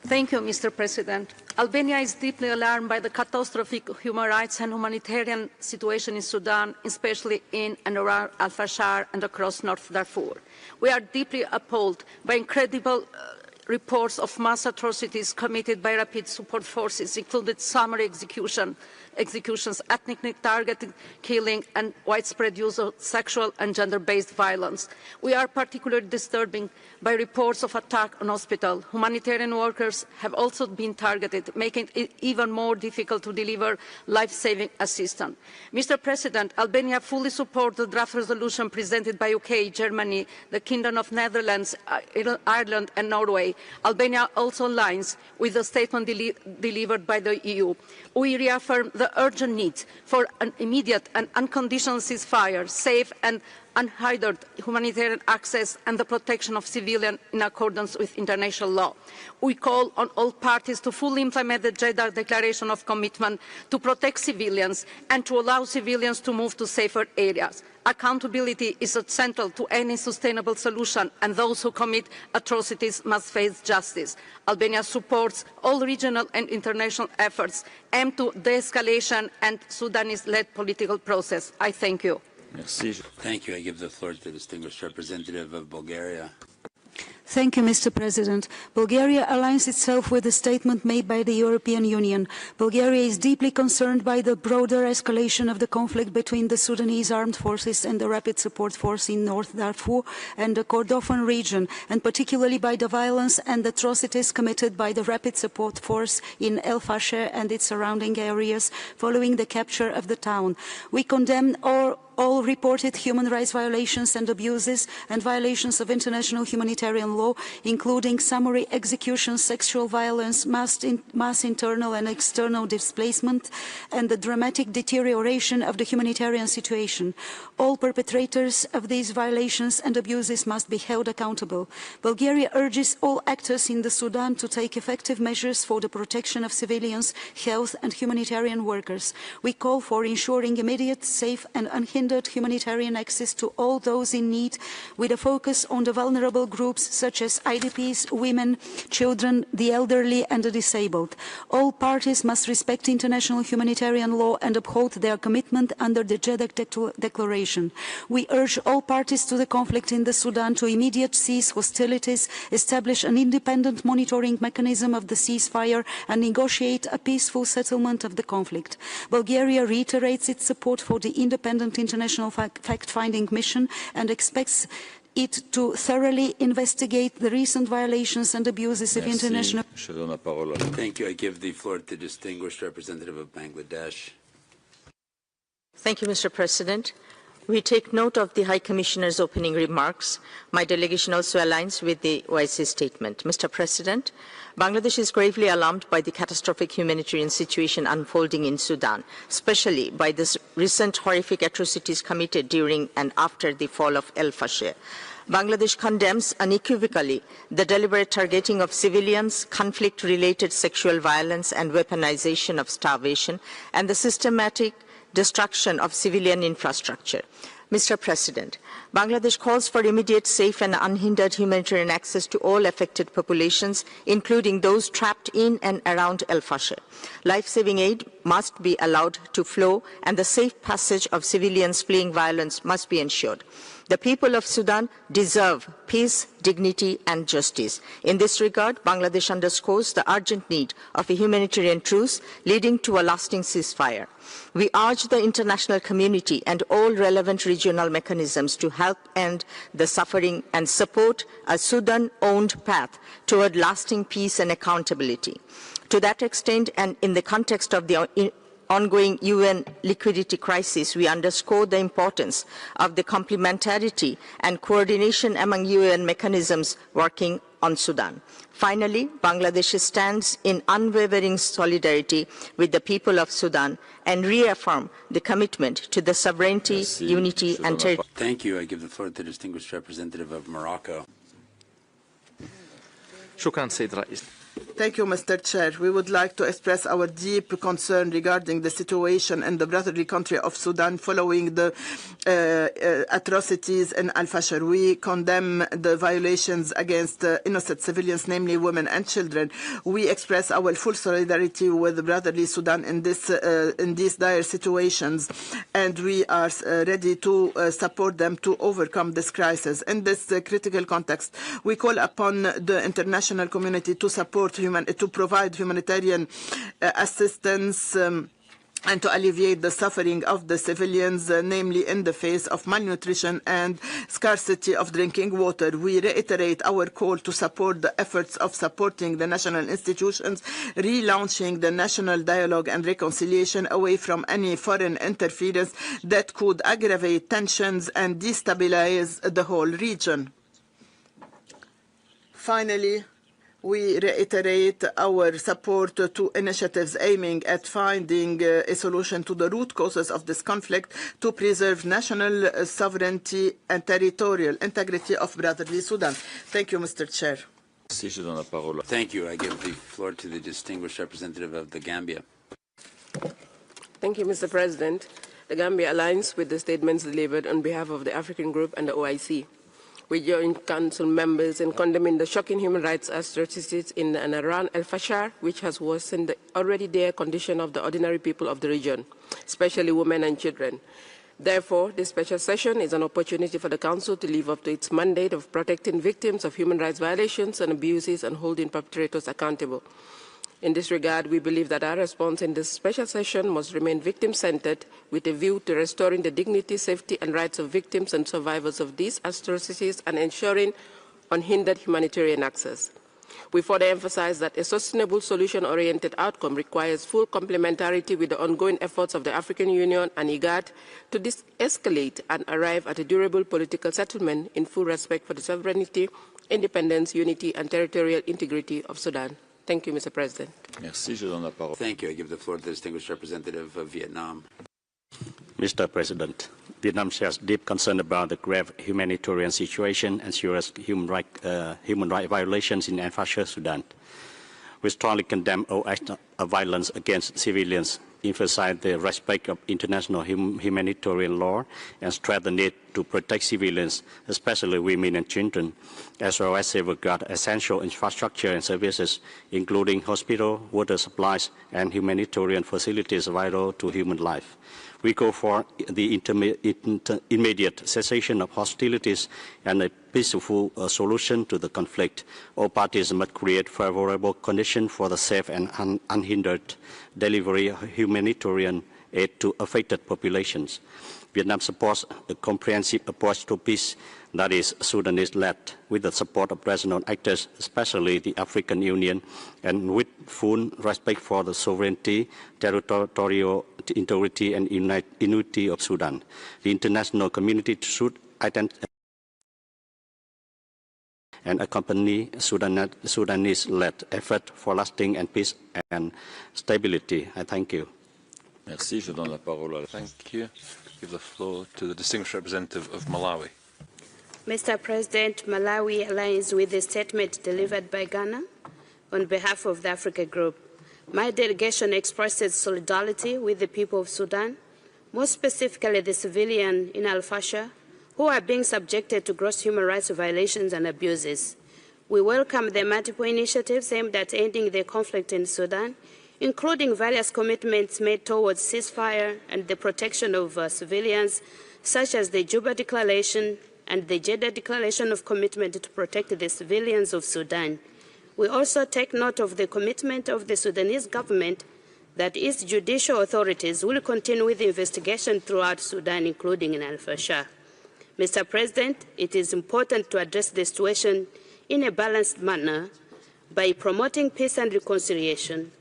Thank you, Mr. President. Albania is deeply alarmed by the catastrophic human rights and humanitarian situation in Sudan, especially in and around al-Fashir and across North Darfur. We are deeply appalled by incredible reports of mass atrocities committed by rapid support forces, including summary executions, ethnically targeted killing, and widespread use of sexual and gender-based violence. We are particularly disturbed by reports of attack on hospitals. Humanitarian workers have also been targeted, making it even more difficult to deliver life-saving assistance. Mr. President, Albania fully supports the draft resolution presented by UK, Germany, the Kingdom of Netherlands, Ireland, and Norway. Albania also aligns with the statement delivered by the EU. We reaffirm the urgent need for an immediate and unconditional ceasefire, safe and unhindered humanitarian access, and the protection of civilians in accordance with international law. We call on all parties to fully implement the Jeddah Declaration of Commitment to protect civilians and to allow civilians to move to safer areas. Accountability is central to any sustainable solution, and those who commit atrocities must face justice. Albania supports all regional and international efforts aimed to de-escalation and Sudanese-led political process. I thank you. Merci. Thank you. I give the floor to the distinguished representative of Bulgaria. Thank you, Mr. President. Bulgaria aligns itself with the statement made by the European Union. Bulgaria is deeply concerned by the broader escalation of the conflict between the Sudanese armed forces and the Rapid Support Force in North Darfur and the Kordofan region, and particularly by the violence and atrocities committed by the Rapid Support Force in al-Fashir and its surrounding areas following the capture of the town. We condemn all reported human rights violations and abuses and violations of international humanitarian law, including summary executions, sexual violence, mass internal and external displacement, and the dramatic deterioration of the humanitarian situation. All perpetrators of these violations and abuses must be held accountable. Bulgaria urges all actors in the Sudan to take effective measures for the protection of civilians, health and humanitarian workers. We call for ensuring immediate, safe and unhindered humanitarian access to all those in need, with a focus on the vulnerable groups such as IDPs, women, children, the elderly and the disabled. All parties must respect international humanitarian law and uphold their commitment under the Jeddah Declaration. We urge all parties to the conflict in the Sudan to immediately cease hostilities, establish an independent monitoring mechanism of the ceasefire and negotiate a peaceful settlement of the conflict. Bulgaria reiterates its support for the independent international fact-finding mission and expects it to thoroughly investigate the recent violations and abuses of international... Thank you. I give the floor to the distinguished representative of Bangladesh. Thank you, Mr. President. We take note of the High Commissioner's opening remarks. My delegation also aligns with the OIC statement. Mr. President, Bangladesh is gravely alarmed by the catastrophic humanitarian situation unfolding in Sudan, especially by the recent horrific atrocities committed during and after the fall of al-Fashir. Bangladesh condemns unequivocally the deliberate targeting of civilians, conflict-related sexual violence and weaponization of starvation, and the systematic destruction of civilian infrastructure. Mr. President, Bangladesh calls for immediate, safe and unhindered humanitarian access to all affected populations, including those trapped in and around al-Fashir. Life-saving aid must be allowed to flow and the safe passage of civilians fleeing violence must be ensured. The people of Sudan deserve peace, dignity and justice. In this regard, Bangladesh underscores the urgent need of a humanitarian truce leading to a lasting ceasefire. We urge the international community and all relevant regional mechanisms to help end the suffering and support a Sudan-owned path toward lasting peace and accountability. To that extent, and in the context of the ongoing UN liquidity crisis, we underscore the importance of the complementarity and coordination among UN mechanisms working on Sudan. Finally, Bangladesh stands in unwavering solidarity with the people of Sudan and reaffirm the commitment to the sovereignty, unity and territory. Thank you. I give the floor to the distinguished representative of Morocco. Thank you, Mr. Chair. We would like to express our deep concern regarding the situation in the brotherly country of Sudan following the atrocities in al-Fashir. We condemn the violations against innocent civilians, namely women and children. We express our full solidarity with brotherly Sudan in these dire situations, and we are ready to support them to overcome this crisis. In this critical context, we call upon the international community to support to provide humanitarian assistance and to alleviate the suffering of the civilians, namely in the face of malnutrition and scarcity of drinking water. We reiterate our call to support the efforts of supporting the national institutions, relaunching the national dialogue and reconciliation away from any foreign interference that could aggravate tensions and destabilize the whole region. Finally, we reiterate our support to initiatives aiming at finding a solution to the root causes of this conflict to preserve national sovereignty and territorial integrity of brotherly Sudan. Thank you, Mr. Chair. Thank you. I give the floor to the distinguished representative of the Gambia. Thank you, Mr. President. The Gambia aligns with the statements delivered on behalf of the African Group and the OIC. We join Council members in condemning the shocking human rights atrocities in and around al-Fashir, which has worsened the already dire condition of the ordinary people of the region, especially women and children. Therefore, this special session is an opportunity for the Council to live up to its mandate of protecting victims of human rights violations and abuses and holding perpetrators accountable. In this regard, we believe that our response in this special session must remain victim-centered with a view to restoring the dignity, safety and rights of victims and survivors of these atrocities and ensuring unhindered humanitarian access. We further emphasize that a sustainable solution-oriented outcome requires full complementarity with the ongoing efforts of the African Union and IGAD to de-escalate and arrive at a durable political settlement in full respect for the sovereignty, independence, unity and territorial integrity of Sudan. Thank you, Mr. President. Thank you. I give the floor to the distinguished representative of Vietnam. Mr. President, Vietnam shares deep concern about the grave humanitarian situation and serious human rights violations in al-Fashir, Sudan. We strongly condemn all acts of violence against civilians, emphasize the respect of international humanitarian law, and stress the need to protect civilians, especially women and children, as well as safeguard essential infrastructure and services, including hospital, water supplies, and humanitarian facilities vital to human life. We call for the immediate cessation of hostilities and a peaceful solution to the conflict. All parties must create favorable conditions for the safe and unhindered delivery of humanitarian aid to affected populations. Vietnam supports a comprehensive approach to peace that is Sudanese-led, with the support of regional actors, especially the African Union, and with full respect for the sovereignty, territorial integrity, and unity of Sudan. The international community should identify and accompany Sudanese-led effort for lasting and peace and stability. I thank you. Merci. Je donne la parole. Thank you. Give the floor to the distinguished representative of Malawi. Mr. President, Malawi aligns with the statement delivered by Ghana on behalf of the Africa Group. My delegation expresses solidarity with the people of Sudan, more specifically the civilians in al-Fashir, who are being subjected to gross human rights violations and abuses. We welcome the multiple initiatives aimed at ending the conflict in Sudan, including various commitments made towards ceasefire and the protection of civilians, such as the Juba Declaration and the Jeddah Declaration of Commitment to protect the civilians of Sudan. We also take note of the commitment of the Sudanese government that its judicial authorities will continue with the investigation throughout Sudan, including in al-Fashir. Mr. President, it is important to address the situation in a balanced manner by promoting peace and reconciliation,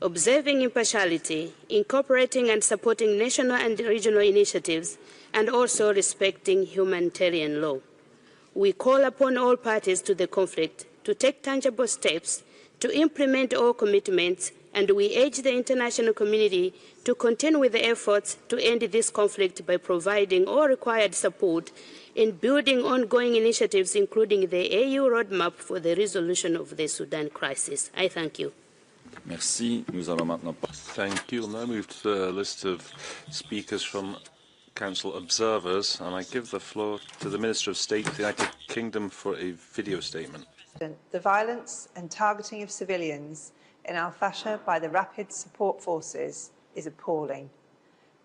observing impartiality, incorporating and supporting national and regional initiatives, and also respecting humanitarian law. We call upon all parties to the conflict to take tangible steps to implement all commitments, and we urge the international community to continue with the efforts to end this conflict by providing all required support in building ongoing initiatives, including the AU roadmap for the resolution of the Sudan crisis. I thank you. Merci. Nous allons maintenant. Thank you. We'll now move to the list of speakers from Council observers, and I give the floor to the Minister of State of the United Kingdom for a video statement. The violence and targeting of civilians in al-Fashir by the Rapid Support Forces is appalling.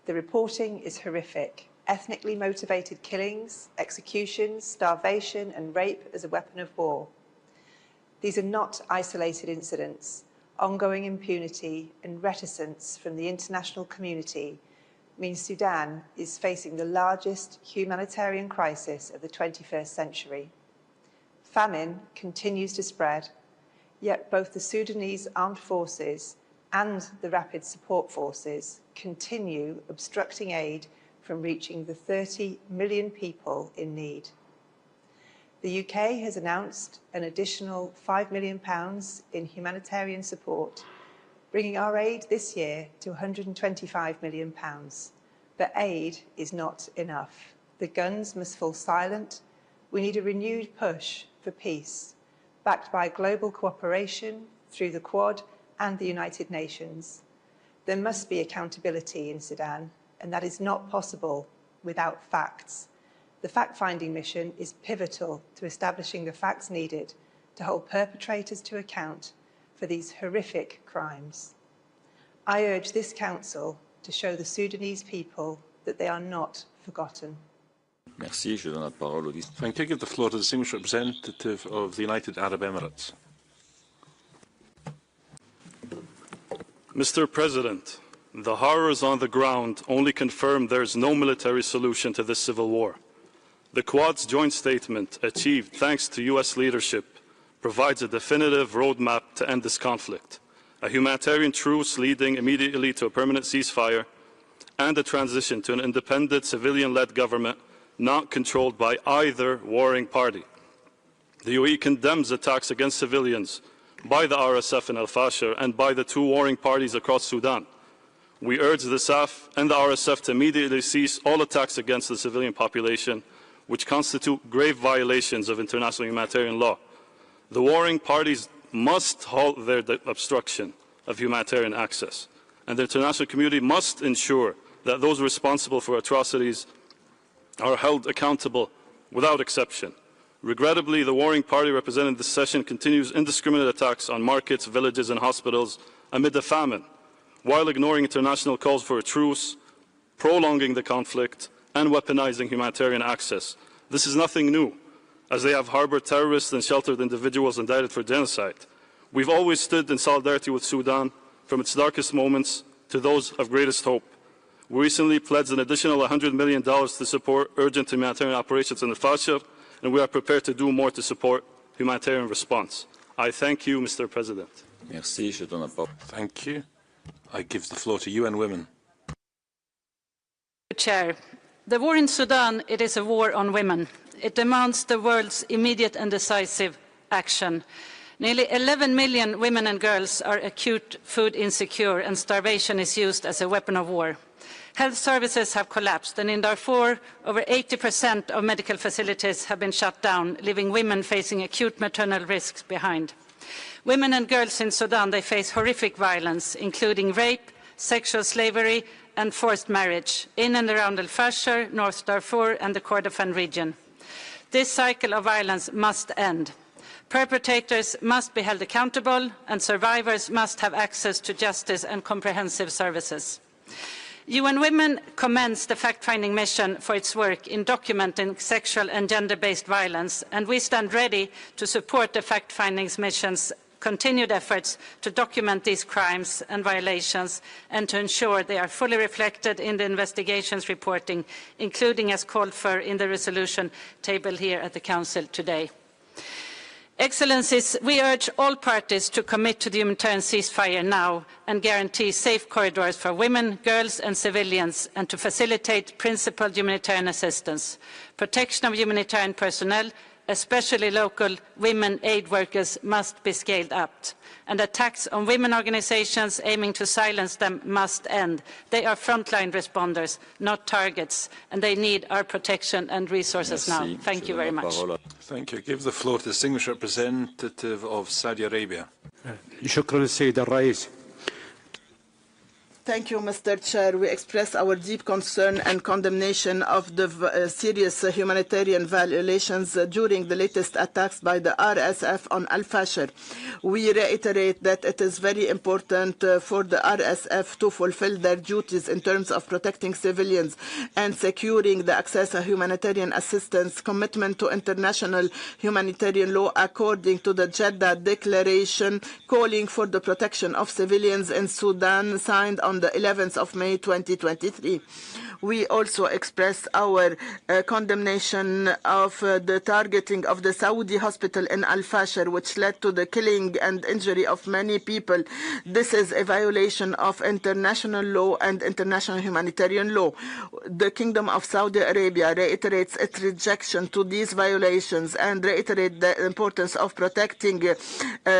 The reporting is horrific. Ethnically motivated killings, executions, starvation, and rape as a weapon of war. These are not isolated incidents. Ongoing impunity and reticence from the international community means Sudan is facing the largest humanitarian crisis of the 21st century. Famine continues to spread, yet both the Sudanese armed forces and the Rapid Support Forces continue obstructing aid from reaching the 30 million people in need. The UK has announced an additional £5 million in humanitarian support, bringing our aid this year to £125 million. But aid is not enough. The guns must fall silent. We need a renewed push for peace, backed by global cooperation through the Quad and the United Nations. There must be accountability in Sudan, and that is not possible without facts. The fact-finding mission is pivotal to establishing the facts needed to hold perpetrators to account for these horrific crimes. I urge this Council to show the Sudanese people that they are not forgotten. Merci. Je donne la parole au Thank you. I give the floor to the distinguished representative of the United Arab Emirates. Mr. President, the horrors on the ground only confirm there is no military solution to this civil war. The Quad's joint statement, achieved thanks to U.S. leadership, provides a definitive roadmap to end this conflict, a humanitarian truce leading immediately to a permanent ceasefire, and a transition to an independent civilian-led government not controlled by either warring party. The UAE condemns attacks against civilians by the RSF in al-Fashir and by the two warring parties across Sudan. We urge the SAF and the RSF to immediately cease all attacks against the civilian population, which constitute grave violations of international humanitarian law. The warring parties must halt their obstruction of humanitarian access, and the international community must ensure that those responsible for atrocities are held accountable without exception. Regrettably, the warring party represented in this session continues indiscriminate attacks on markets, villages and hospitals amid a famine, while ignoring international calls for a truce, prolonging the conflict, and weaponizing humanitarian access. This is nothing new, as they have harbored terrorists and sheltered individuals indicted for genocide. We've always stood in solidarity with Sudan, from its darkest moments to those of greatest hope. We recently pledged an additional $100 million to support urgent humanitarian operations in al-Fashir, and we are prepared to do more to support humanitarian response. I thank you, Mr. President. Merci, je donne la parole. Thank you. I give the floor to UN Women. Chair, the war in Sudan, it is a war on women. It demands the world's immediate and decisive action. Nearly 11 million women and girls are acute food insecure, and starvation is used as a weapon of war. Health services have collapsed, and in Darfur, over 80% of medical facilities have been shut down, leaving women facing acute maternal risks behind. Women and girls in Sudan, they face horrific violence, including rape, sexual slavery, and forced marriage in and around al-Fashir, North Darfur, and the Kordofan region. This cycle of violence must end. Perpetrators must be held accountable, and survivors must have access to justice and comprehensive services. UN Women commends the fact-finding mission for its work in documenting sexual and gender-based violence, and we stand ready to support the fact-finding mission's continued efforts to document these crimes and violations and to ensure they are fully reflected in the investigations reporting, including as called for in the resolution tabled here at the Council today. Excellencies, we urge all parties to commit to the humanitarian ceasefire now and guarantee safe corridors for women, girls and civilians, and to facilitate principled humanitarian assistance. Protection of humanitarian personnel, especially local women aid workers, must be scaled up. And attacks on women organizations aiming to silence them must end. They are frontline responders, not targets, and they need our protection and resources now. Thank you very much. Thank you. I give the floor to the distinguished representative of Saudi Arabia. شكرا السيد الرئيس. Thank you, Mr. Chair. We express our deep concern and condemnation of the serious humanitarian violations during the latest attacks by the RSF on al-Fashir. We reiterate that it is very important for the RSF to fulfill their duties in terms of protecting civilians and securing the access to humanitarian assistance, commitment to international humanitarian law according to the Jeddah Declaration calling for the protection of civilians in Sudan, signed on the 11th of May 2023. We also express our condemnation of the targeting of the Saudi hospital in al-Fashir, which led to the killing and injury of many people. This is a violation of international law and international humanitarian law. The Kingdom of Saudi Arabia reiterates its rejection to these violations and reiterates the importance of protecting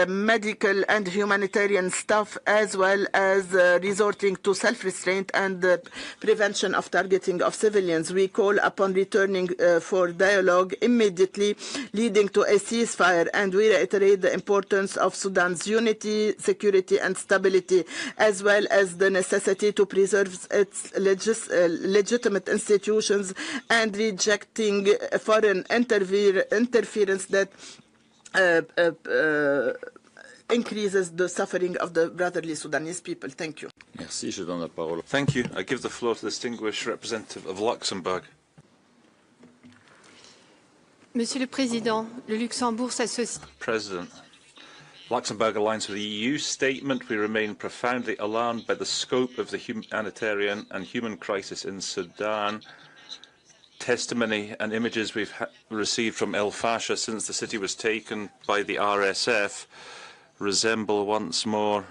medical and humanitarian staff, as well as resorting to self-restraint and prevention of targeting of civilians. We call upon returning for dialogue immediately, leading to a ceasefire, and we reiterate the importance of Sudan's unity, security and stability, as well as the necessity to preserve its legitimate institutions and rejecting foreign interference that increases the suffering of the brotherly Sudanese people. Thank you. Merci, je donne la parole. Thank you. I give the floor to the distinguished representative of Luxembourg. Monsieur le Président, le Luxembourg s'associe. President, Luxembourg aligns with the EU statement. We remain profoundly alarmed by the scope of the humanitarian and human crisis in Sudan. Testimony and images we've received from al-Fashir since the city was taken by the RSF resemble once more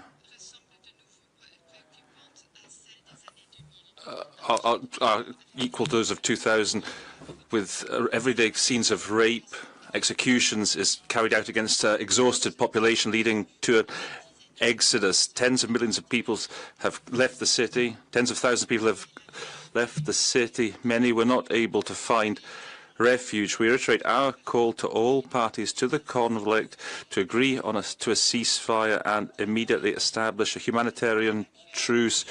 are equal to those of 2000, with everyday scenes of rape, executions is carried out against an exhausted population, leading to an exodus. Tens of millions of people have left the city. Tens of thousands of people have left the city. Many were not able to find refuge. We reiterate our call to all parties to the conflict to agree on a ceasefire and immediately establish a humanitarian truce,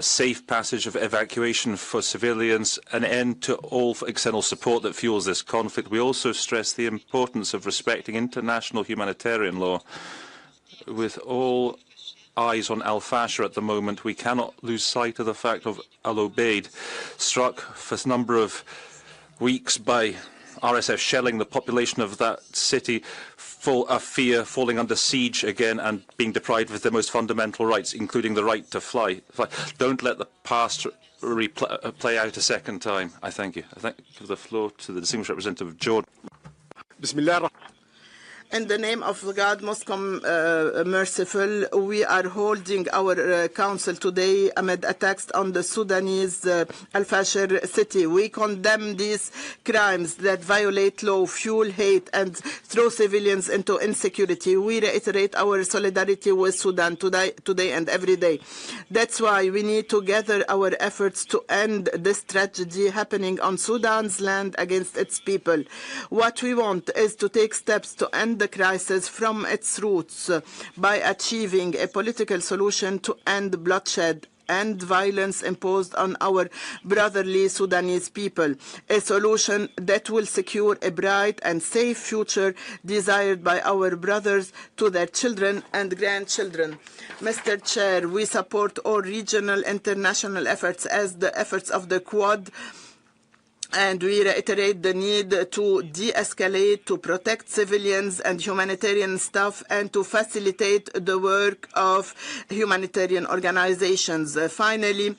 safe passage of evacuation for civilians, an end to all external support that fuels this conflict. We also stress the importance of respecting international humanitarian law. With all eyes on al-Fashir at the moment, we cannot lose sight of the fact of al-Obeid, struck for a number of weeks by RSF shelling the population of that city, full of fear, falling under siege again and being deprived of their most fundamental rights, including the right to fly. Don't let the past play out a second time. I thank you. I give the floor to the distinguished representative Jordan. In the name of God, most merciful, we are holding our council today amid attacks on the Sudanese al-Fashir city. We condemn these crimes that violate law, fuel hate, and throw civilians into insecurity. We reiterate our solidarity with Sudan today and every day. That's why we need to gather our efforts to end this tragedy happening on Sudan's land against its people. What we want is to take steps to end the crisis from its roots by achieving a political solution to end bloodshed and violence imposed on our brotherly Sudanese people, a solution that will secure a bright and safe future desired by our brothers to their children and grandchildren. Mr. Chair, we support all regional international efforts as the efforts of the Quad, and we reiterate the need to de-escalate, to protect civilians and humanitarian staff, and to facilitate the work of humanitarian organizations. Finally,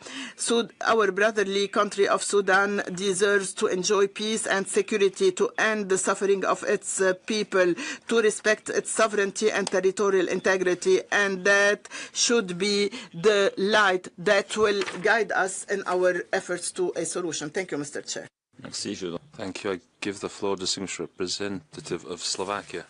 our brotherly country of Sudan deserves to enjoy peace and security, to end the suffering of its people, to respect its sovereignty and territorial integrity, and that should be the light that will guide us in our efforts to a solution. Thank you, Mr. Chair. Thank you. I give the floor to the distinguished representative of Slovakia.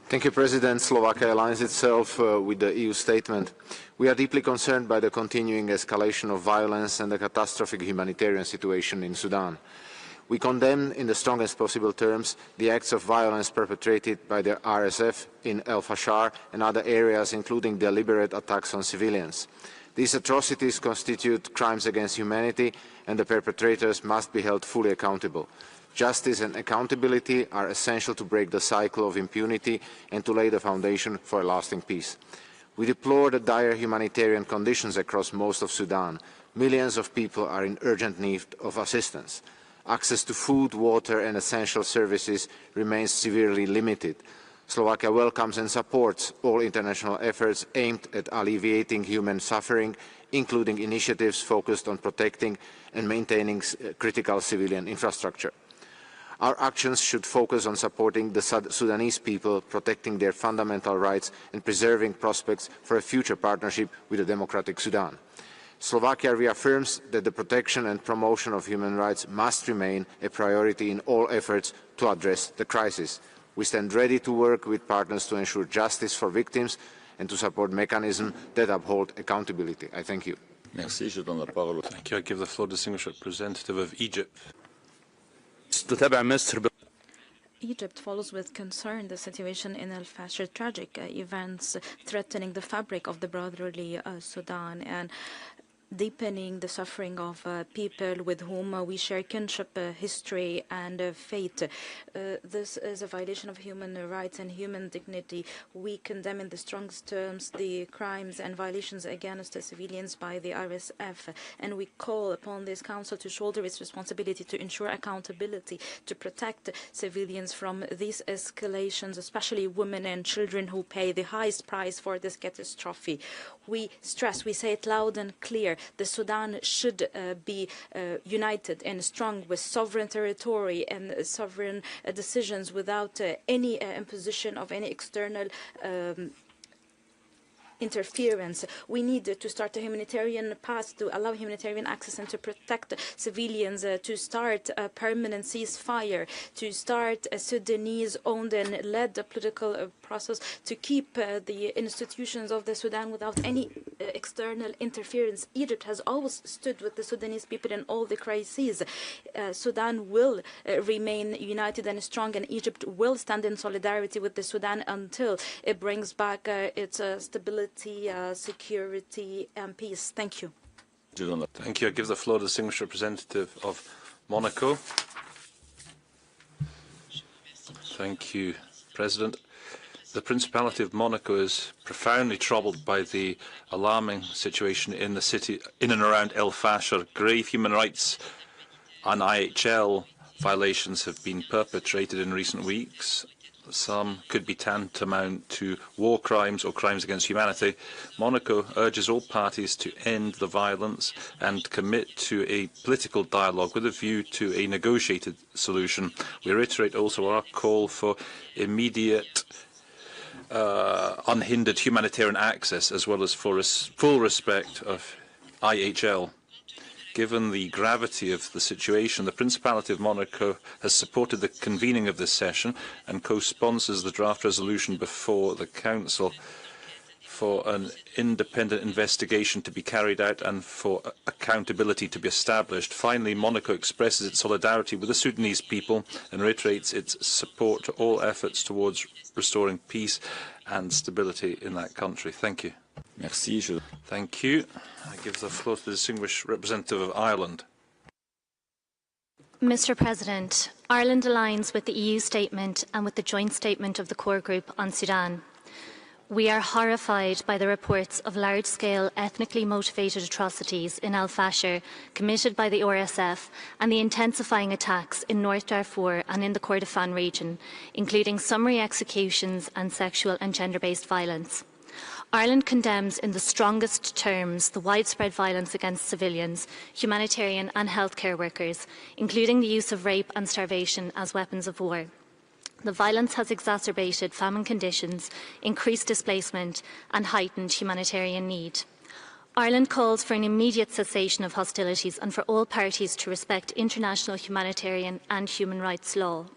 Thank you, President. Slovakia aligns itself with the EU statement. We are deeply concerned by the continuing escalation of violence and the catastrophic humanitarian situation in Sudan. We condemn in the strongest possible terms the acts of violence perpetrated by the RSF in al-Fashir and other areas, including deliberate attacks on civilians. These atrocities constitute crimes against humanity, and the perpetrators must be held fully accountable. Justice and accountability are essential to break the cycle of impunity and to lay the foundation for a lasting peace. We deplore the dire humanitarian conditions across most of Sudan. Millions of people are in urgent need of assistance. Access to food, water and essential services remains severely limited. Slovakia welcomes and supports all international efforts aimed at alleviating human suffering, including initiatives focused on protecting and maintaining critical civilian infrastructure. Our actions should focus on supporting the Sudanese people, protecting their fundamental rights and preserving prospects for a future partnership with a democratic Sudan. Slovakia reaffirms that the protection and promotion of human rights must remain a priority in all efforts to address the crisis. We stand ready to work with partners to ensure justice for victims and to support mechanisms that uphold accountability. I thank you. Thank you. I give the floor to the distinguished representative of Egypt. Egypt follows with concern the situation in al-Fashir, tragic events threatening the fabric of the brotherly Sudan and deepening the suffering of people with whom we share kinship, history and fate. This is a violation of human rights and human dignity. We condemn in the strongest terms the crimes and violations against civilians by the RSF, and we call upon this Council to shoulder its responsibility to ensure accountability, to protect civilians from these escalations, especially women and children who pay the highest price for this catastrophe. We stress, we say it loud and clear, the Sudan should be united and strong with sovereign territory and sovereign decisions without any imposition of any external interference. We need to start a humanitarian path to allow humanitarian access and to protect civilians, to start a permanent ceasefire, to start a Sudanese-owned and led political process, to keep the institutions of the Sudan without any external interference. Egypt has always stood with the Sudanese people in all the crises. Sudan will remain united and strong, and Egypt will stand in solidarity with the Sudan until it brings back its stability, security and peace. Thank you. Thank you. I give the floor to the distinguished representative of Monaco. Thank you, President. The Principality of Monaco is profoundly troubled by the alarming situation in the city in and around al-Fashir. Grave human rights and IHL violations have been perpetrated in recent weeks. some could be tantamount to war crimes or crimes against humanity, Monaco urges all parties to end the violence and commit to a political dialogue with a view to a negotiated solution. We reiterate also our call for immediate unhindered humanitarian access, as well as for full respect of IHL. Given the gravity of the situation, the Principality of Monaco has supported the convening of this session and co-sponsors the draft resolution before the Council for an independent investigation to be carried out and for accountability to be established. Finally, Monaco expresses its solidarity with the Sudanese people and reiterates its support to all efforts towards restoring peace and stability in that country. Thank you. Merci. Thank you. I give the floor to the distinguished representative of Ireland. Mr. President, Ireland aligns with the EU statement and with the joint statement of the core group on Sudan. We are horrified by the reports of large-scale ethnically motivated atrocities in al-Fashir committed by the RSF and the intensifying attacks in North Darfur and in the Kordofan region, including summary executions and sexual and gender-based violence. Ireland condemns in the strongest terms the widespread violence against civilians, humanitarian and healthcare workers, including the use of rape and starvation as weapons of war. The violence has exacerbated famine conditions, increased displacement and heightened humanitarian need. Ireland calls for an immediate cessation of hostilities and for all parties to respect international humanitarian and human rights law.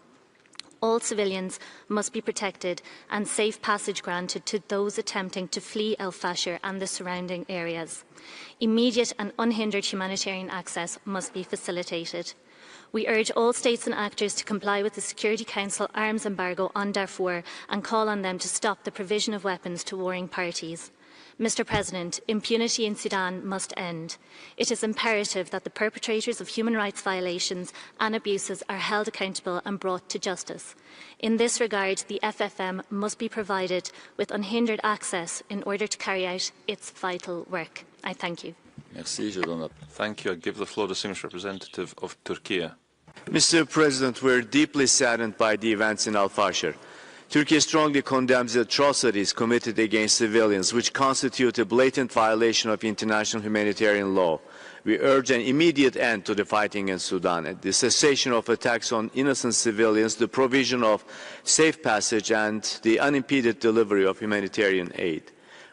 All civilians must be protected and safe passage granted to those attempting to flee al-Fashir and the surrounding areas. Immediate and unhindered humanitarian access must be facilitated. We urge all states and actors to comply with the Security Council arms embargo on Darfur and call on them to stop the provision of weapons to warring parties. Mr. President, impunity in Sudan must end. It is imperative that the perpetrators of human rights violations and abuses are held accountable and brought to justice. In this regard, the FFM must be provided with unhindered access in order to carry out its vital work. I thank you. Merci, thank you. I give the floor to the distinguished representative of Turkey. Mr. President, we're deeply saddened by the events in al-Fashir. Turkey strongly condemns the atrocities committed against civilians, which constitute a blatant violation of international humanitarian law. We urge an immediate end to the fighting in Sudan, and the cessation of attacks on innocent civilians, the provision of safe passage, and the unimpeded delivery of humanitarian aid.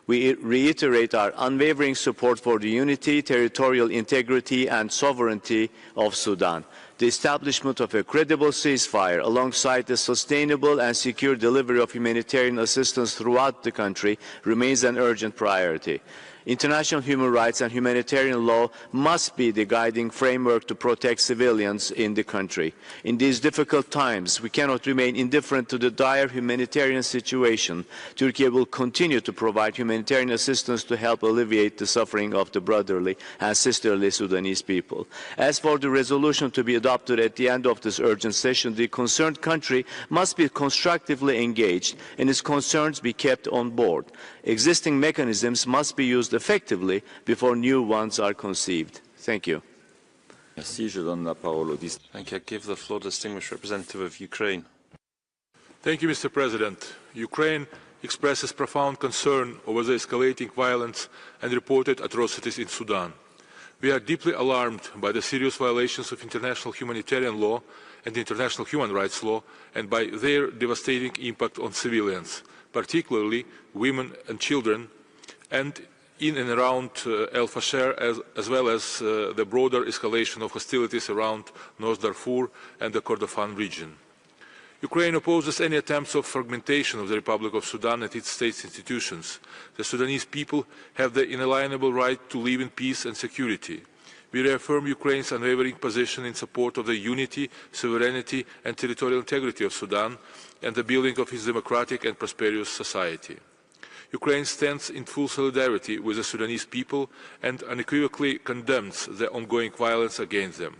We reiterate our unwavering support for the unity, territorial integrity, and sovereignty of Sudan. The establishment of a credible ceasefire alongside the sustainable and secure delivery of humanitarian assistance throughout the country remains an urgent priority. International human rights and humanitarian law must be the guiding framework to protect civilians in the country. In these difficult times, we cannot remain indifferent to the dire humanitarian situation. Turkey will continue to provide humanitarian assistance to help alleviate the suffering of the brotherly and sisterly Sudanese people. As for the resolution to be adopted at the end of this urgent session, the concerned country must be constructively engaged and its concerns be kept on board. Existing mechanisms must be used effectively before new ones are conceived. Thank you. Merci, je donne la parole au Thank you. I give the floor to the distinguished representative of Ukraine. Thank you, Mr. President. Ukraine expresses profound concern over the escalating violence and reported atrocities in Sudan. We are deeply alarmed by the serious violations of international humanitarian law and international human rights law and by their devastating impact on civilians, particularly women and children, and in and around al-Fashir, as well as the broader escalation of hostilities around North Darfur and the Kordofan region. Ukraine opposes any attempts of fragmentation of the Republic of Sudan and its state institutions. The Sudanese people have the inalienable right to live in peace and security. We reaffirm Ukraine's unwavering position in support of the unity, sovereignty and territorial integrity of Sudan and the building of its democratic and prosperous society. Ukraine stands in full solidarity with the Sudanese people and unequivocally condemns the ongoing violence against them.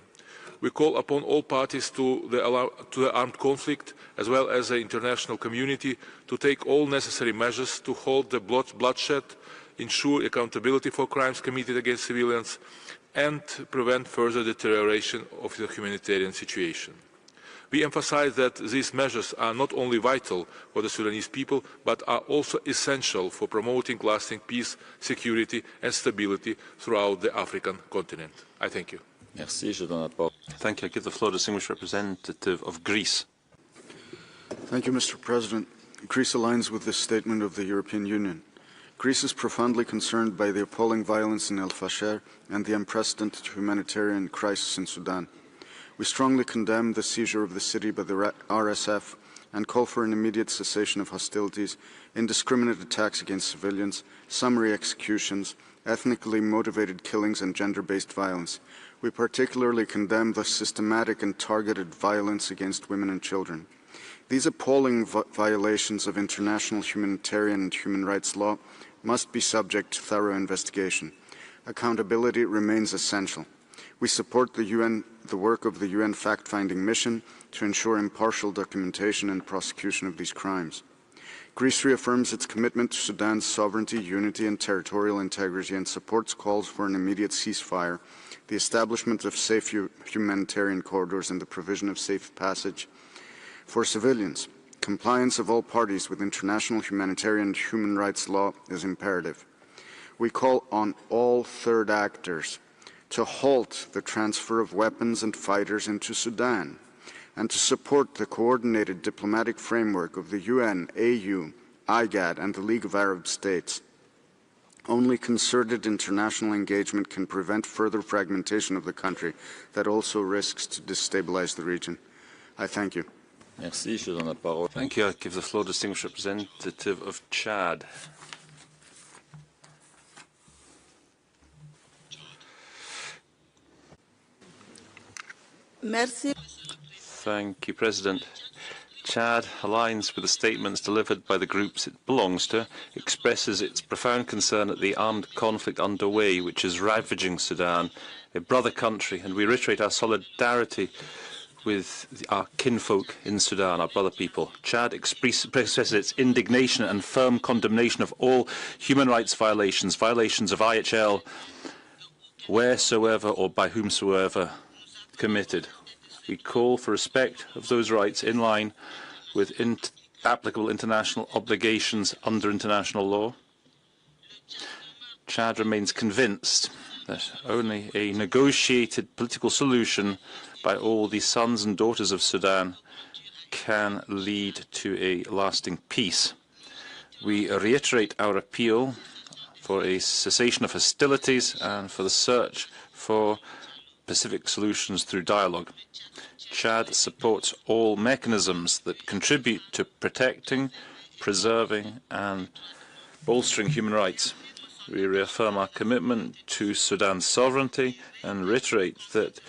We call upon all parties to the armed conflict, as well as the international community, to take all necessary measures to halt the bloodshed, ensure accountability for crimes committed against civilians, and prevent further deterioration of the humanitarian situation. We emphasize that these measures are not only vital for the Sudanese people, but are also essential for promoting lasting peace, security and stability throughout the African continent. I thank you. Merci. Je donne la parole. Thank you. I give the floor to the distinguished representative of Greece. Thank you, Mr. President. Greece aligns with this statement of the European Union. Greece is profoundly concerned by the appalling violence in al-Fashir and the unprecedented humanitarian crisis in Sudan. We strongly condemn the seizure of the city by the RSF and call for an immediate cessation of hostilities, indiscriminate attacks against civilians, summary executions, ethnically motivated killings and gender-based violence. We particularly condemn the systematic and targeted violence against women and children. These appalling violations of international humanitarian and human rights law must be subject to thorough investigation. Accountability remains essential. We support the work of the UN fact-finding mission to ensure impartial documentation and prosecution of these crimes. Greece reaffirms its commitment to Sudan's sovereignty, unity and territorial integrity and supports calls for an immediate ceasefire, the establishment of safe humanitarian corridors and the provision of safe passage for civilians. Compliance of all parties with international humanitarian and human rights law is imperative. We call on all third actors to halt the transfer of weapons and fighters into Sudan and to support the coordinated diplomatic framework of the UN, AU, IGAD and the League of Arab States. Only concerted international engagement can prevent further fragmentation of the country that also risks to destabilize the region. I thank you. Merci. Je donne la parole. Thank you. I give the floor to the distinguished representative of Chad. Merci. Thank you, President. Chad aligns with the statements delivered by the groups it belongs to, expresses its profound concern at the armed conflict underway, which is ravaging Sudan, a brother country, and we reiterate our solidarity with our kinfolk in Sudan, our brother people. Chad expresses its indignation and firm condemnation of all human rights violations, violations of IHL, wheresoever or by whomsoever committed. We call for respect of those rights in line with applicable international obligations under international law. Chad remains convinced that only a negotiated political solution by all the sons and daughters of Sudan can lead to a lasting peace. We reiterate our appeal for a cessation of hostilities and for the search for pacific solutions through dialogue. Chad supports all mechanisms that contribute to protecting, preserving and bolstering human rights. We reaffirm our commitment to Sudan's sovereignty and reiterate that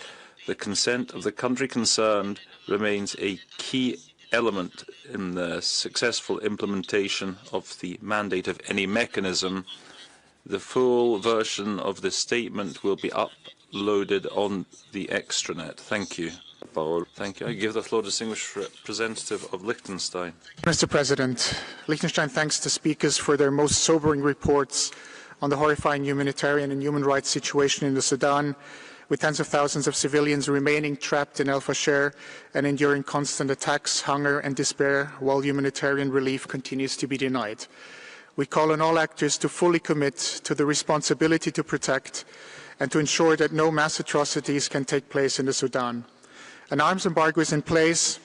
the consent of the country concerned remains a key element in the successful implementation of the mandate of any mechanism. The full version of this statement will be uploaded on the extranet. Thank you. Thank you. I give the floor to the distinguished representative of Liechtenstein. Mr. President, Liechtenstein thanks the speakers for their most sobering reports on the horrifying humanitarian and human rights situation in the Sudan, with tens of thousands of civilians remaining trapped in al-Fashir and enduring constant attacks, hunger and despair, while humanitarian relief continues to be denied. We call on all actors to fully commit to the responsibility to protect and to ensure that no mass atrocities can take place in the Sudan. An arms embargo is in place,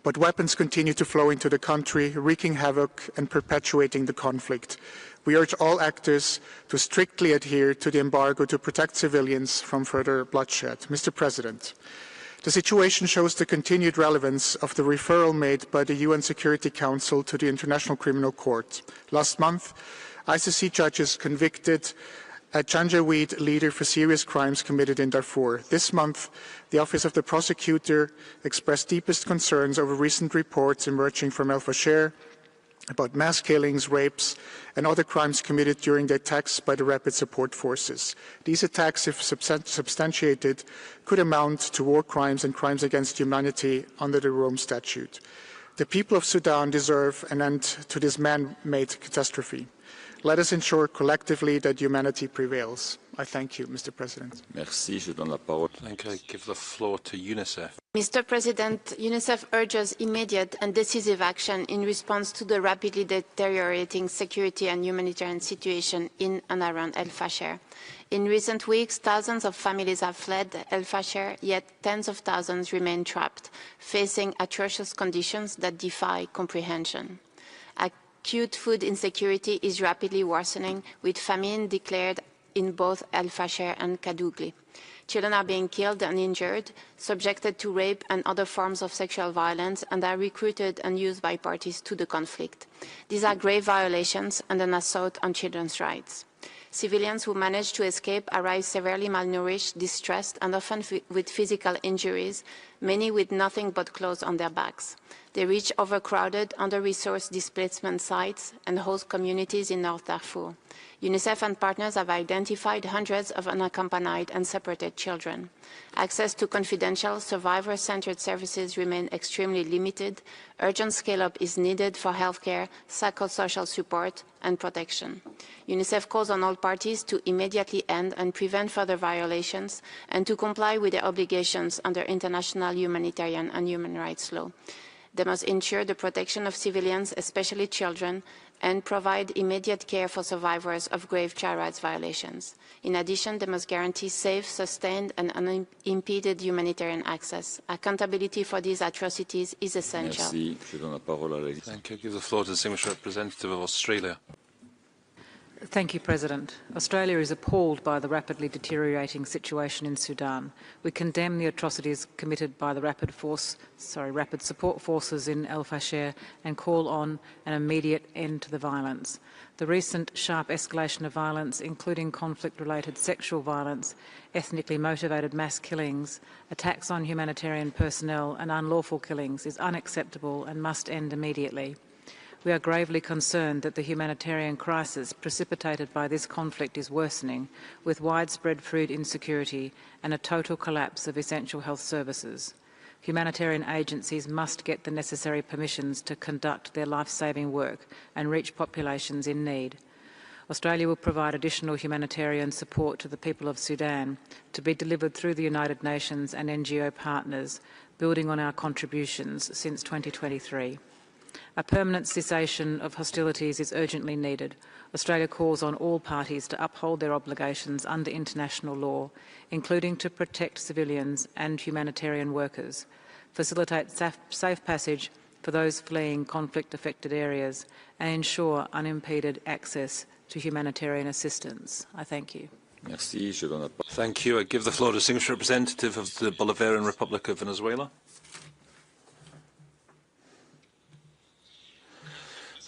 but weapons continue to flow into the country, wreaking havoc and perpetuating the conflict. We urge all actors to strictly adhere to the embargo to protect civilians from further bloodshed. Mr. President, the situation shows the continued relevance of the referral made by the UN Security Council to the International Criminal Court. Last month, ICC judges convicted a Janjaweed leader for serious crimes committed in Darfur. This month, the Office of the Prosecutor expressed deepest concerns over recent reports emerging from al-Fashir about mass killings, rapes, and other crimes committed during the attacks by the Rapid Support Forces. These attacks, if substantiated, could amount to war crimes and crimes against humanity under the Rome Statute. The people of Sudan deserve an end to this man-made catastrophe. Let us ensure collectively that humanity prevails. I thank you, Mr. President. Merci. Je donne la parole. Thank you. I give the floor to UNICEF. Mr. President, UNICEF urges immediate and decisive action in response to the rapidly deteriorating security and humanitarian situation in and around al-Fashir. In recent weeks, thousands of families have fled al-Fashir, yet tens of thousands remain trapped, facing atrocious conditions that defy comprehension. Acute food insecurity is rapidly worsening, with famine declared in both al-Fashir and Kadugli. Children are being killed and injured, subjected to rape and other forms of sexual violence, and are recruited and used by parties to the conflict. These are grave violations and an assault on children's rights. Civilians who manage to escape arrive severely malnourished, distressed, and often with physical injuries, many with nothing but clothes on their backs. They reach overcrowded, under-resourced displacement sites and host communities in North Darfur. UNICEF and partners have identified hundreds of unaccompanied and separated children. Access to confidential, survivor-centered services remain extremely limited. Urgent scale-up is needed for healthcare, psychosocial support, and protection. UNICEF calls on all parties to immediately end and prevent further violations and to comply with their obligations under international humanitarian and human rights law. They must ensure the protection of civilians, especially children, and provide immediate care for survivors of grave child rights violations. In addition, they must guarantee safe, sustained, and unimpeded humanitarian access. Accountability for these atrocities is essential. Merci. Je donne la parole à la... Thank you. I give the floor to the Distinguished Representative of Australia. Thank you, President. Australia is appalled by the rapidly deteriorating situation in Sudan. We condemn the atrocities committed by the rapid support forces in al-Fashir and call on an immediate end to the violence. The recent sharp escalation of violence, including conflict-related sexual violence, ethnically motivated mass killings, attacks on humanitarian personnel and unlawful killings, is unacceptable and must end immediately. We are gravely concerned that the humanitarian crisis precipitated by this conflict is worsening, with widespread food insecurity and a total collapse of essential health services. Humanitarian agencies must get the necessary permissions to conduct their life-saving work and reach populations in need. Australia will provide additional humanitarian support to the people of Sudan to be delivered through the United Nations and NGO partners, building on our contributions since 2023. A permanent cessation of hostilities is urgently needed. Australia calls on all parties to uphold their obligations under international law, including to protect civilians and humanitarian workers, facilitate safe passage for those fleeing conflict-affected areas, and ensure unimpeded access to humanitarian assistance. I thank you. Merci. Je donne la parole. Thank you. I give the floor to the Distinguished Representative of the Bolivarian Republic of Venezuela.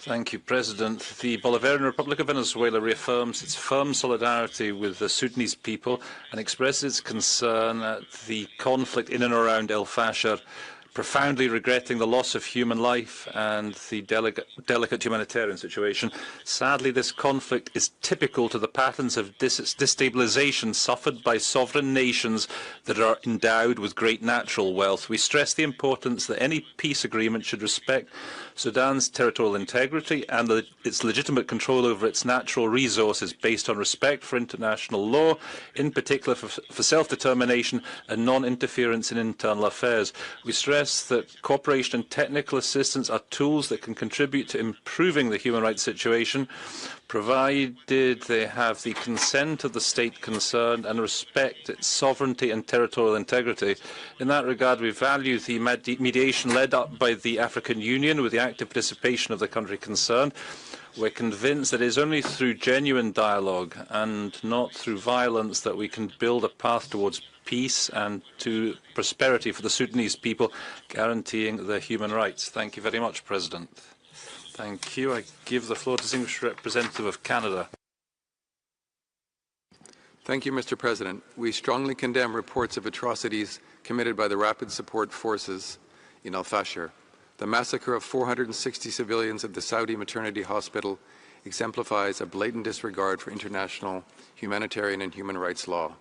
Thank you, President. The Bolivarian Republic of Venezuela reaffirms its firm solidarity with the Sudanese people and expresses its concern at the conflict in and around al-Fashir, profoundly regretting the loss of human life and the delicate humanitarian situation. Sadly, this conflict is typical to the patterns of destabilization suffered by sovereign nations that are endowed with great natural wealth. We stress the importance that any peace agreement should respect Sudan's territorial integrity and its legitimate control over its natural resources based on respect for international law, in particular for self-determination and non-interference in internal affairs. We stress that cooperation and technical assistance are tools that can contribute to improving the human rights situation, provided they have the consent of the state concerned and respect its sovereignty and territorial integrity. In that regard, we value the mediation led up by the African Union with the active participation of the country concerned. We're convinced that it is only through genuine dialogue and not through violence that we can build a path towards peace and to prosperity for the Sudanese people, guaranteeing their human rights. Thank you very much, President. Thank you. I give the floor to the Distinguished Representative of Canada. Thank you, Mr. President. We strongly condemn reports of atrocities committed by the Rapid Support Forces in al-Fashir. The massacre of 460 civilians at the Saudi maternity hospital exemplifies a blatant disregard for international humanitarian and human rights law.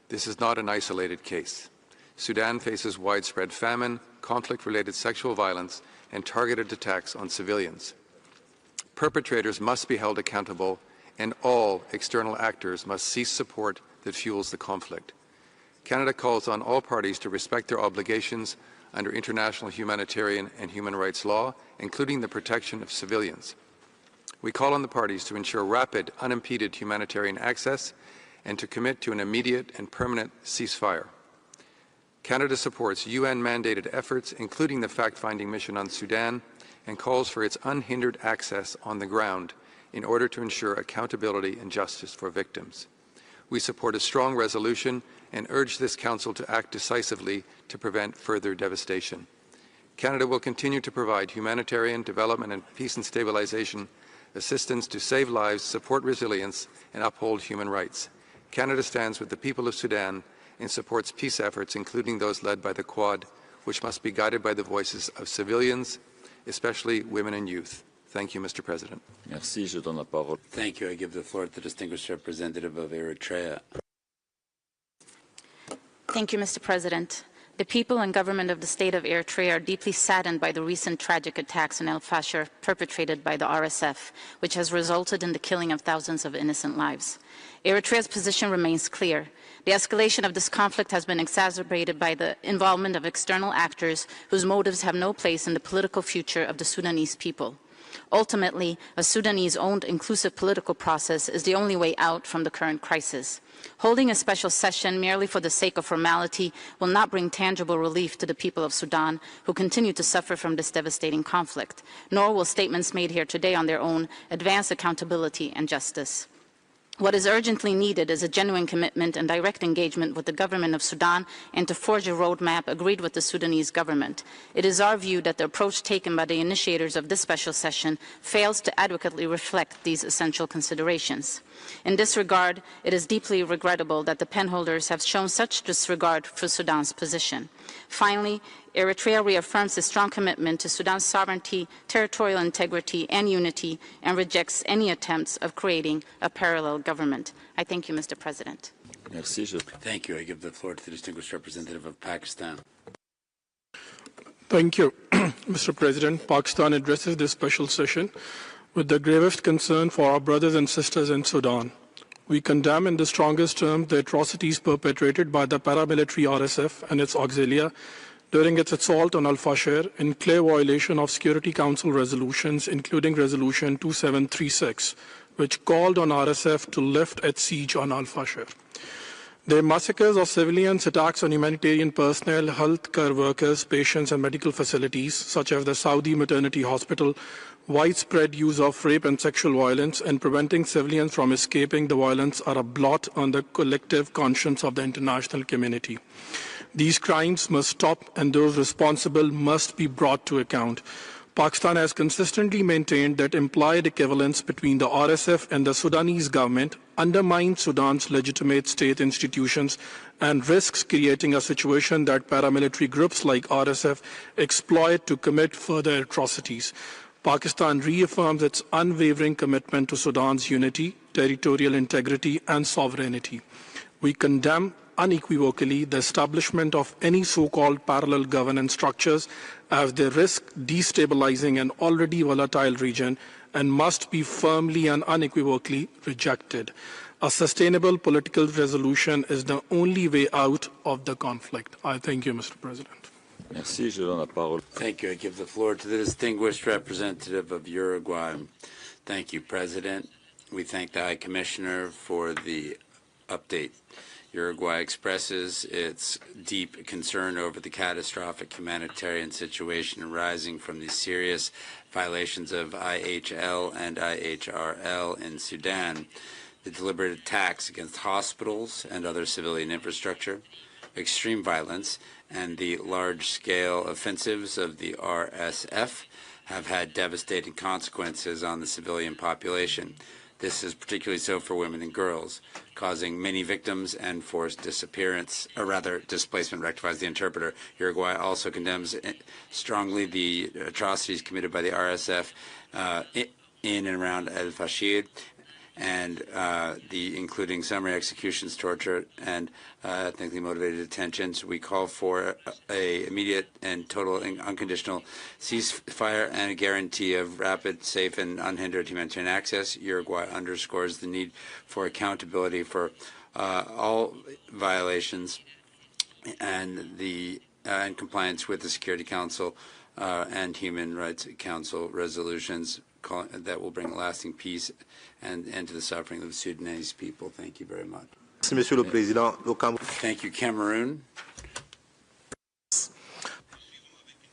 This is not an isolated case. Sudan faces widespread famine, conflict-related sexual violence, and targeted attacks on civilians. Perpetrators must be held accountable, and all external actors must cease support that fuels the conflict. Canada calls on all parties to respect their obligations under international humanitarian and human rights law, including the protection of civilians. We call on the parties to ensure rapid, unimpeded humanitarian access and to commit to an immediate and permanent ceasefire. Canada supports UN-mandated efforts, including the fact-finding mission on Sudan, and calls for its unhindered access on the ground in order to ensure accountability and justice for victims. We support a strong resolution and urge this Council to act decisively to prevent further devastation. Canada will continue to provide humanitarian, development and peace and stabilization assistance to save lives, support resilience and uphold human rights. Canada stands with the people of Sudan and supports peace efforts, including those led by the Quad, which must be guided by the voices of civilians, especially women and youth. Thank you, Mr. President. Merci, je donne la parole. Thank you. I give the floor to the distinguished representative of Eritrea. Thank you, Mr. President. The people and government of the state of Eritrea are deeply saddened by the recent tragic attacks in al-Fashir perpetrated by the RSF, which has resulted in the killing of thousands of innocent lives. Eritrea's position remains clear. The escalation of this conflict has been exacerbated by the involvement of external actors whose motives have no place in the political future of the Sudanese people. Ultimately, a Sudanese-owned inclusive political process is the only way out from the current crisis. Holding a special session merely for the sake of formality will not bring tangible relief to the people of Sudan who continue to suffer from this devastating conflict, nor will statements made here today on their own advance accountability and justice. What is urgently needed is a genuine commitment and direct engagement with the government of Sudan and to forge a roadmap agreed with the Sudanese government. It is our view that the approach taken by the initiators of this special session fails to adequately reflect these essential considerations. In this regard, it is deeply regrettable that the penholders have shown such disregard for Sudan's position. Finally, Eritrea reaffirms its strong commitment to Sudan's sovereignty, territorial integrity, and unity, and rejects any attempts of creating a parallel government. I thank you, Mr. President. Merci. Thank you. I give the floor to the distinguished representative of Pakistan. Thank you, Mr. President. Pakistan addresses this special session with the gravest concern for our brothers and sisters in Sudan. We condemn in the strongest terms the atrocities perpetrated by the paramilitary RSF and its auxilia during its assault on al-Fashir in clear violation of Security Council resolutions, including Resolution 2736, which called on RSF to lift its siege on al-Fashir. The massacres of civilians, attacks on humanitarian personnel, healthcare workers, patients and medical facilities, such as the Saudi Maternity Hospital, widespread use of rape and sexual violence, and preventing civilians from escaping the violence are a blot on the collective conscience of the international community. These crimes must stop and those responsible must be brought to account. Pakistan has consistently maintained that implied equivalence between the RSF and the Sudanese government undermines Sudan's legitimate state institutions and risks creating a situation that paramilitary groups like RSF exploit to commit further atrocities. Pakistan reaffirms its unwavering commitment to Sudan's unity, territorial integrity and sovereignty. We condemn unequivocally the establishment of any so-called parallel governance structures as they risk destabilizing an already volatile region and must be firmly and unequivocally rejected. A sustainable political resolution is the only way out of the conflict. I thank you, Mr. President. Merci, je donne la parole. Thank you. I give the floor to the distinguished representative of Uruguay. Thank you, President. We thank the High Commissioner for the update. Uruguay expresses its deep concern over the catastrophic humanitarian situation arising from the serious violations of IHL and IHRL in Sudan, the deliberate attacks against hospitals and other civilian infrastructure, extreme violence, and the large-scale offensives of the RSF have had devastating consequences on the civilian population. This is particularly so for women and girls, causing many victims and forced disappearance, or rather displacement, rectifies the interpreter. Uruguay also condemns strongly the atrocities committed by the RSF in and around al-Fashir, and including summary executions, torture, and ethnically motivated detentions. We call for a immediate and total and unconditional ceasefire and a guarantee of rapid, safe, and unhindered humanitarian access. Uruguay underscores the need for accountability for all violations and compliance with the Security Council and Human Rights Council resolutions that will bring lasting peace and end to the suffering of the Sudanese people. Thank you very much. Thank you, Cameroon.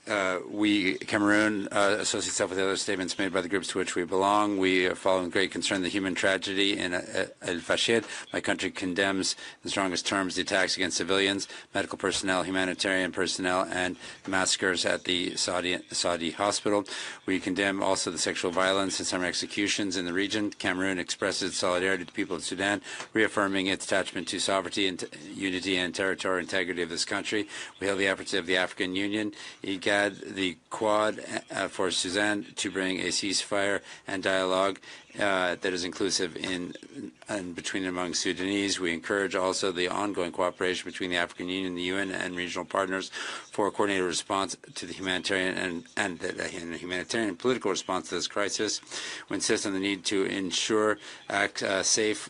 Cameroon associates itself with the other statements made by the groups to which we belong. We are following great concern the human tragedy in al-Fashir. My country condemns in the strongest terms the attacks against civilians, medical personnel, humanitarian personnel, and massacres at the Saudi hospital. We condemn also the sexual violence and summary executions in the region. Cameroon expresses solidarity to the people of Sudan, reaffirming its attachment to sovereignty, and unity, and territorial integrity of this country. We hail the efforts of the African Union, the Quad for Sudán to bring a ceasefire and dialogue that is inclusive in between and among Sudanese. We encourage also the ongoing cooperation between the African Union, the UN, and regional partners for a coordinated response to the humanitarian and humanitarian and political response to this crisis. We insist on the need to ensure safe,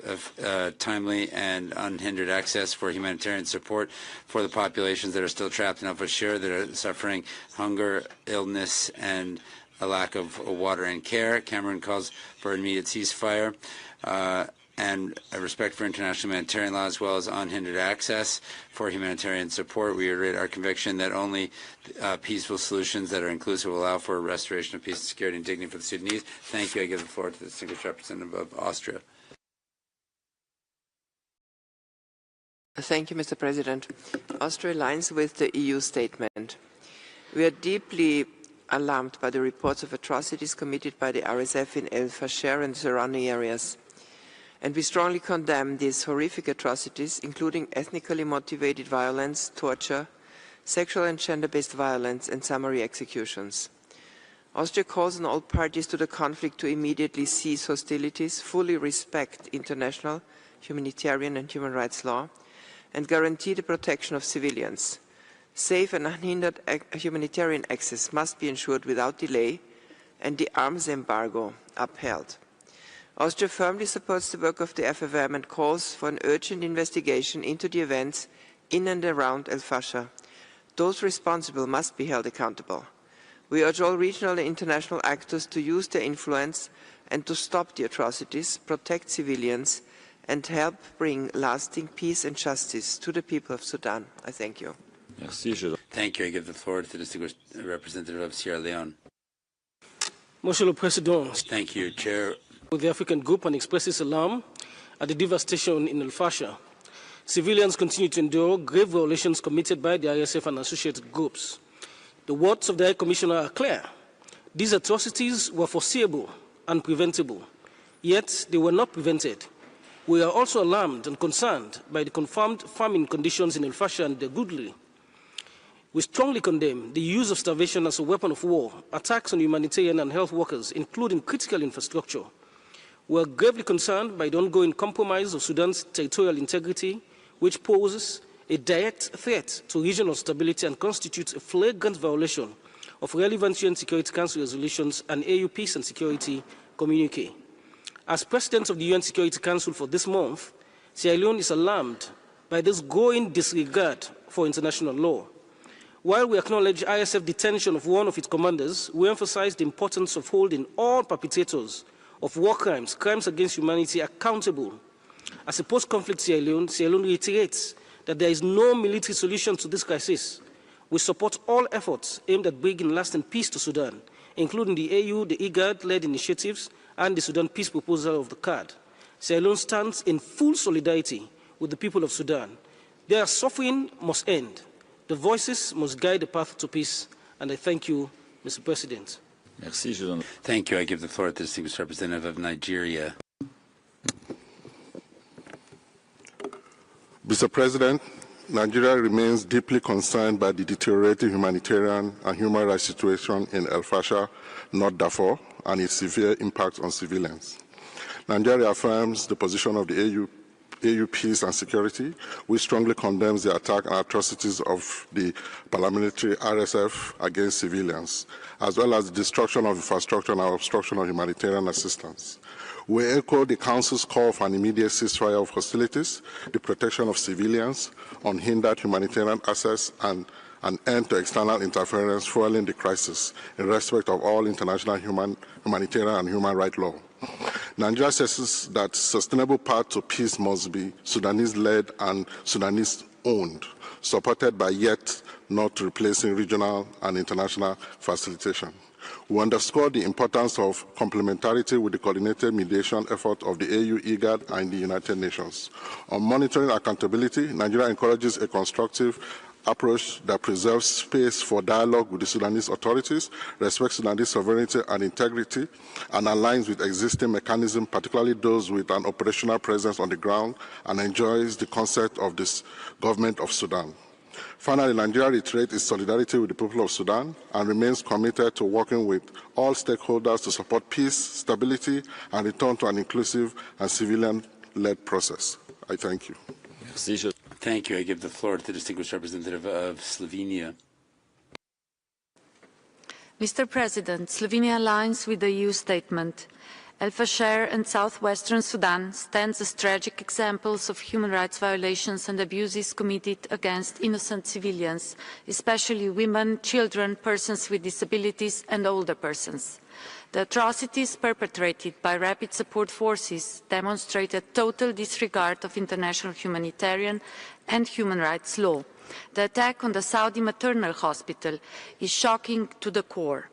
timely, and unhindered access for humanitarian support for the populations that are still trapped in al-Fashir, that are suffering hunger, illness, and a lack of water and care. Cameroon calls for immediate ceasefire and a respect for international humanitarian law, as well as unhindered access for humanitarian support. We reiterate our conviction that only peaceful solutions that are inclusive will allow for a restoration of peace, security, and dignity for the Sudanese. Thank you. I give the floor to the distinguished representative of Austria. Thank you, Mr. President. Austria aligns with the EU statement. We are deeply alarmed by the reports of atrocities committed by the RSF in al-Fashir and surrounding areas. And we strongly condemn these horrific atrocities, including ethnically motivated violence, torture, sexual and gender-based violence, and summary executions. Austria calls on all parties to the conflict to immediately cease hostilities, fully respect international, humanitarian, and human rights law, and guarantee the protection of civilians. Safe and unhindered humanitarian access must be ensured without delay, and the arms embargo upheld. Austria firmly supports the work of the FFM and calls for an urgent investigation into the events in and around al-Fashir. Those responsible must be held accountable. We urge all regional and international actors to use their influence and to stop the atrocities, protect civilians, and help bring lasting peace and justice to the people of Sudan. I thank you. Thank you. I give the floor to the distinguished representative of Sierra Leone. Monsieur le Président. Thank you, Chair. The African group and expresses alarm at the devastation in al-Fashir. Civilians continue to endure grave violations committed by the ISF and associated groups. The words of the High Commissioner are clear. These atrocities were foreseeable and preventable, yet they were not prevented. We are also alarmed and concerned by the confirmed famine conditions in al-Fashir and the Goodly. We strongly condemn the use of starvation as a weapon of war, attacks on humanitarian and health workers, including critical infrastructure. We are gravely concerned by the ongoing compromise of Sudan's territorial integrity, which poses a direct threat to regional stability and constitutes a flagrant violation of relevant UN Security Council resolutions and AU Peace and Security communique. As President of the UN Security Council for this month, Sierra Leone is alarmed by this growing disregard for international law. While we acknowledge ISF detention of one of its commanders, we emphasize the importance of holding all perpetrators of war crimes, crimes against humanity, accountable. As a post-conflict Sierra Leone reiterates that there is no military solution to this crisis. We support all efforts aimed at bringing lasting peace to Sudan, including the AU, the IGAD-led initiatives, and the Sudan peace proposal of the CAD. Sierra Leone stands in full solidarity with the people of Sudan. Their suffering must end. The voices must guide the path to peace. And I thank you, Mr. President. Thank you. I give the floor to the distinguished representative of Nigeria. Mr. President, Nigeria remains deeply concerned by the deteriorating humanitarian and human rights situation in al-Fashir, North Darfur, and its severe impact on civilians. Nigeria affirms the position of the AU Peace and Security, which strongly condemns the attack and atrocities of the paramilitary RSF against civilians, as well as the destruction of infrastructure and obstruction of humanitarian assistance. We echo the Council's call for an immediate ceasefire of hostilities, the protection of civilians, unhindered humanitarian access, and an end to external interference fueling the crisis in respect of all international humanitarian and human rights law. Nigeria says that sustainable path to peace must be Sudanese-led and Sudanese-owned, supported by yet not replacing regional and international facilitation. We underscore the importance of complementarity with the coordinated mediation effort of the AU, IGAD, and the United Nations. On monitoring accountability, Nigeria encourages a constructive approach that preserves space for dialogue with the Sudanese authorities, respects Sudanese sovereignty and integrity, and aligns with existing mechanisms, particularly those with an operational presence on the ground, and enjoys the consent of the government of Sudan. Finally, Nigeria reiterates its solidarity with the people of Sudan and remains committed to working with all stakeholders to support peace, stability, and return to an inclusive and civilian-led process. I thank you. Thank you. I give the floor to the distinguished representative of Slovenia. Mr. President, Slovenia aligns with the EU statement. Al-Fashir and southwestern Sudan stands as tragic examples of human rights violations and abuses committed against innocent civilians, especially women, children, persons with disabilities and older persons. The atrocities perpetrated by rapid support forces demonstrate a total disregard of international humanitarian and human rights law. The attack on the Saudi maternal hospital is shocking to the core.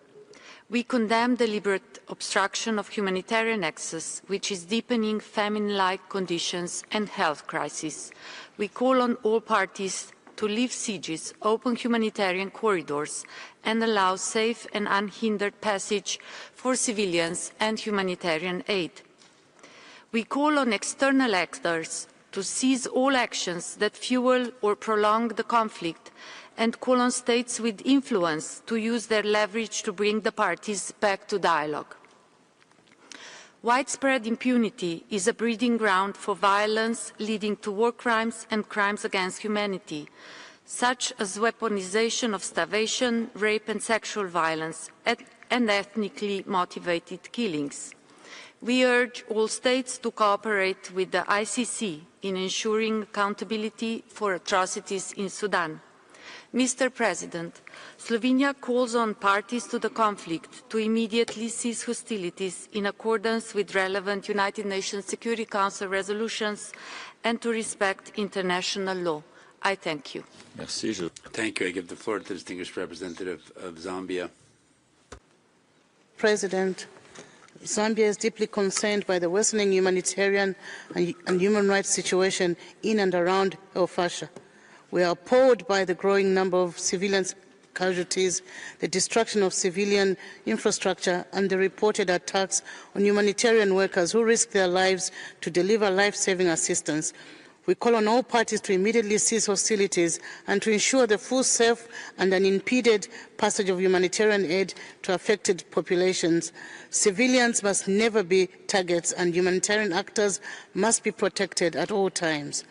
We condemn deliberate obstruction of humanitarian access, which is deepening famine-like conditions and health crises. We call on all parties to lift sieges, open humanitarian corridors, and allow safe and unhindered passage for civilians and humanitarian aid. We call on external actors to cease all actions that fuel or prolong the conflict, and call on states with influence to use their leverage to bring the parties back to dialogue. Widespread impunity is a breeding ground for violence leading to war crimes and crimes against humanity, such as weaponization of starvation, rape and sexual violence, and ethnically motivated killings. We urge all states to cooperate with the ICC in ensuring accountability for atrocities in Sudan. Mr. President, Slovenia calls on parties to the conflict to immediately cease hostilities in accordance with relevant United Nations Security Council resolutions and to respect international law. I thank you. Thank you. I give the floor to the distinguished representative of Zambia. President, Zambia is deeply concerned by the worsening humanitarian and human rights situation in and around al-Fashir. We are appalled by the growing number of civilian casualties, the destruction of civilian infrastructure, and the reported attacks on humanitarian workers who risk their lives to deliver life-saving assistance. We call on all parties to immediately cease hostilities and to ensure the full, safe, and unimpeded passage of humanitarian aid to affected populations. Civilians must never be targets, and humanitarian actors must be protected at all times.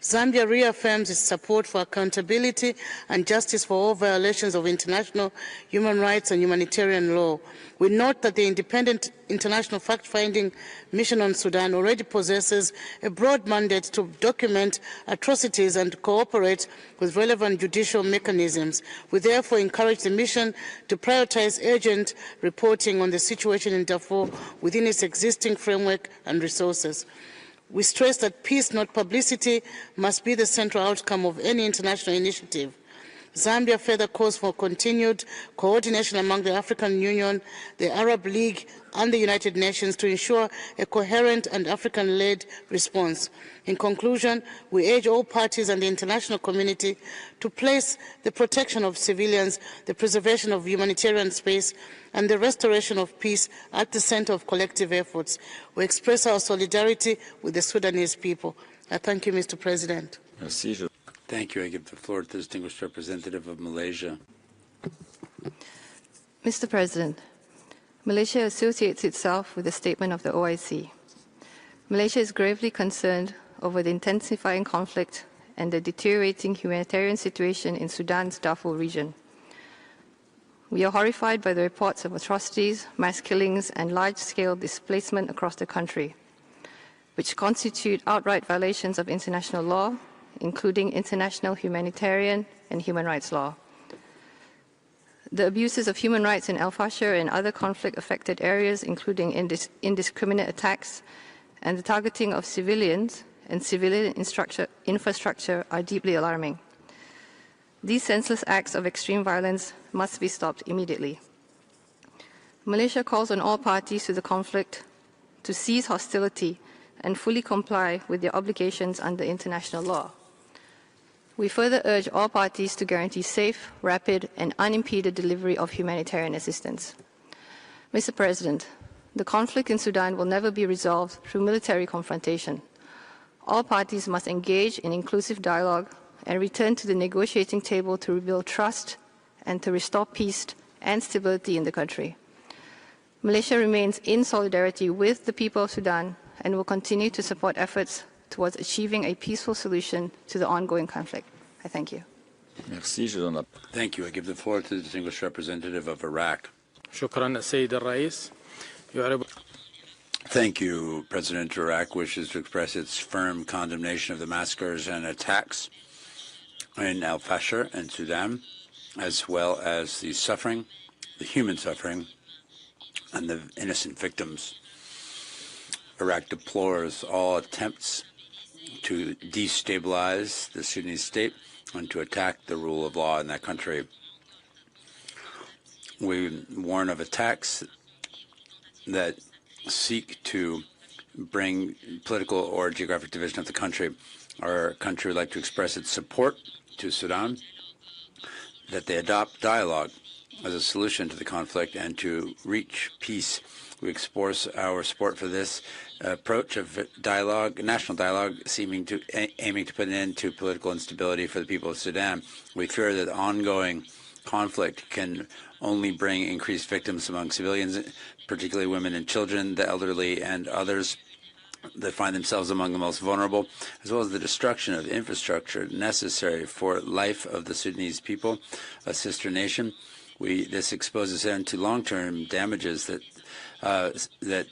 Zambia reaffirms its support for accountability and justice for all violations of international human rights and humanitarian law. We note that the independent international fact-finding mission on Sudan already possesses a broad mandate to document atrocities and cooperate with relevant judicial mechanisms. We therefore encourage the mission to prioritize urgent reporting on the situation in Darfur within its existing framework and resources. We stress that peace, not publicity, must be the central outcome of any international initiative. Zambia further calls for continued coordination among the African Union, the Arab League, and the United Nations to ensure a coherent and African-led response. In conclusion, we urge all parties and the international community to place the protection of civilians, the preservation of humanitarian space, and the restoration of peace at the center of collective efforts. We express our solidarity with the Sudanese people. I thank you, Mr. President. Thank you. I give the floor to the distinguished representative of Malaysia. Mr. President, Malaysia associates itself with the statement of the OIC. Malaysia is gravely concerned over the intensifying conflict and the deteriorating humanitarian situation in Sudan's Darfur region. We are horrified by the reports of atrocities, mass killings, and large-scale displacement across the country, which constitute outright violations of international law, including international humanitarian and human rights law. The abuses of human rights in al-Fashir and other conflict-affected areas, including indiscriminate attacks and the targeting of civilians and civilian infrastructure, are deeply alarming. These senseless acts of extreme violence must be stopped immediately. Malaysia calls on all parties to the conflict to cease hostility and fully comply with their obligations under international law. We further urge all parties to guarantee safe, rapid, and unimpeded delivery of humanitarian assistance. Mr. President, the conflict in Sudan will never be resolved through military confrontation. All parties must engage in inclusive dialogue and return to the negotiating table to rebuild trust and to restore peace and stability in the country. Malaysia remains in solidarity with the people of Sudan and will continue to support efforts towards achieving a peaceful solution to the ongoing conflict. I thank you. Merci, thank you. I give the floor to the distinguished representative of Iraq. Thank you. President Iraq wishes to express its firm condemnation of the massacres and attacks in al-Fashir and Sudan, as well as the suffering, the human suffering, and the innocent victims. Iraq deplores all attempts to destabilize the Sudanese state and to attack the rule of law in that country. We warn of attacks that seek to bring political or geographic division of the country. Our country would like to express its support to Sudan, that they adopt dialogue as a solution to the conflict and to reach peace. We express our support for this approach of dialogue, national dialogue, aiming to put an end to political instability for the people of Sudan. We fear that ongoing conflict can only bring increased victims among civilians, particularly women and children, the elderly, and others that find themselves among the most vulnerable, as well as the destruction of infrastructure necessary for life of the Sudanese people, a sister nation. This exposes them to long-term damages that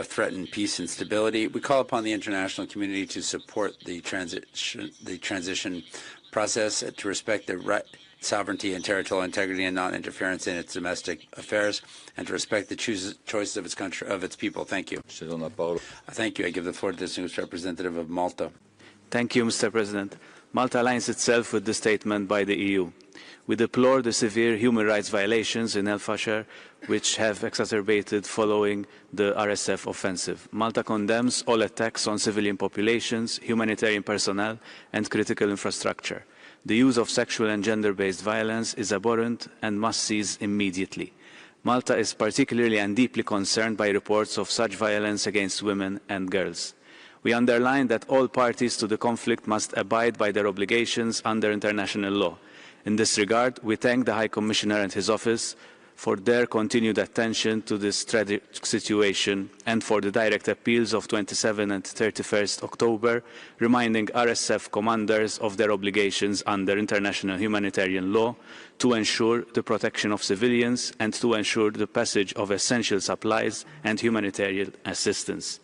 threaten peace and stability. We call upon the international community to support the transition process, to respect the sovereignty and territorial integrity and non-interference in its domestic affairs, and to respect the choices of its country, of its people. Thank you. Thank you. I give the floor to the distinguished representative of Malta. Thank you, Mr. President. Malta aligns itself with the statement by the EU. We deplore the severe human rights violations in al-Fashir, which have exacerbated following the RSF offensive. Malta condemns all attacks on civilian populations, humanitarian personnel, and critical infrastructure. The use of sexual and gender-based violence is abhorrent and must cease immediately. Malta is particularly and deeply concerned by reports of such violence against women and girls. We underline that all parties to the conflict must abide by their obligations under international law. In this regard, we thank the High Commissioner and his office for their continued attention to this tragic situation and for the direct appeals of 27 and 31st October, reminding RSF commanders of their obligations under international humanitarian law to ensure the protection of civilians and to ensure the passage of essential supplies and humanitarian assistance.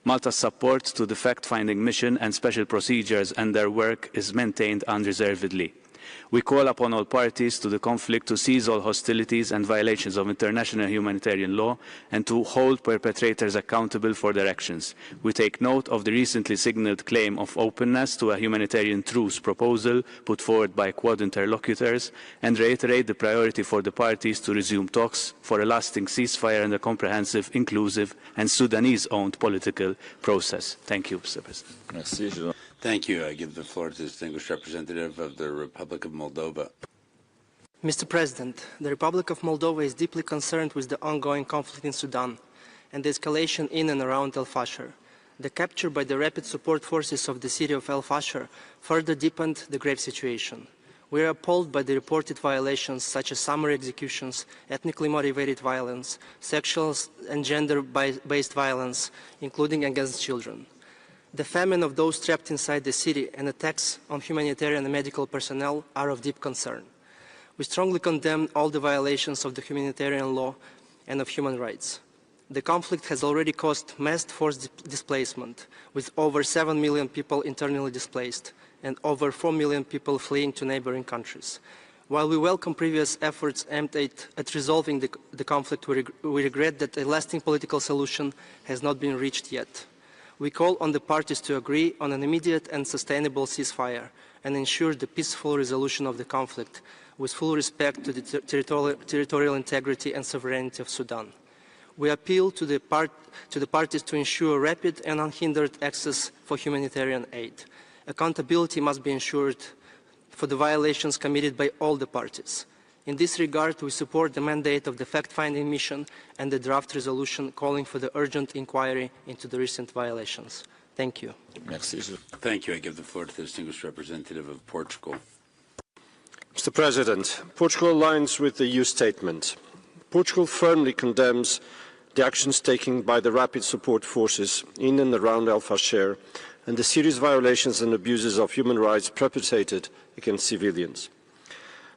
Malta's support to the fact-finding mission and special procedures and their work is maintained unreservedly. We call upon all parties to the conflict to cease all hostilities and violations of international humanitarian law and to hold perpetrators accountable for their actions. We take note of the recently signalled claim of openness to a humanitarian truce proposal put forward by Quad interlocutors and reiterate the priority for the parties to resume talks for a lasting ceasefire and a comprehensive, inclusive and Sudanese-owned political process. Thank you, Mr. President. Thank you. I give the floor to the distinguished representative of the Republic of Moldova. Mr. President, the Republic of Moldova is deeply concerned with the ongoing conflict in Sudan and the escalation in and around al-Fashir. The capture by the rapid support forces of the city of al-Fashir further deepened the grave situation. We are appalled by the reported violations such as summary executions, ethnically motivated violence, sexual and gender-based violence, including against children. The famine of those trapped inside the city and attacks on humanitarian and medical personnel are of deep concern. We strongly condemn all the violations of the humanitarian law and of human rights. The conflict has already caused mass forced displacement, with over 7 million people internally displaced and over 4 million people fleeing to neighboring countries. While we welcome previous efforts aimed at resolving the conflict, we regret that a lasting political solution has not been reached yet. We call on the parties to agree on an immediate and sustainable ceasefire and ensure the peaceful resolution of the conflict with full respect to the territorial integrity and sovereignty of Sudan. We appeal to the parties to ensure rapid and unhindered access for humanitarian aid. Accountability must be ensured for the violations committed by all the parties. In this regard, we support the mandate of the fact-finding mission and the draft resolution calling for the urgent inquiry into the recent violations. Thank you. Merci. Thank you. I give the floor to the distinguished representative of Portugal. Mr. President, Portugal aligns with the EU statement. Portugal firmly condemns the actions taken by the rapid support forces in and around al-Fashir and the serious violations and abuses of human rights perpetrated against civilians.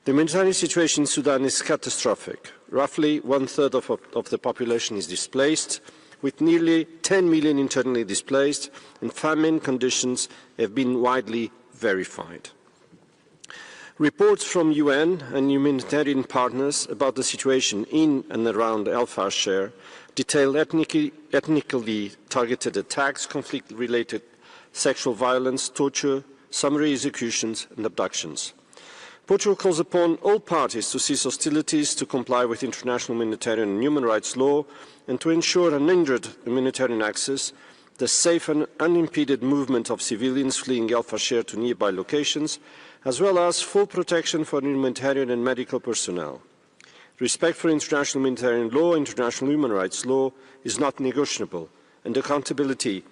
The humanitarian situation in Sudan is catastrophic. Roughly one-third of the population is displaced, with nearly 10 million internally displaced, and famine conditions have been widely verified. Reports from UN and humanitarian partners about the situation in and around al-Fashir detail ethnically targeted attacks, conflict-related sexual violence, torture, summary executions and abductions. Portugal calls upon all parties to cease hostilities, to comply with international humanitarian and human rights law, and to ensure unhindered humanitarian access, the safe and unimpeded movement of civilians fleeing al-Fashir to nearby locations, as well as full protection for humanitarian and medical personnel. Respect for international humanitarian law, international human rights law is not negotiable, and accountability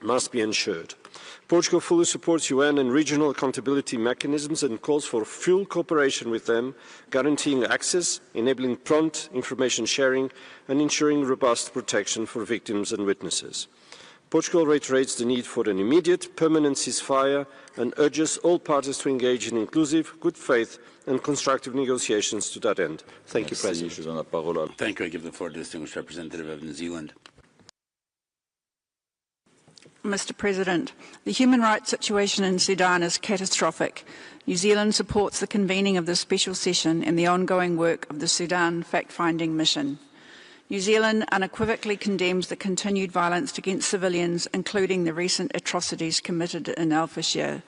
must be ensured. Portugal fully supports UN and regional accountability mechanisms and calls for full cooperation with them, guaranteeing access, enabling prompt information sharing, and ensuring robust protection for victims and witnesses. Portugal reiterates the need for an immediate, permanent ceasefire and urges all parties to engage in inclusive, good faith and constructive negotiations to that end. Thank you, President. Thank you. I give the floor to the distinguished representative of New Zealand. Mr. President, the human rights situation in Sudan is catastrophic. New Zealand supports the convening of this special session and the ongoing work of the Sudan fact-finding mission. New Zealand unequivocally condemns the continued violence against civilians, including the recent atrocities committed in al-Fashir.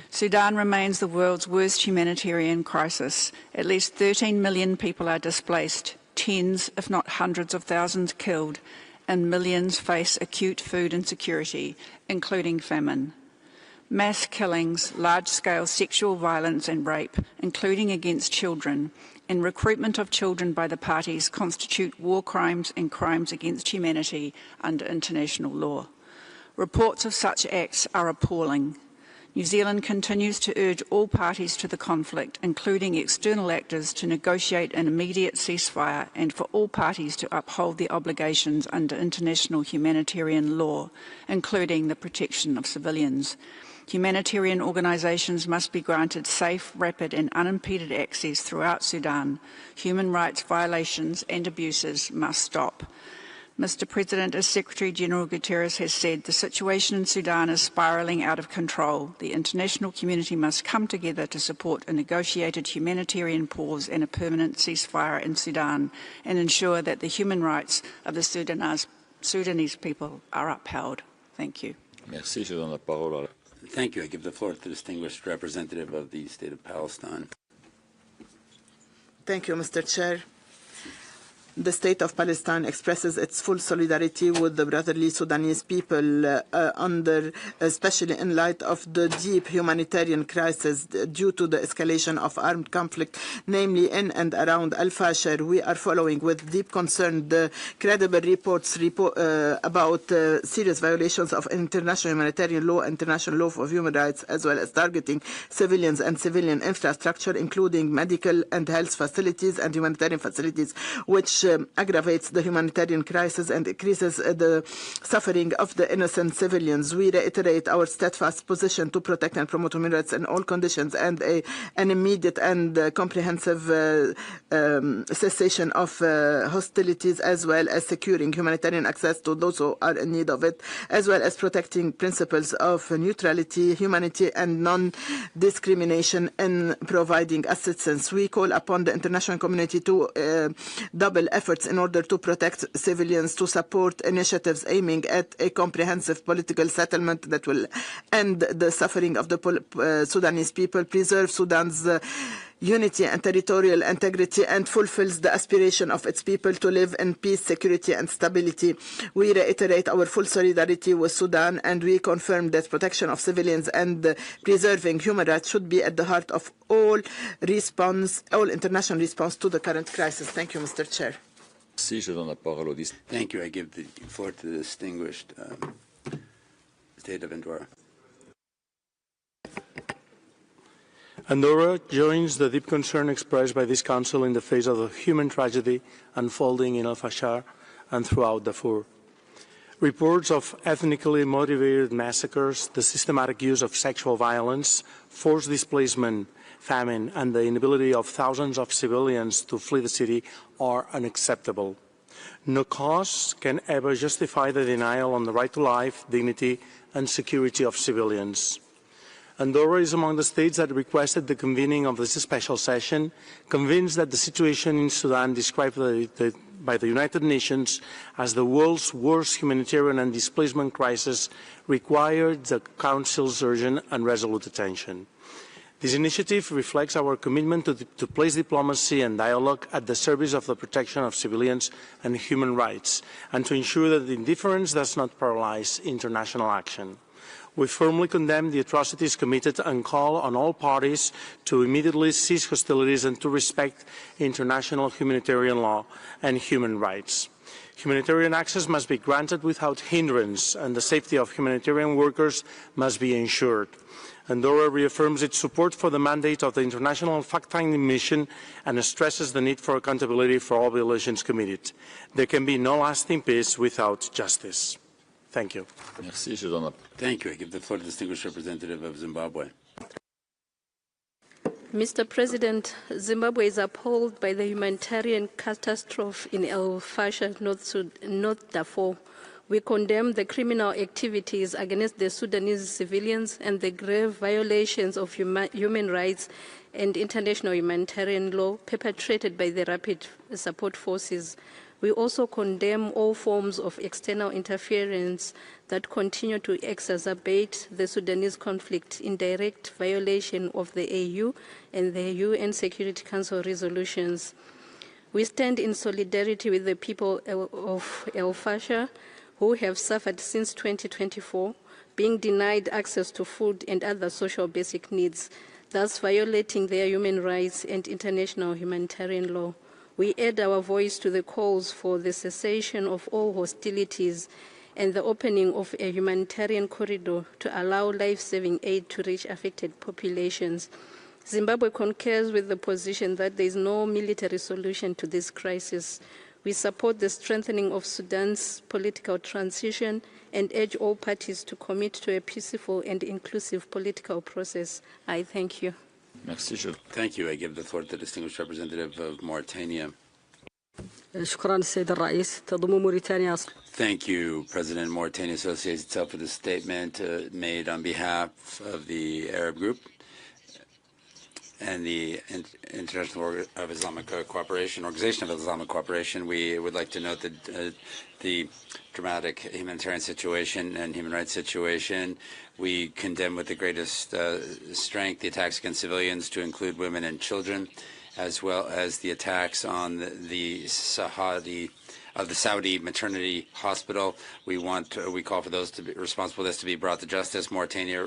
Sudan remains the world's worst humanitarian crisis. At least 13 million people are displaced, tens, if not hundreds of thousands killed, and millions face acute food insecurity, including famine. Mass killings, large-scale sexual violence and rape, including against children, and recruitment of children by the parties constitute war crimes and crimes against humanity under international law. Reports of such acts are appalling. New Zealand continues to urge all parties to the conflict, including external actors, to negotiate an immediate ceasefire and for all parties to uphold their obligations under international humanitarian law, including the protection of civilians. Humanitarian organisations must be granted safe, rapid and unimpeded access throughout Sudan. Human rights violations and abuses must stop. Mr. President, as Secretary-General Guterres has said, the situation in Sudan is spiralling out of control. The international community must come together to support a negotiated humanitarian pause and a permanent ceasefire in Sudan and ensure that the human rights of the Sudanese people are upheld. Thank you. Merci. Je donne la parole. Thank you. I give the floor to the distinguished representative of the State of Palestine. Thank you, Mr. Chair. The State of Palestine expresses its full solidarity with the brotherly Sudanese people, especially in light of the deep humanitarian crisis due to the escalation of armed conflict, namely in and around al-Fashir. We are following with deep concern the credible reports about serious violations of international humanitarian law, international law of human rights, as well as targeting civilians and civilian infrastructure, including medical and health facilities and humanitarian facilities, which aggravates the humanitarian crisis and increases the suffering of the innocent civilians. We reiterate our steadfast position to protect and promote human rights in all conditions and an immediate and comprehensive cessation of hostilities, as well as securing humanitarian access to those who are in need of it, as well as protecting principles of neutrality, humanity, and non-discrimination in providing assistance. We call upon the international community to double efforts in order to protect civilians, to support initiatives aiming at a comprehensive political settlement that will end the suffering of the Sudanese people, preserve Sudan's unity and territorial integrity, and fulfills the aspiration of its people to live in peace, security, and stability. We reiterate our full solidarity with Sudan, and we confirm that protection of civilians and preserving human rights should be at the heart of all international response to the current crisis. Thank you, Mr. Chair. Thank you. I give the floor to the distinguished State of Andorra. Andorra joins the deep concern expressed by this Council in the face of the human tragedy unfolding in al-Fashir and throughout Darfur. Reports of ethnically motivated massacres, the systematic use of sexual violence, forced displacement, famine, and the inability of thousands of civilians to flee the city are unacceptable. No cause can ever justify the denial on the right to life, dignity, and security of civilians. Andorra is among the states that requested the convening of this special session, convinced that the situation in Sudan described by the United Nations as the world's worst humanitarian and displacement crisis required the Council's urgent and resolute attention. This initiative reflects our commitment to place diplomacy and dialogue at the service of the protection of civilians and human rights, and to ensure that indifference does not paralyze international action. We firmly condemn the atrocities committed and call on all parties to immediately cease hostilities and to respect international humanitarian law and human rights. Humanitarian access must be granted without hindrance, and the safety of humanitarian workers must be ensured. Andorra reaffirms its support for the mandate of the International Fact-Finding Mission and stresses the need for accountability for all violations committed. There can be no lasting peace without justice. Thank you. Thank you. I give the floor to the distinguished representative of Zimbabwe. Mr. President, Zimbabwe is appalled by the humanitarian catastrophe in al-Fashir, North Darfur. We condemn the criminal activities against the Sudanese civilians and the grave violations of human rights and international humanitarian law perpetrated by the Rapid Support Forces. We also condemn all forms of external interference that continue to exacerbate the Sudanese conflict in direct violation of the AU and the UN Security Council resolutions. We stand in solidarity with the people of al-Fashir who have suffered since 2024, being denied access to food and other social basic needs, thus violating their human rights and international humanitarian law. We add our voice to the calls for the cessation of all hostilities and the opening of a humanitarian corridor to allow life-saving aid to reach affected populations. Zimbabwe concurs with the position that there is no military solution to this crisis. We support the strengthening of Sudan's political transition and urge all parties to commit to a peaceful and inclusive political process. I thank you. Thank you. I give the floor to the distinguished representative of Mauritania. Thank you, President. Mauritania associates itself with a statement made on behalf of the Arab group and the International of Islamic Cooperation, Organization of Islamic Cooperation. We would like to note that the dramatic humanitarian situation and human rights situation. We condemn with the greatest strength the attacks against civilians, to include women and children, as well as the attacks on the Saudi maternity hospital. We call for those to be responsible for this to be brought to justice. Mauritania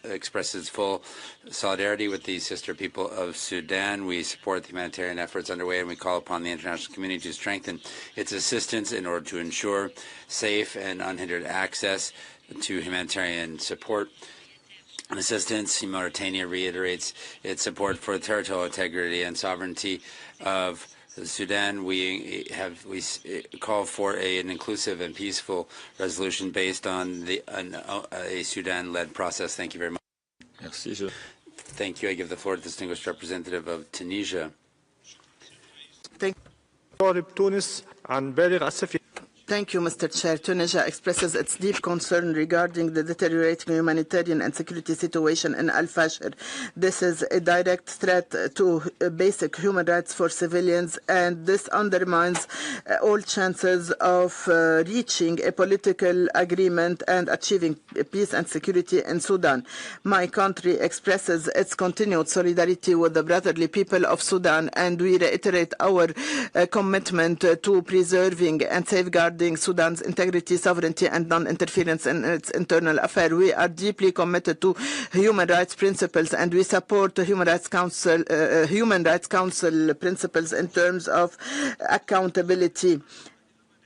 expresses full solidarity with the sister people of Sudan. We support the humanitarian efforts underway, and we call upon the international community to strengthen its assistance in order to ensure safe and unhindered access to humanitarian support and assistance. Mauritania reiterates its support for territorial integrity and sovereignty of Sudan. We call for an inclusive and peaceful resolution based on a Sudan-led process. Thank you very much. Merci. Thank you. I give the floor to the distinguished representative of Tunisia. Thank you, Mr. Chair. Tunisia expresses its deep concern regarding the deteriorating humanitarian and security situation in al-Fashir. This is a direct threat to basic human rights for civilians, and this undermines all chances of reaching a political agreement and achieving peace and security in Sudan. My country expresses its continued solidarity with the brotherly people of Sudan, and we reiterate our commitment to preserving and safeguarding Sudan's integrity, sovereignty, and non-interference in its internal affairs. We are deeply committed to human rights principles, and we support the Human Rights Council principles in terms of accountability.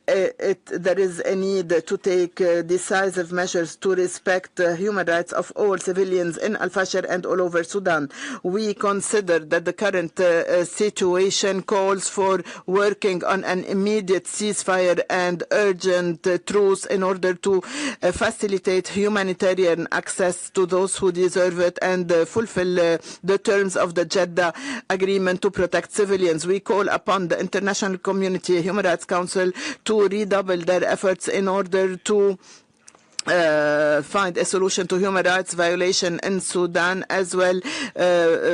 There is a need to take decisive measures to respect human rights of all civilians in al-Fashir and all over Sudan. We consider that the current situation calls for working on an immediate ceasefire and urgent truce in order to facilitate humanitarian access to those who deserve it and fulfill the terms of the Jeddah Agreement to protect civilians. We call upon the international community, Human Rights Council, to redouble their efforts in order to find a solution to human rights violation in Sudan, as well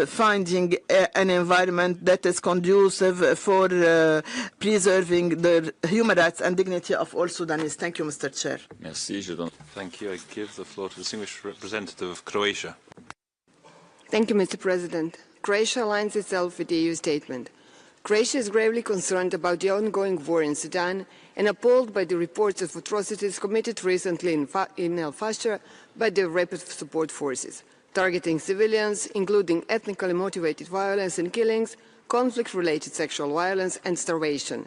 finding an environment that is conducive for preserving the human rights and dignity of all Sudanese. Thank you, Mr. Chair. Merci. Thank you. I give the floor to the distinguished representative of Croatia. Thank you, Mr. President. Croatia aligns itself with the EU statement. Croatia is gravely concerned about the ongoing war in Sudan and appalled by the reports of atrocities committed recently in al-Fashir by the rapid support forces, targeting civilians, including ethnically motivated violence and killings, conflict-related sexual violence and starvation.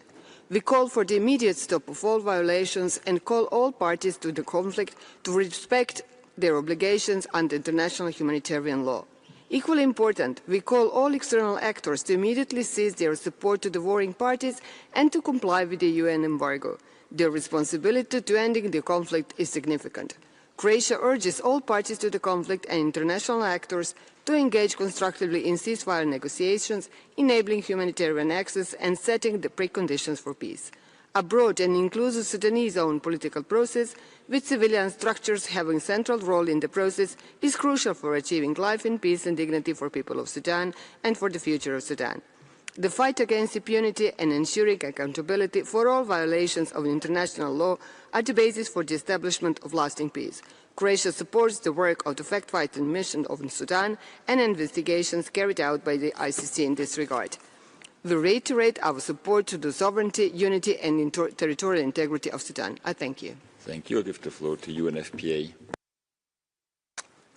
We call for the immediate stop of all violations and call all parties to the conflict to respect their obligations under international humanitarian law. Equally important, we call all external actors to immediately cease their support to the warring parties and to comply with the UN embargo. Their responsibility to ending the conflict is significant. Croatia urges all parties to the conflict and international actors to engage constructively in ceasefire negotiations, enabling humanitarian access and setting the preconditions for peace. A broad and inclusive Sudanese-owned political process, with civilian structures having a central role in the process, is crucial for achieving life in peace and dignity for people of Sudan and for the future of Sudan. The fight against impunity and ensuring accountability for all violations of international law are the basis for the establishment of lasting peace. Croatia supports the work of the fact-finding mission of Sudan and investigations carried out by the ICC in this regard. We reiterate our support to the sovereignty, unity and territorial integrity of Sudan. I thank you. Thank you. I give the floor to UNFPA.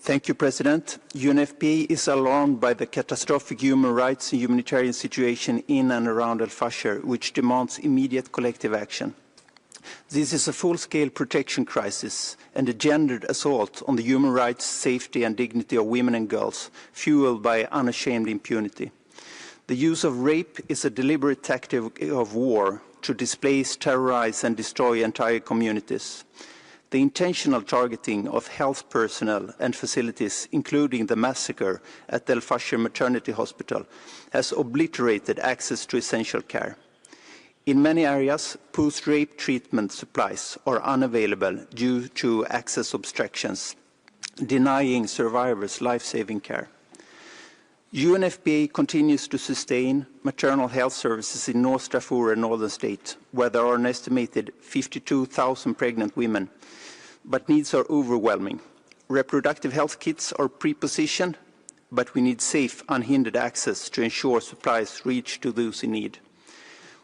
Thank you, President. UNFPA is alarmed by the catastrophic human rights and humanitarian situation in and around al-Fashir, which demands immediate collective action. This is a full-scale protection crisis and a gendered assault on the human rights, safety and dignity of women and girls, fueled by unashamed impunity. The use of rape is a deliberate tactic of war to displace, terrorize and destroy entire communities. The intentional targeting of health personnel and facilities, including the massacre at al-Fashir Maternity Hospital, has obliterated access to essential care. In many areas, post-rape treatment supplies are unavailable due to access obstructions, denying survivors life-saving care. UNFPA continues to sustain maternal health services in North Darfur and Northern State, where there are an estimated 52,000 pregnant women, but needs are overwhelming. Reproductive health kits are pre-positioned but we need safe, unhindered access to ensure supplies reach to those in need.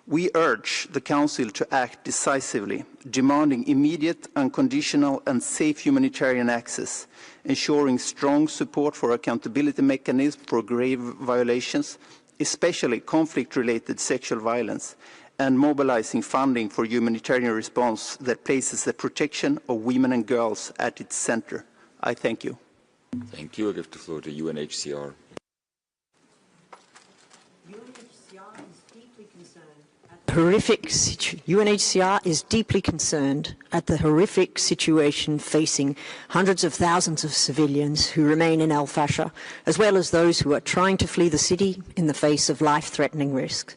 We urge the Council to act decisively, demanding immediate, unconditional and safe humanitarian access, ensuring strong support for accountability mechanisms for grave violations, especially conflict-related sexual violence, and mobilizing funding for humanitarian response that places the protection of women and girls at its center. I thank you. Thank you. I give the floor to UNHCR. UNHCR is deeply concerned at the horrific situation facing hundreds of thousands of civilians who remain in al-Fashir, as well as those who are trying to flee the city in the face of life-threatening risk.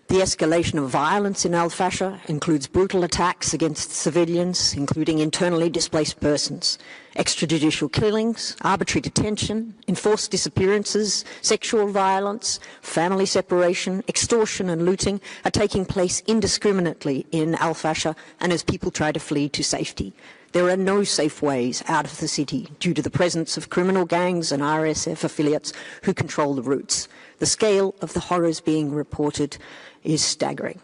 The escalation of violence in al-Fashir includes brutal attacks against civilians, including internally displaced persons. Extrajudicial killings, arbitrary detention, enforced disappearances, sexual violence, family separation, extortion and looting are taking place indiscriminately in al-Fashir and as people try to flee to safety. There are no safe ways out of the city due to the presence of criminal gangs and RSF affiliates who control the routes. The scale of the horrors being reported is staggering.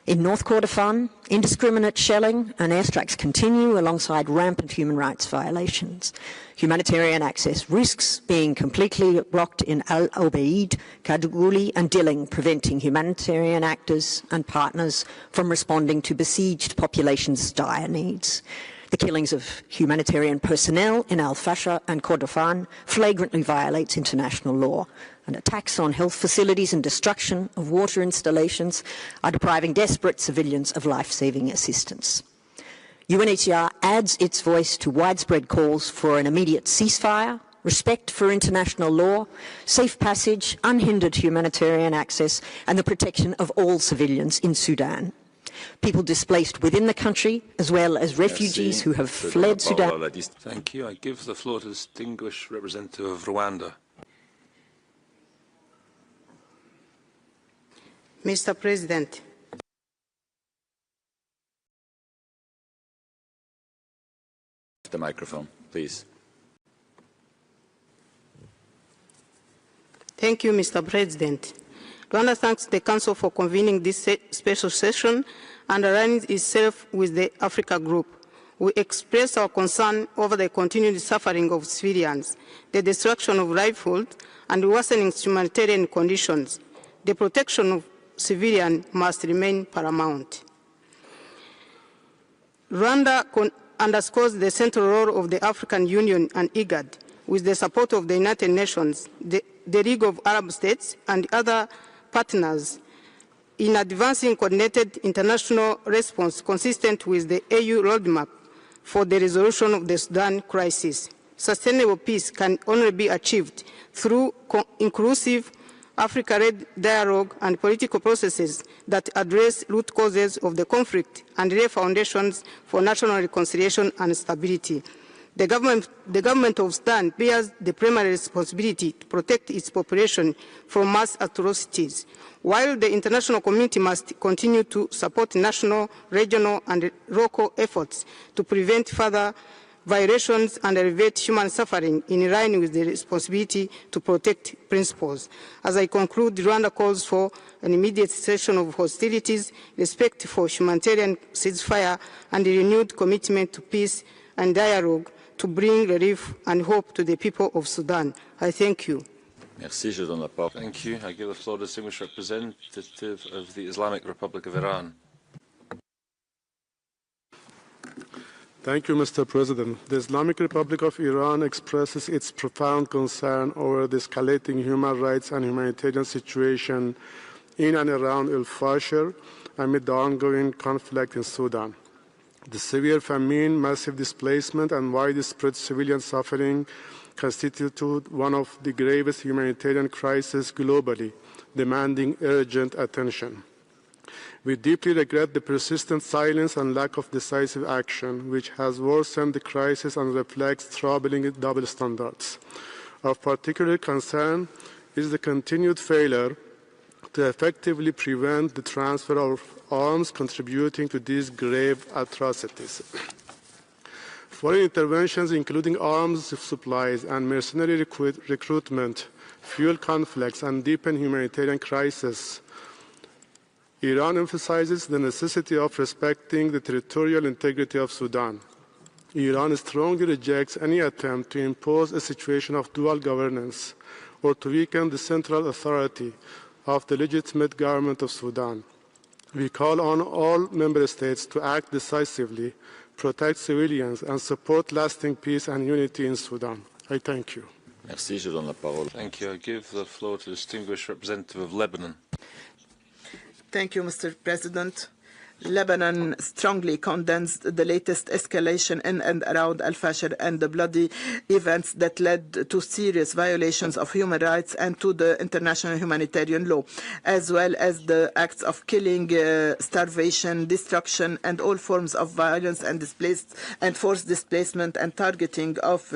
In North Kordofan, indiscriminate shelling and airstrikes continue alongside rampant human rights violations. Humanitarian access risks being completely blocked in Al-Obeid, Kaduguli and Dilling, preventing humanitarian actors and partners from responding to besieged populations' dire needs. The killings of humanitarian personnel in al-Fashir and Kordofan flagrantly violates international law, and attacks on health facilities and destruction of water installations are depriving desperate civilians of life-saving assistance. UNHCR adds its voice to widespread calls for an immediate ceasefire, respect for international law, safe passage, unhindered humanitarian access, and the protection of all civilians in Sudan. People displaced within the country, as well as refugees who have fled Sudan. Thank you. I give the floor to the distinguished representative of Rwanda. Mr. President, The microphone, please. Thank you, Mr. President. Rwanda thanks the Council for convening this special session and aligns itself with the Africa Group. We express our concern over the continued suffering of civilians, the destruction of livelihoods, and worsening humanitarian conditions. The protection of civilians must remain paramount. Rwanda underscores the central role of the African Union and IGAD, with the support of the United Nations, the League of Arab States, and other partners in advancing coordinated international response consistent with the AU roadmap for the resolution of the Sudan crisis. Sustainable peace can only be achieved through inclusive Africa-led dialogue and political processes that address root causes of the conflict and lay foundations for national reconciliation and stability. The government of Sudan bears the primary responsibility to protect its population from mass atrocities, while the international community must continue to support national, regional, and local efforts to prevent further violations and alleviate human suffering in line with the responsibility to protect principles. As I conclude, Rwanda calls for an immediate cessation of hostilities, respect for humanitarian ceasefire, and a renewed commitment to peace and dialogue to bring relief and hope to the people of Sudan. I thank you. Merci, je donne la parole. Thank you. I give the floor to the distinguished representative of the Islamic Republic of Iran. Thank you, Mr. President. The Islamic Republic of Iran expresses its profound concern over the escalating human rights and humanitarian situation in and around al-Fashir amid the ongoing conflict in Sudan. The severe famine, massive displacement, and widespread civilian suffering constitute one of the gravest humanitarian crises globally, demanding urgent attention. We deeply regret the persistent silence and lack of decisive action, which has worsened the crisis and reflects troubling double standards. Of particular concern is the continued failure to effectively prevent the transfer of arms contributing to these grave atrocities. Foreign interventions, including arms supplies and mercenary recruitment, fuel conflicts, and deepen humanitarian crisis. Iran emphasizes the necessity of respecting the territorial integrity of Sudan. Iran strongly rejects any attempt to impose a situation of dual governance or to weaken the central authority of the legitimate government of Sudan. We call on all member states to act decisively, protect civilians, and support lasting peace and unity in Sudan. I thank you. Merci, je donne la parole. Thank you. I give the floor to the distinguished representative of Lebanon. Thank you, Mr. President. Lebanon strongly condemns the latest escalation in and around al-Fashir and the bloody events that led to serious violations of human rights and to the international humanitarian law, as well as the acts of killing, starvation, destruction, and all forms of violence and forced displacement and targeting of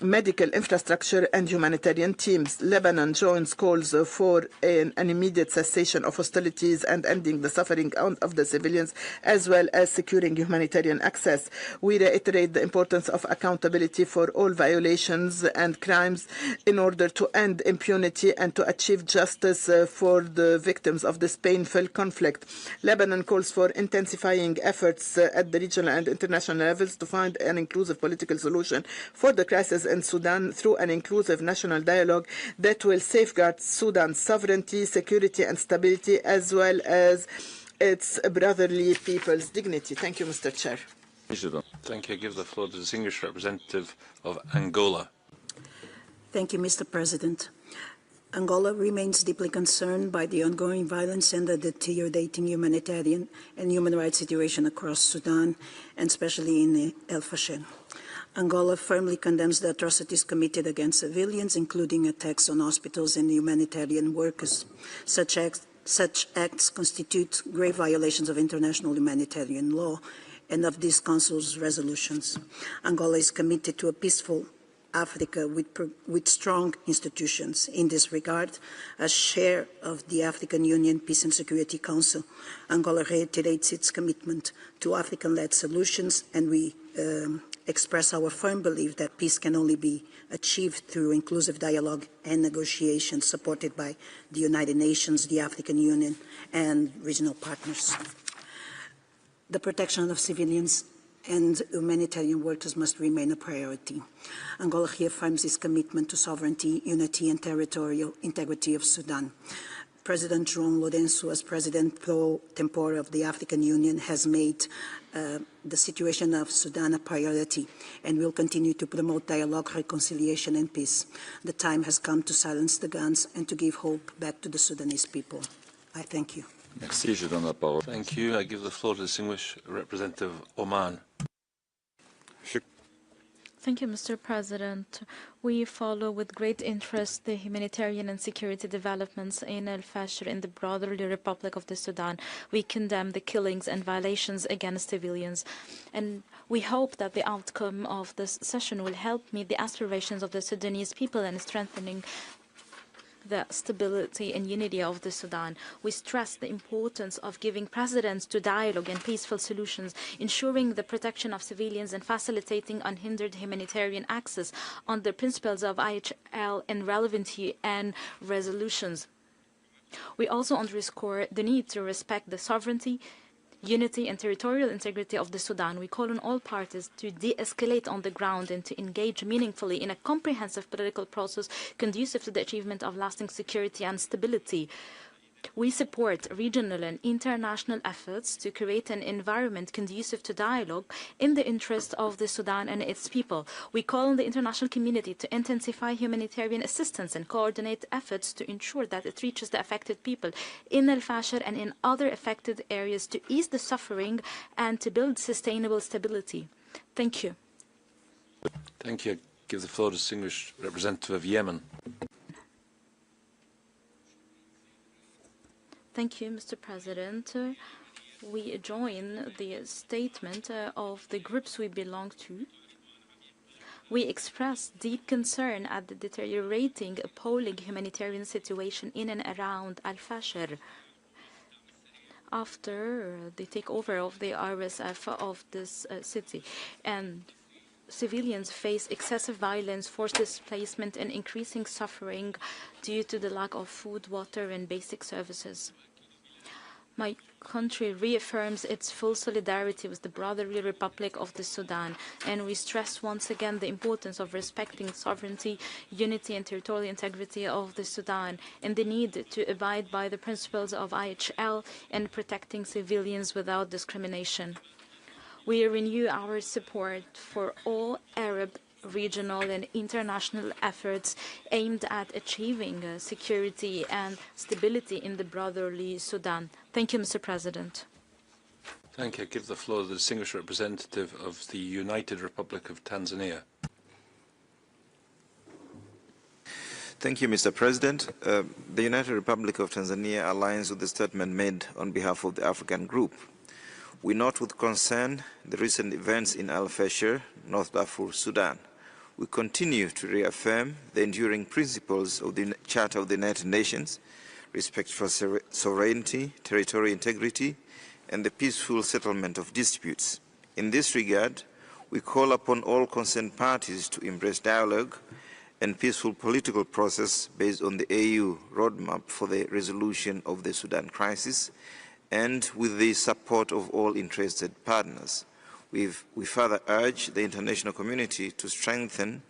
medical infrastructure and humanitarian teams. Lebanon joins calls for an immediate cessation of hostilities and ending the suffering of the civilians, as well as securing humanitarian access. We reiterate the importance of accountability for all violations and crimes in order to end impunity and to achieve justice for the victims of this painful conflict. Lebanon calls for intensifying efforts at the regional and international levels to find an inclusive political solution for the crisis in Sudan through an inclusive national dialogue that will safeguard Sudan's sovereignty, security, and stability, as well as its brotherly people's dignity. Thank you, Mr. Chair. Thank you. I give the floor to the distinguished representative of Angola. Thank you, Mr. President. Angola remains deeply concerned by the ongoing violence and the deteriorating humanitarian and human rights situation across Sudan, and especially in al-Fashir. Angola firmly condemns the atrocities committed against civilians, including attacks on hospitals and humanitarian workers. Such acts constitute grave violations of international humanitarian law and of this Council's resolutions. Angola is committed to a peaceful Africa with strong institutions. In this regard, as chair of the African Union Peace and Security Council, Angola reiterates its commitment to African-led solutions, and we express our firm belief that peace can only be achieved through inclusive dialogue and negotiations supported by the United Nations, the African Union, and regional partners. The protection of civilians and humanitarian workers must remain a priority. Angola reaffirms its commitment to sovereignty, unity, and territorial integrity of Sudan. President João Lourenço, as President pro tempore of the African Union, has made the situation of Sudan a priority and will continue to promote dialogue, reconciliation, and peace. The time has come to silence the guns and to give hope back to the Sudanese people. I thank you. Merci, je donne la parole. Thank you. I give the floor to the distinguished representative of Oman. Thank you, Mr. President. We follow with great interest the humanitarian and security developments in al-Fashir in the broader Republic of the Sudan. We condemn the killings and violations against civilians, and we hope that the outcome of this session will help meet the aspirations of the Sudanese people and strengthening the stability and unity of the Sudan. We stress the importance of giving precedence to dialogue and peaceful solutions, ensuring the protection of civilians and facilitating unhindered humanitarian access on the principles of IHL and relevant UN resolutions. We also underscore the need to respect the sovereignty, unity and territorial integrity of the Sudan. We call on all parties to de-escalate on the ground and to engage meaningfully in a comprehensive political process conducive to the achievement of lasting security and stability. We support regional and international efforts to create an environment conducive to dialogue in the interest of the Sudan and its people. We call on the international community to intensify humanitarian assistance and coordinate efforts to ensure that it reaches the affected people in al-Fashir and in other affected areas to ease the suffering and to build sustainable stability. Thank you. Thank you. I give the floor to the distinguished representative of Yemen. Thank you, Mr. President. We join the statement of the groups we belong to. We express deep concern at the deteriorating, appalling humanitarian situation in and around al-Fashir after the takeover of the RSF of this city. And civilians face excessive violence, forced displacement, and increasing suffering due to the lack of food, water, and basic services. My country reaffirms its full solidarity with the broader Republic of the Sudan, and we stress once again the importance of respecting sovereignty, unity, and territorial integrity of the Sudan, and the need to abide by the principles of IHL and protecting civilians without discrimination. We renew our support for all Arab, regional, and international efforts aimed at achieving security and stability in the brotherly Sudan. Thank you, Mr. President. Thank you. I give the floor to the distinguished representative of the United Republic of Tanzania. Thank you, Mr. President. The United Republic of Tanzania aligns with the statement made on behalf of the African Group. We note with concern the recent events in al-Fashir, North Darfur, Sudan. We continue to reaffirm the enduring principles of the Charter of the United Nations, respect for sovereignty, territorial integrity, and the peaceful settlement of disputes. In this regard, we call upon all concerned parties to embrace dialogue and peaceful political process based on the AU roadmap for the resolution of the Sudan crisis, and with the support of all interested partners. We further urge the international community to strengthen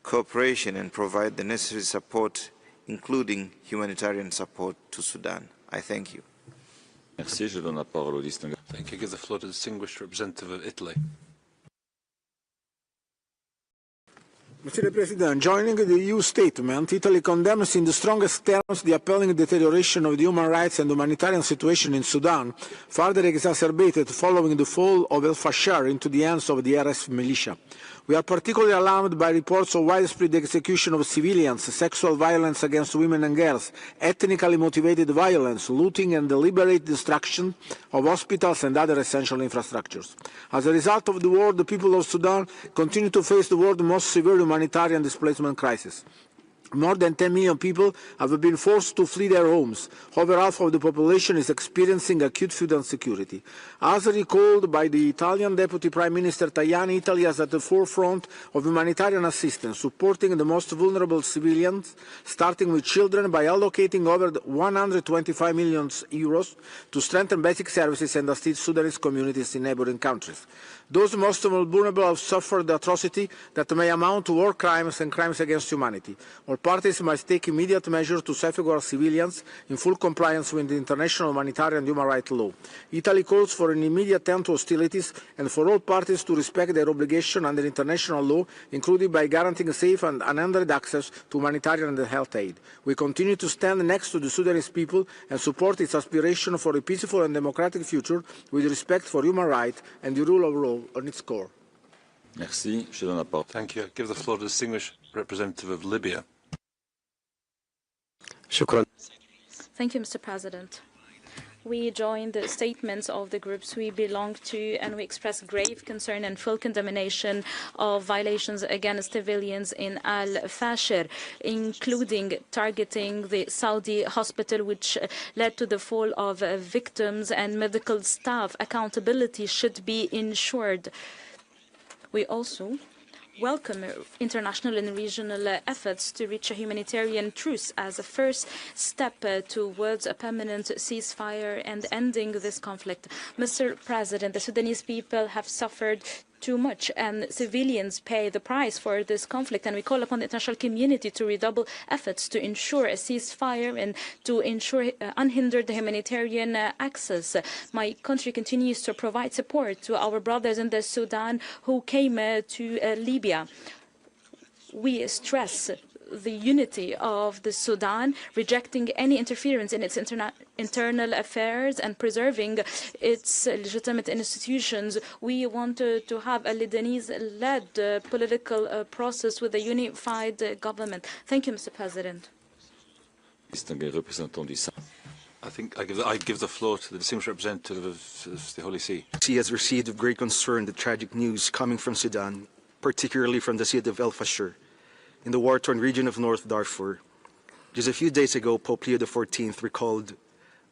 cooperation and provide the necessary support, including humanitarian support to Sudan. I thank you. Merci. Je donne la parole au distingué. Thank you. Give the floor to the distinguished representative of Italy. Mr. President, joining the EU statement, Italy condemns in the strongest terms the appalling deterioration of the human rights and humanitarian situation in Sudan, further exacerbated following the fall of al-Fashir into the hands of the RSF militia. We are particularly alarmed by reports of widespread execution of civilians, sexual violence against women and girls, ethnically motivated violence, looting and deliberate destruction of hospitals and other essential infrastructures. As a result of the war, the people of Sudan continue to face the world's most severe humanitarian displacement crisis. More than 10 million people have been forced to flee their homes. Over half of the population is experiencing acute food insecurity. As recalled by the Italian Deputy Prime Minister Tajani, Italy is at the forefront of humanitarian assistance, supporting the most vulnerable civilians, starting with children by allocating over 125 million euros to strengthen basic services and assist Sudanese communities in neighboring countries. Those most vulnerable have suffered atrocity that may amount to war crimes and crimes against humanity. All parties must take immediate measures to safeguard civilians in full compliance with the international humanitarian and human rights law. Italy calls for an immediate end to hostilities and for all parties to respect their obligation under international law, including by guaranteeing safe and unhindered access to humanitarian and health aid. We continue to stand next to the Sudanese people and support its aspiration for a peaceful and democratic future with respect for human rights and the rule of law on its core. Merci. Je donne la parole. Thank you. I give the floor to the distinguished representative of Libya. Shukran. Thank you, Mr. President. We join the statements of the groups we belong to, and we express grave concern and full condemnation of violations against civilians in al-Fashir, including targeting the Saudi hospital, which led to the fall of victims and medical staff. Accountability should be ensured. We also welcome international and regional efforts to reach a humanitarian truce as a first step towards a permanent ceasefire and ending this conflict. Mr. President, the Sudanese people have suffered too much, and civilians pay the price for this conflict, and we call upon the international community to redouble efforts to ensure a ceasefire and to ensure unhindered humanitarian access. My country continues to provide support to our brothers in the Sudan who came to Libya. We stress the unity of the Sudan, rejecting any interference in its internal affairs and preserving its legitimate institutions. We want to have a Lebanese-led political process with a unified government. Thank you, Mr. President. I think I give the floor to the distinguished representative of the Holy See. He has received with great concern the tragic news coming from Sudan, particularly from the city of al-Fashir, in the war-torn region of North Darfur. Just a few days ago, Pope Leo XIV recalled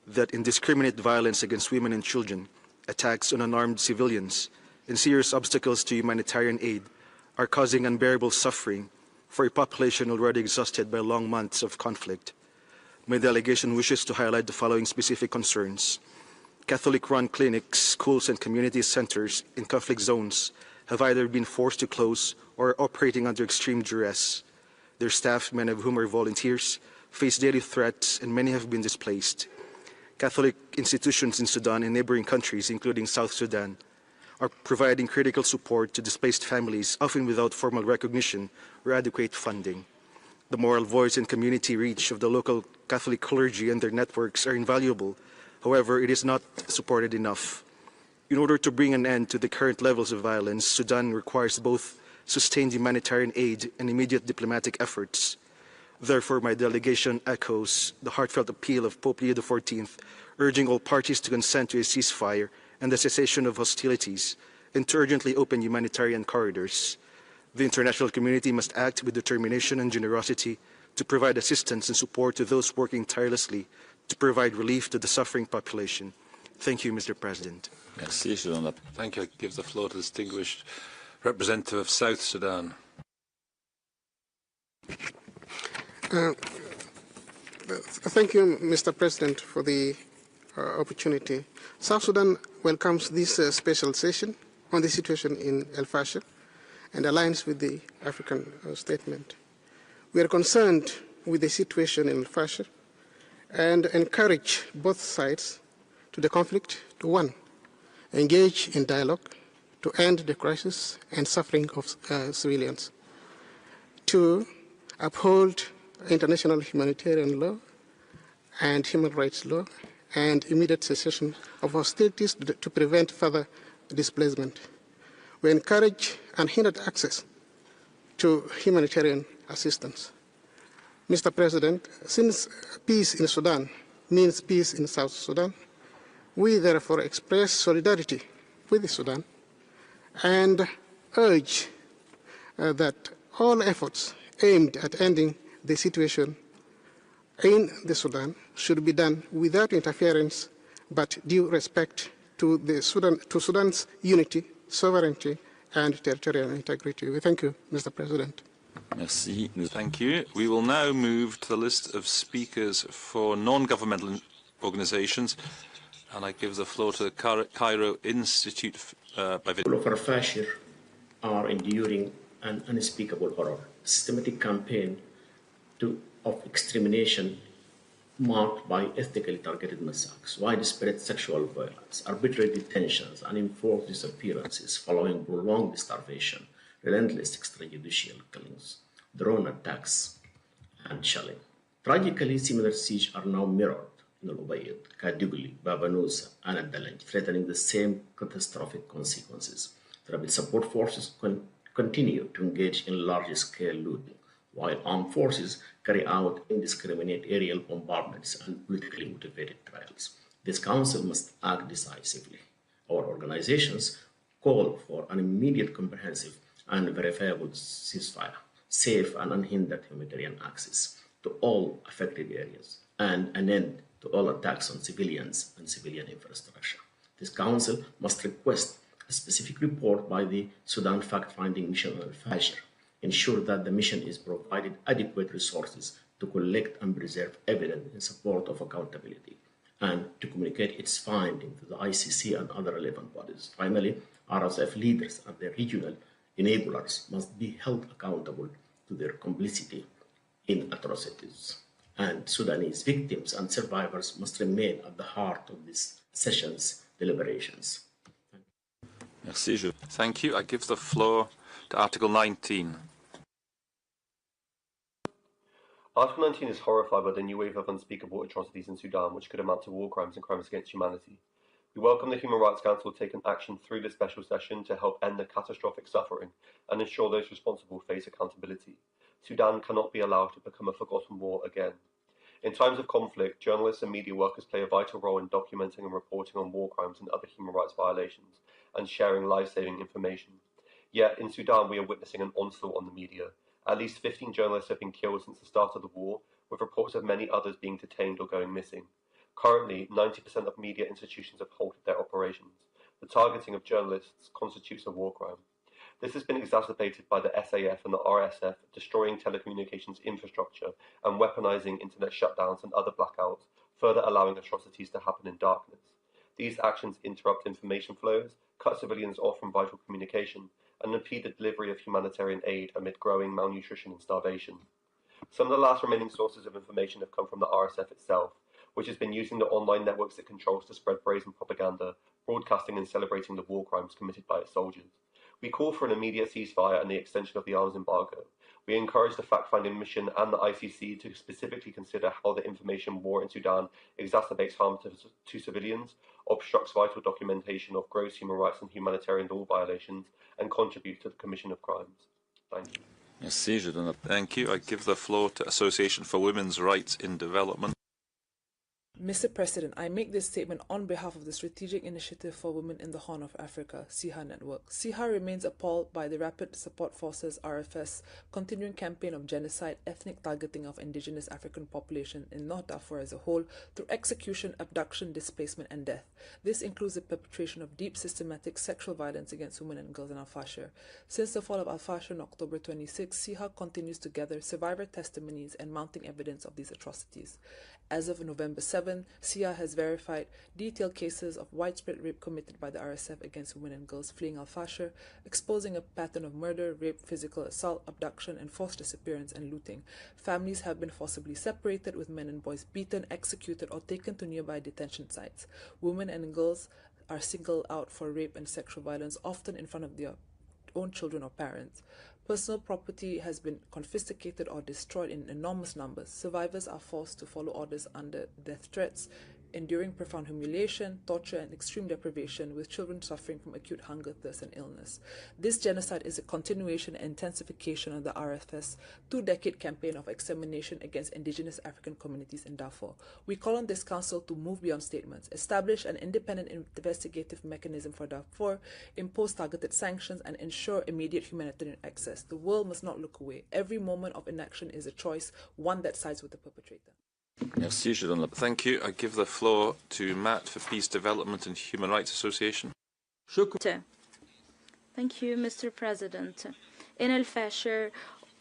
that indiscriminate violence against women and children, attacks on unarmed civilians, and serious obstacles to humanitarian aid are causing unbearable suffering for a population already exhausted by long months of conflict. My delegation wishes to highlight the following specific concerns. Catholic-run clinics, schools, and community centers in conflict zones have either been forced to close or are operating under extreme duress. Their staff, many of whom are volunteers, face daily threats, and many have been displaced. Catholic institutions in Sudan and neighboring countries, including South Sudan, are providing critical support to displaced families, often without formal recognition or adequate funding. The moral voice and community reach of the local Catholic clergy and their networks are invaluable. However, it is not supported enough. In order to bring an end to the current levels of violence, Sudan requires both sustained humanitarian aid and immediate diplomatic efforts. Therefore, my delegation echoes the heartfelt appeal of Pope Leo XIV, urging all parties to consent to a ceasefire and the cessation of hostilities, and to urgently open humanitarian corridors. The international community must act with determination and generosity to provide assistance and support to those working tirelessly to provide relief to the suffering population. Thank you, Mr. President. Merci. Thank you. I give the floor to the distinguished representative of South Sudan. Thank you, Mr. President, for the opportunity. South Sudan welcomes this special session on the situation in al-Fashir and aligns with the African statement. We are concerned with the situation in al-Fashir and encourage both sides to the conflict to, one, engage in dialogue to end the crisis and suffering of civilians, two, uphold international humanitarian law and human rights law, and immediate cessation of hostilities to prevent further displacement. We encourage unhindered access to humanitarian assistance. Mr. President, since peace in Sudan means peace in South Sudan, we therefore express solidarity with Sudan and urge that all efforts aimed at ending the situation in the Sudan should be done without interference but due respect to Sudan's unity, sovereignty, and territorial integrity. We thank you, Mr. President. Merci. Thank you. We will now move to the list of speakers for non-governmental organizations, and I give the floor to the Cairo Institute by People of al-Fashir are enduring an unspeakable horror, a systematic campaign of extermination marked by ethnically targeted massacres, widespread sexual violence, arbitrary detentions, and enforced disappearances following prolonged starvation, relentless extrajudicial killings, drone attacks, and shelling. Tragically, similar sieges are now mirrored in Al-Ubaid, Kadugli, Baba Nusa, and Ad-Dalanj, threatening the same catastrophic consequences. The Rapid Support Forces continue to engage in large-scale looting, while armed forces carry out indiscriminate aerial bombardments and politically motivated trials. This Council must act decisively. Our organizations call for an immediate, comprehensive, and verifiable ceasefire, safe and unhindered humanitarian access to all affected areas, and an end to all attacks on civilians and civilian infrastructure. This Council must request a specific report by the Sudan Fact-Finding Mission on al-Fashir, ensure that the mission is provided adequate resources to collect and preserve evidence in support of accountability, and to communicate its findings to the ICC and other relevant bodies. Finally, RSF leaders and their regional enablers must be held accountable to their complicity in atrocities. And Sudanese victims and survivors must remain at the heart of this session's deliberations. Merci. Thank you. I give the floor to Article 19. Article 19 is horrified by the new wave of unspeakable atrocities in Sudan, which could amount to war crimes and crimes against humanity. We welcome the Human Rights Council taking action through this special session to help end the catastrophic suffering and ensure those responsible face accountability. Sudan cannot be allowed to become a forgotten war again. In times of conflict, journalists and media workers play a vital role in documenting and reporting on war crimes and other human rights violations, and sharing life-saving information. Yet, in Sudan, we are witnessing an onslaught on the media. At least 15 journalists have been killed since the start of the war, with reports of many others being detained or going missing. Currently, 90% of media institutions have halted their operations. the targeting of journalists constitutes a war crime. This has been exacerbated by the SAF and the RSF destroying telecommunications infrastructure and weaponizing internet shutdowns and other blackouts, further allowing atrocities to happen in darkness. These actions interrupt information flows, cut civilians off from vital communication, and impede the delivery of humanitarian aid amid growing malnutrition and starvation. Some of the last remaining sources of information have come from the RSF itself, which has been using the online networks it controls to spread brazen propaganda, broadcasting and celebrating the war crimes committed by its soldiers. We call for an immediate ceasefire and the extension of the arms embargo. We encourage the fact-finding mission and the ICC to specifically consider how the information war in Sudan exacerbates harm to civilians, obstructs vital documentation of gross human rights and humanitarian law violations, and contributes to the commission of crimes. Thank you. Thank you. I give the floor to Association for Women's Rights in Development. Mr. President, I make this statement on behalf of the Strategic Initiative for Women in the Horn of Africa, SIHA Network. SIHA remains appalled by the Rapid Support Forces, RFS, continuing campaign of genocide, ethnic targeting of indigenous African population in North Darfur as a whole, through execution, abduction, displacement, and death. This includes the perpetration of deep systematic sexual violence against women and girls in al-Fashir. Since the fall of al-Fashir on October 26, SIHA continues to gather survivor testimonies and mounting evidence of these atrocities. As of November 7, SIHA has verified detailed cases of widespread rape committed by the RSF against women and girls fleeing al-Fashir, exposing a pattern of murder, rape, physical assault, abduction, and forced disappearance and looting. Families have been forcibly separated, with men and boys beaten, executed, or taken to nearby detention sites. Women and girls are singled out for rape and sexual violence, often in front of their own children or parents. Personal property has been confiscated or destroyed in enormous numbers. Survivors are forced to follow orders under death threats, enduring profound humiliation, torture, and extreme deprivation, with children suffering from acute hunger, thirst, and illness. This genocide is a continuation and intensification of the RFS two-decade campaign of extermination against indigenous African communities in Darfur. We call on this council to move beyond statements, establish an independent investigative mechanism for Darfur, impose targeted sanctions, and ensure immediate humanitarian access. The world must not look away. Every moment of inaction is a choice, one that sides with the perpetrator. Thank you. I give the floor to Matt for Peace, Development and Human Rights Association. Thank you, Mr. President. In al-Fashir,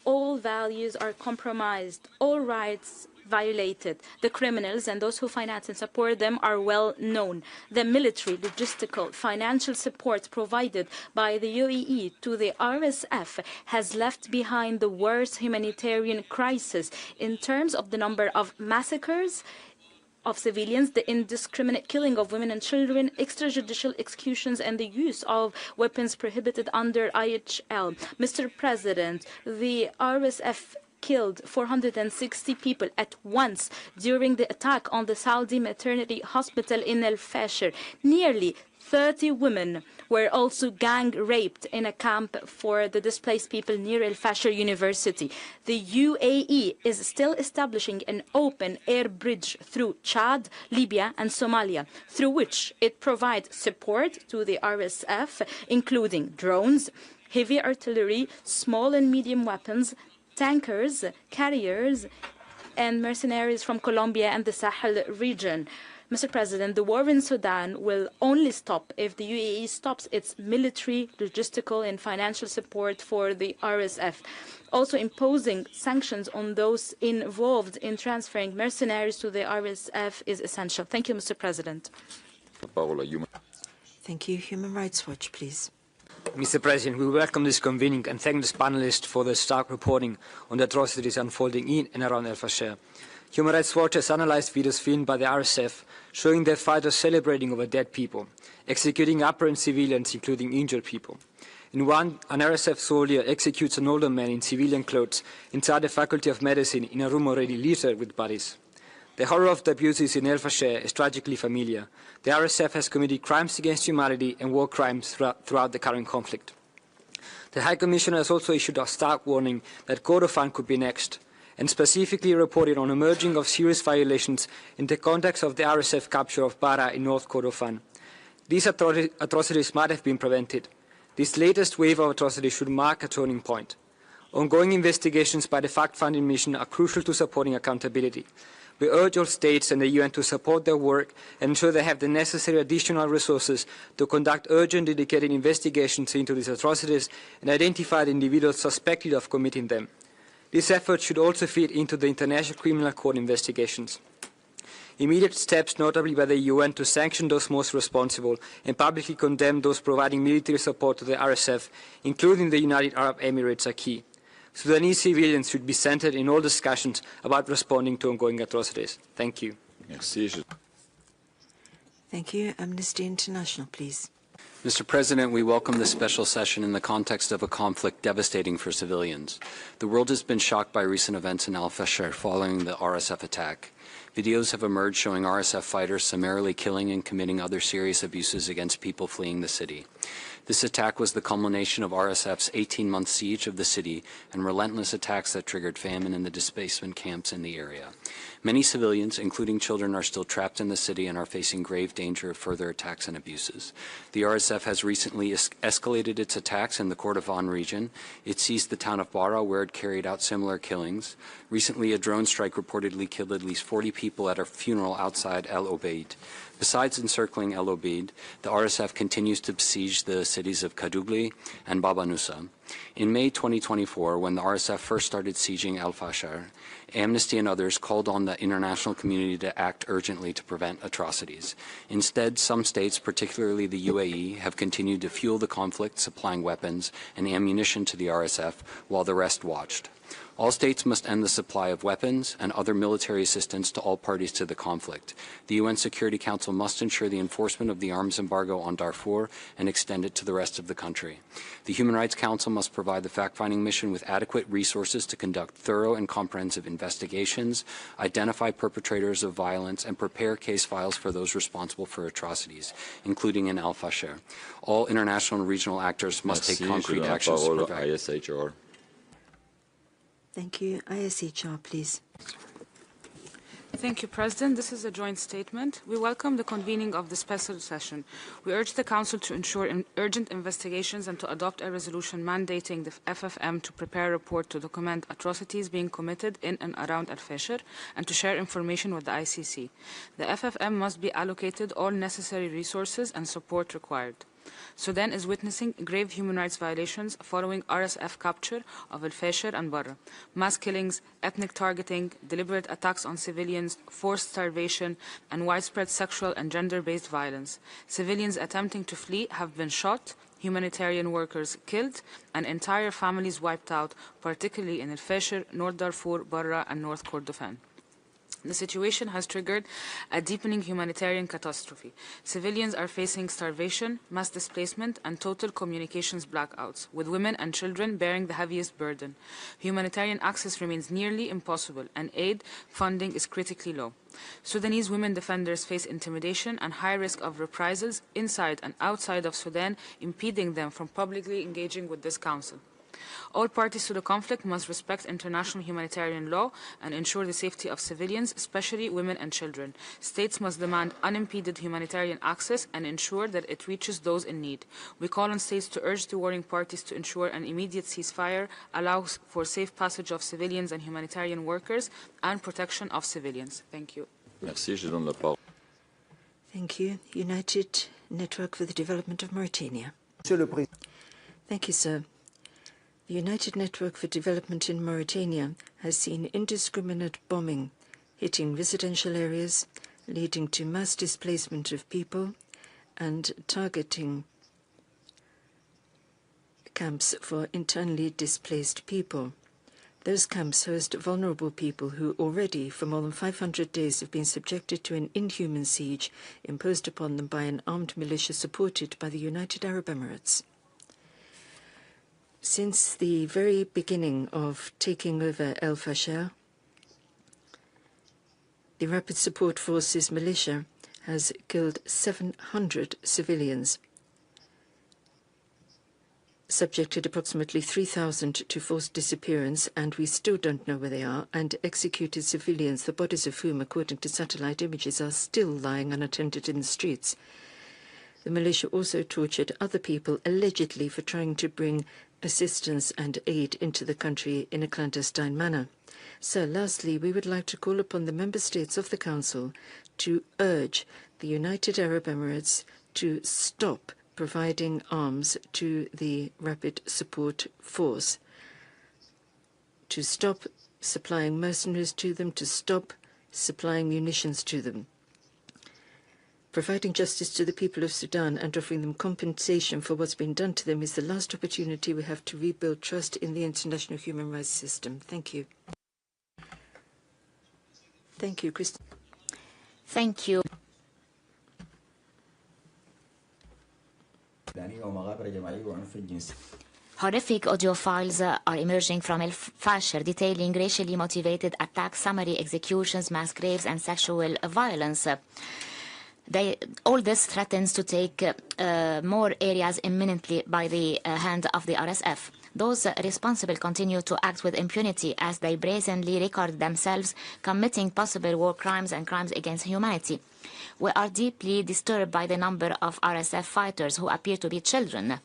all values are compromised, all rights violated. The criminals and those who finance and support them are well known. The military, logistical, financial support provided by the UAE to the RSF has left behind the worst humanitarian crisis in terms of the number of massacres of civilians, the indiscriminate killing of women and children, extrajudicial executions, and the use of weapons prohibited under IHL. Mr. President, the RSF killed 460 people at once during the attack on the Saudi maternity hospital in al-Fashir. Nearly 30 women were also gang raped in a camp for the displaced people near al-Fashir University. The UAE is still establishing an open air bridge through Chad, Libya, and Somalia, through which it provides support to the RSF, including drones, heavy artillery, small and medium weapons, tankers, carriers, and mercenaries from Colombia and the Sahel region. Mr. President, the war in Sudan will only stop if the UAE stops its military, logistical, and financial support for the RSF. Also, imposing sanctions on those involved in transferring mercenaries to the RSF is essential. Thank you, Mr. President. Thank you. Human Rights Watch, please. Mr. President, we welcome this convening and thank this panelist for the stark reporting on the atrocities unfolding in and around al-Fashir. Human Rights Watch has analyzed videos filmed by the RSF showing their fighters celebrating over dead people, executing apparent civilians, including injured people. In one, an RSF soldier executes an older man in civilian clothes inside the Faculty of Medicine in a room already littered with bodies. The horror of the abuses in al-Fashir is tragically familiar. The RSF has committed crimes against humanity and war crimes throughout the current conflict. The High Commissioner has also issued a stark warning that Kordofan could be next, and specifically reported on emerging of serious violations in the context of the RSF capture of Bara in North Kordofan. These atrocities might have been prevented. This latest wave of atrocities should mark a turning point. Ongoing investigations by the fact-finding mission are crucial to supporting accountability. We urge all states and the UN to support their work and ensure they have the necessary additional resources to conduct urgent, dedicated investigations into these atrocities and identify the individuals suspected of committing them. This effort should also feed into the International Criminal Court investigations. Immediate steps, notably by the UN, to sanction those most responsible and publicly condemn those providing military support to the RSF, including the United Arab Emirates, are key. Sudanese civilians should be centered in all discussions about responding to ongoing atrocities. Thank you. Merci. Thank you. Amnesty International, please. Mr. President, we welcome this special session in the context of a conflict devastating for civilians. The world has been shocked by recent events in al-Fashir following the RSF attack. Videos have emerged showing RSF fighters summarily killing and committing other serious abuses against people fleeing the city. This attack was the culmination of RSF's 18-month siege of the city and relentless attacks that triggered famine in the displacement camps in the area. Many civilians, including children, are still trapped in the city and are facing grave danger of further attacks and abuses. The RSF has recently escalated its attacks in the Kordofan region. It seized the town of Bara, where it carried out similar killings. Recently, a drone strike reportedly killed at least 40 people at a funeral outside El Obeid. Besides encircling El Obeid, the RSF continues to besiege the cities of Kadugli and Baba Nusa. In May 2024, when the RSF first started sieging al-Fashir, Amnesty and others called on the international community to act urgently to prevent atrocities. Instead, some states, particularly the UAE, have continued to fuel the conflict, supplying weapons and ammunition to the RSF, while the rest watched. All states must end the supply of weapons and other military assistance to all parties to the conflict. The UN Security Council must ensure the enforcement of the arms embargo on Darfur and extend it to the rest of the country. The Human Rights Council must provide the fact-finding mission with adequate resources to conduct thorough and comprehensive investigations, identify perpetrators of violence, and prepare case files for those responsible for atrocities, including in al-Fashir. All international and regional actors must take concrete actions to prevent. ISHR. Thank you. ISHR, please. Thank you, President. This is a joint statement. We welcome the convening of this special session. We urge the Council to ensure urgent investigations and to adopt a resolution mandating the FFM to prepare a report to document atrocities being committed in and around al-Fashir and to share information with the ICC. The FFM must be allocated all necessary resources and support required. Sudan is witnessing grave human rights violations following RSF capture of al-Fashir and Bara. Mass killings, ethnic targeting, deliberate attacks on civilians, forced starvation, and widespread sexual and gender-based violence. Civilians attempting to flee have been shot, humanitarian workers killed, and entire families wiped out, particularly in al-Fashir, North Darfur, Bara, and North Kordofan. The situation has triggered a deepening humanitarian catastrophe. Civilians are facing starvation, mass displacement, and total communications blackouts, with women and children bearing the heaviest burden. Humanitarian access remains nearly impossible, and aid funding is critically low. Sudanese women defenders face intimidation and high risk of reprisals inside and outside of Sudan, impeding them from publicly engaging with this council. All parties to the conflict must respect international humanitarian law and ensure the safety of civilians, especially women and children. States must demand unimpeded humanitarian access and ensure that it reaches those in need. We call on states to urge the warring parties to ensure an immediate ceasefire, allow for safe passage of civilians and humanitarian workers, and protection of civilians. Thank you. Merci, je donne la parole. Thank you. United Network for the Development of Mauritania. Thank you, sir. The United Network for Development in Mauritania has seen indiscriminate bombing hitting residential areas, leading to mass displacement of people and targeting camps for internally displaced people. Those camps host vulnerable people who already, for more than 500 days, have been subjected to an inhuman siege imposed upon them by an armed militia supported by the United Arab Emirates. Since the very beginning of taking over al-Fashir, the Rapid Support Forces militia has killed 700 civilians, subjected approximately 3,000 to forced disappearance, and we still don't know where they are, and executed civilians, the bodies of whom, according to satellite images, are still lying unattended in the streets. The militia also tortured other people, allegedly for trying to bring assistance and aid into the country in a clandestine manner. So, lastly, we would like to call upon the Member States of the Council to urge the United Arab Emirates to stop providing arms to the Rapid Support Force, to stop supplying mercenaries to them, to stop supplying munitions to them. Providing justice to the people of Sudan and offering them compensation for what's been done to them is the last opportunity we have to rebuild trust in the international human rights system. Thank you. Thank you, Christine. Thank you. Horrific audio files are emerging from al-Fashir detailing racially motivated attacks, summary executions, mass graves, and sexual violence. All this threatens to take more areas imminently by the hand of the RSF. Those responsible continue to act with impunity as they brazenly record themselves committing possible war crimes and crimes against humanity. We are deeply disturbed by the number of RSF fighters who appear to be children.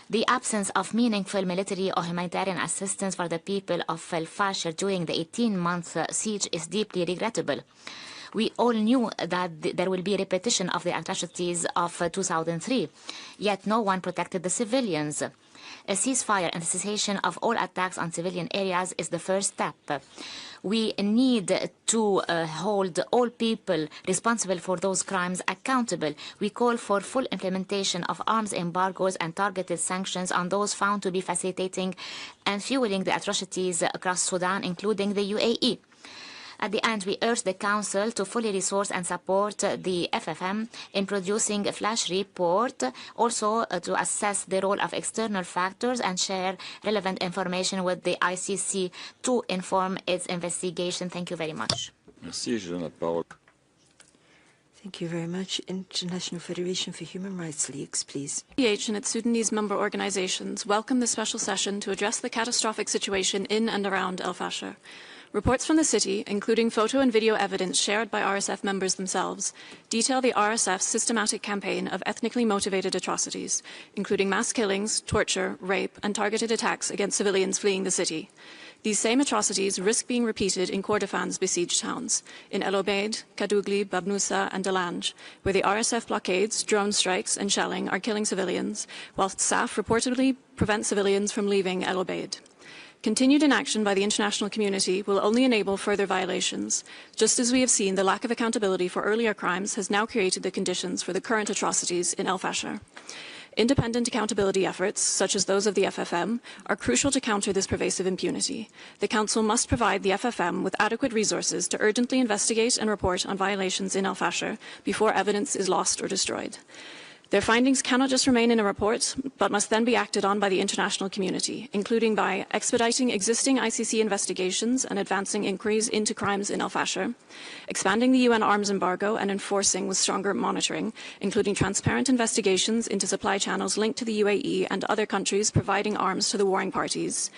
The absence of meaningful military or humanitarian assistance for the people of al-Fashir during the 18-month siege is deeply regrettable. We all knew that there will be a repetition of the atrocities of 2003, yet no one protected the civilians. A ceasefire and cessation of all attacks on civilian areas is the first step. We need to hold all people responsible for those crimes accountable. We call for full implementation of arms embargoes and targeted sanctions on those found to be facilitating and fueling the atrocities across Sudan, including the UAE. At the end, we urge the Council to fully resource and support the FFM in producing a flash report, also to assess the role of external factors and share relevant information with the ICC to inform its investigation. Thank you very much. Merci, je donne la parole. Thank you very much. International Federation for Human Rights Leagues, please. and its Sudanese member organizations welcome the special session to address the catastrophic situation in and around al-Fashir. Reports from the city, including photo and video evidence shared by RSF members themselves, detail the RSF's systematic campaign of ethnically motivated atrocities, including mass killings, torture, rape, and targeted attacks against civilians fleeing the city. These same atrocities risk being repeated in Kordofan's besieged towns, in El Obeid, Kadugli, Babnusa, and Dalanj, where the RSF blockades, drone strikes, and shelling are killing civilians, whilst SAF reportedly prevent civilians from leaving El Obeid. Continued inaction by the international community will only enable further violations, just as we have seen the lack of accountability for earlier crimes has now created the conditions for the current atrocities in al-Fashir. Independent accountability efforts, such as those of the FFM, are crucial to counter this pervasive impunity. The Council must provide the FFM with adequate resources to urgently investigate and report on violations in al-Fashir before evidence is lost or destroyed. Their findings cannot just remain in a report, but must then be acted on by the international community, including by expediting existing ICC investigations and advancing inquiries into crimes in al-Fashir, expanding the UN arms embargo and enforcing with stronger monitoring, including transparent investigations into supply channels linked to the UAE and other countries providing arms to the warring parties,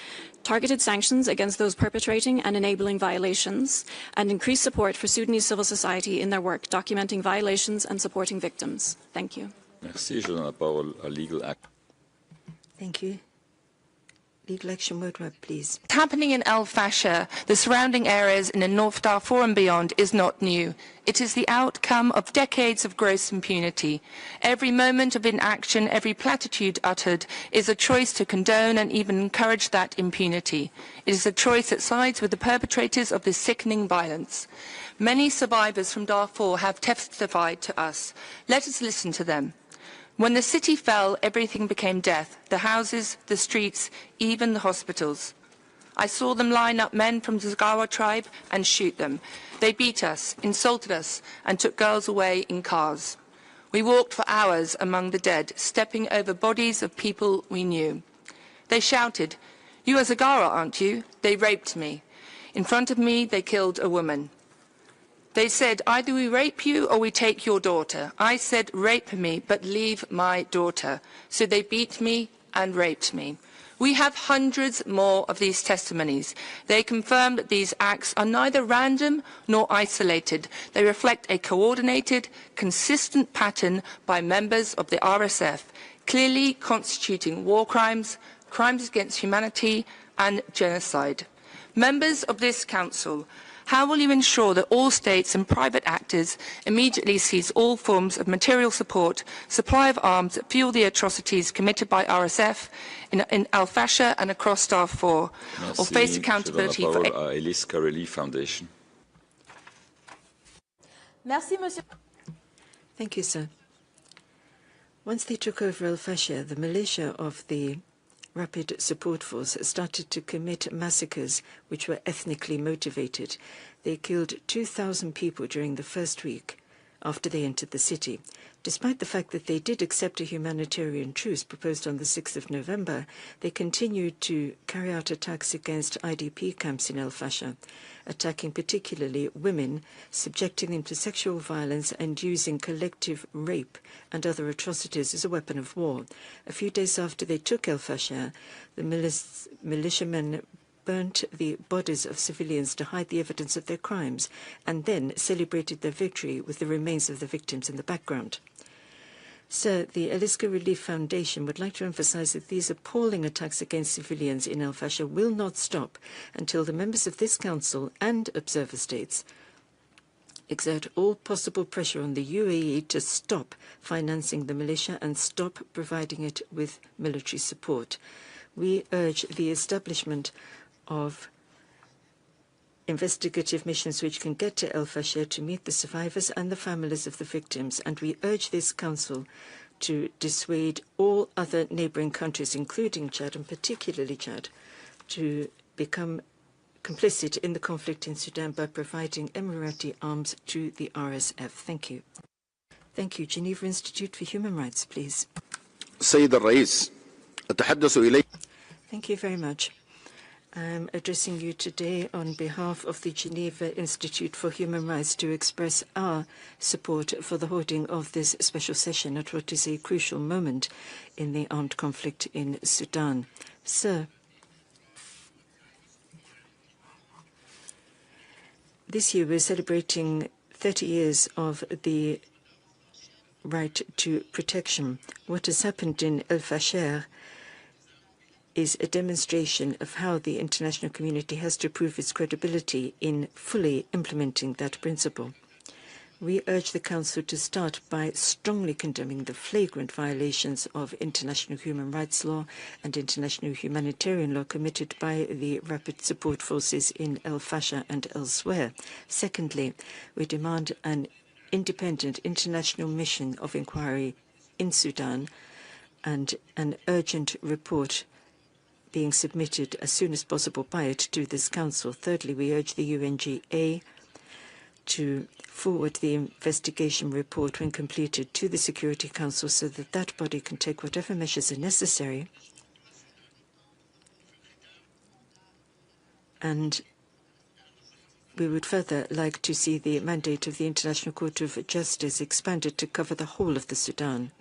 targeted sanctions against those perpetrating and enabling violations, and increased support for Sudanese civil society in their work documenting violations and supporting victims. Thank you. Merci. Je donne la parole à Legal Action. Thank you. Legal Action Word Web, please. What's happening in al-Fashir, the surrounding areas in the North Darfur and beyond, is not new. It is the outcome of decades of gross impunity. Every moment of inaction, every platitude uttered, is a choice to condone and even encourage that impunity. It is a choice that sides with the perpetrators of this sickening violence. Many survivors from Darfur have testified to us. Let us listen to them. When the city fell, everything became death, the houses, the streets, even the hospitals. I saw them line up men from the Zagawa tribe and shoot them. They beat us, insulted us, and took girls away in cars. We walked for hours among the dead, stepping over bodies of people we knew. They shouted, "You are Zagara, aren't you?" They raped me. In front of me, they killed a woman. They said, "Either we rape you or we take your daughter." I said, "Rape me, but leave my daughter." So they beat me and raped me. We have hundreds more of these testimonies. They confirm that these acts are neither random nor isolated. They reflect a coordinated, consistent pattern by members of the RSF, clearly constituting war crimes, crimes against humanity, and genocide. Members of this Council, how will you ensure that all states and private actors immediately cease all forms of material support, supply of arms that fuel the atrocities committed by RSF in al-Fashir and across Darfur, or face accountability for... Foundation. Merci, Monsieur. Thank you, sir. Once they took over al-Fashir, the militia of the Rapid Support Force started to commit massacres which were ethnically motivated. They killed 2,000 people during the first week after they entered the city. Despite the fact that they did accept a humanitarian truce proposed on the 6th of November, they continued to carry out attacks against IDP camps in al-Fashir, attacking particularly women, subjecting them to sexual violence and using collective rape and other atrocities as a weapon of war. A few days after they took al-Fashir, the militiamen burnt the bodies of civilians to hide the evidence of their crimes, and then celebrated their victory with the remains of the victims in the background. Sir, the Eliska Relief Foundation would like to emphasize that these appalling attacks against civilians in al-Fashir will not stop until the members of this Council and observer states exert all possible pressure on the UAE to stop financing the militia and stop providing it with military support. We urge the establishment of investigative missions which can get to al-Fashir to meet the survivors and the families of the victims, and we urge this Council to dissuade all other neighbouring countries, including Chad, and particularly Chad, to become complicit in the conflict in Sudan by providing Emirati arms to the RSF. Thank you. Thank you. Geneva Institute for Human Rights, please. سيد الرئيس أتحدث إليك. Thank you very much. I'm addressing you today on behalf of the Geneva Institute for Human Rights to express our support for the holding of this special session at what is a crucial moment in the armed conflict in Sudan. Sir, this year we're celebrating 30 years of the right to protection. What has happened in al-Fashir is a demonstration of how the international community has to prove its credibility in fully implementing that principle. We urge the Council to start by strongly condemning the flagrant violations of international human rights law and international humanitarian law committed by the Rapid Support Forces in al-Fashir and elsewhere. Secondly, we demand an independent international mission of inquiry in Sudan and an urgent report being submitted as soon as possible by it to this Council. Thirdly, we urge the UNGA to forward the investigation report when completed to the Security Council so that that body can take whatever measures are necessary. And we would further like to see the mandate of the International Court of Justice expanded to cover the whole of the Sudan.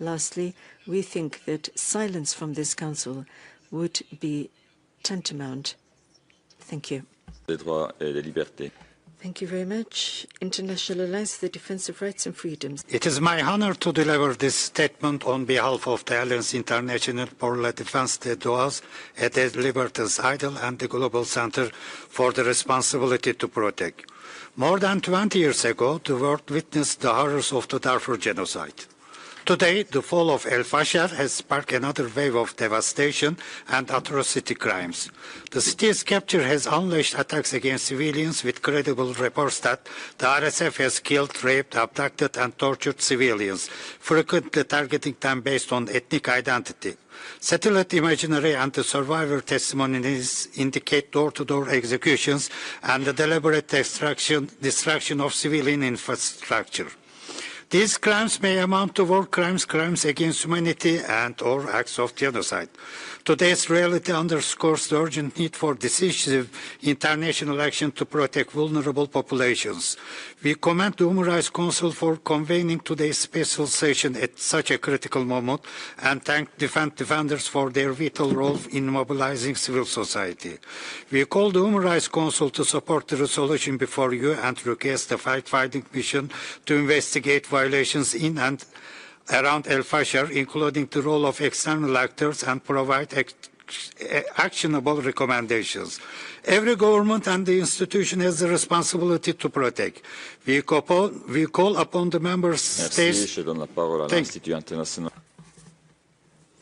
Lastly, we think that silence from this Council would be tantamount. Thank you. Thank you very much. International Alliance for the Defense of Rights and Freedoms. It is my honor to deliver this statement on behalf of the Alliance International pour la Défense des Droits et des Libertés Idle and the Global Center for the Responsibility to Protect. More than 20 years ago, the world witnessed the horrors of the Darfur genocide. Today, the fall of al-Fashir has sparked another wave of devastation and atrocity crimes. The city's capture has unleashed attacks against civilians with credible reports that the RSF has killed, raped, abducted and tortured civilians, frequently targeting them based on ethnic identity. Satellite imagery and the survivor testimonies indicate door-to-door executions and the deliberate destruction of civilian infrastructure. These crimes may amount to war crimes, crimes against humanity, and/or acts of genocide. Today's reality underscores the urgent need for decisive international action to protect vulnerable populations. We commend the Human Rights Council for convening today's special session at such a critical moment and thank defenders for their vital role in mobilizing civil society. We call the Human Rights Council to support the resolution before you and request a fact-finding mission to investigate violations in and around al-Fashir, including the role of external actors, and provide actionable recommendations. Every government and the institution has the responsibility to protect. We call upon the member states.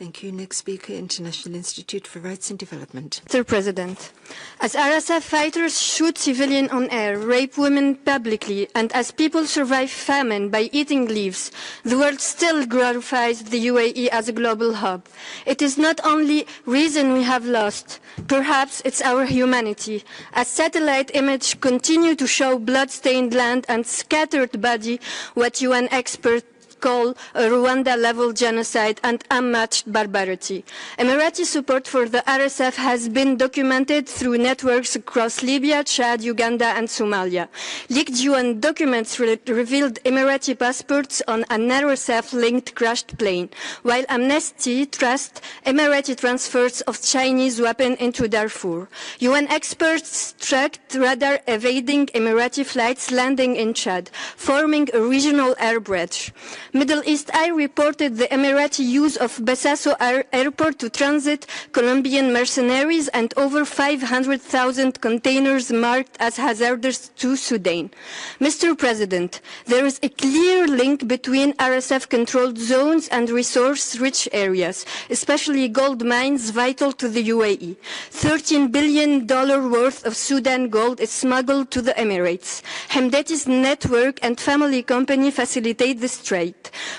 Thank you. Next speaker, International Institute for Rights and Development. Mr. President, as RSF fighters shoot civilians on air, rape women publicly, and as people survive famine by eating leaves, the world still glorifies the UAE as a global hub. It is not only reason we have lost, perhaps it's our humanity, as satellite images continue to show blood-stained land and scattered body, what UN experts call a Rwanda-level genocide and unmatched barbarity. Emirati support for the RSF has been documented through networks across Libya, Chad, Uganda and Somalia. Leaked UN documents revealed Emirati passports on an RSF-linked crashed plane, while Amnesty trusts Emirati transfers of Chinese weapons into Darfur. UN experts tracked radar evading Emirati flights landing in Chad, forming a regional air bridge. Middle East Eye reported the Emirati use of Besaso airport to transit Colombian mercenaries and over 500,000 containers marked as hazardous to Sudan. Mr. President, there is a clear link between RSF-controlled zones and resource-rich areas, especially gold mines vital to the UAE. $13 billion worth of Sudan gold is smuggled to the Emirates. Hamdati's network and family company facilitate this trade,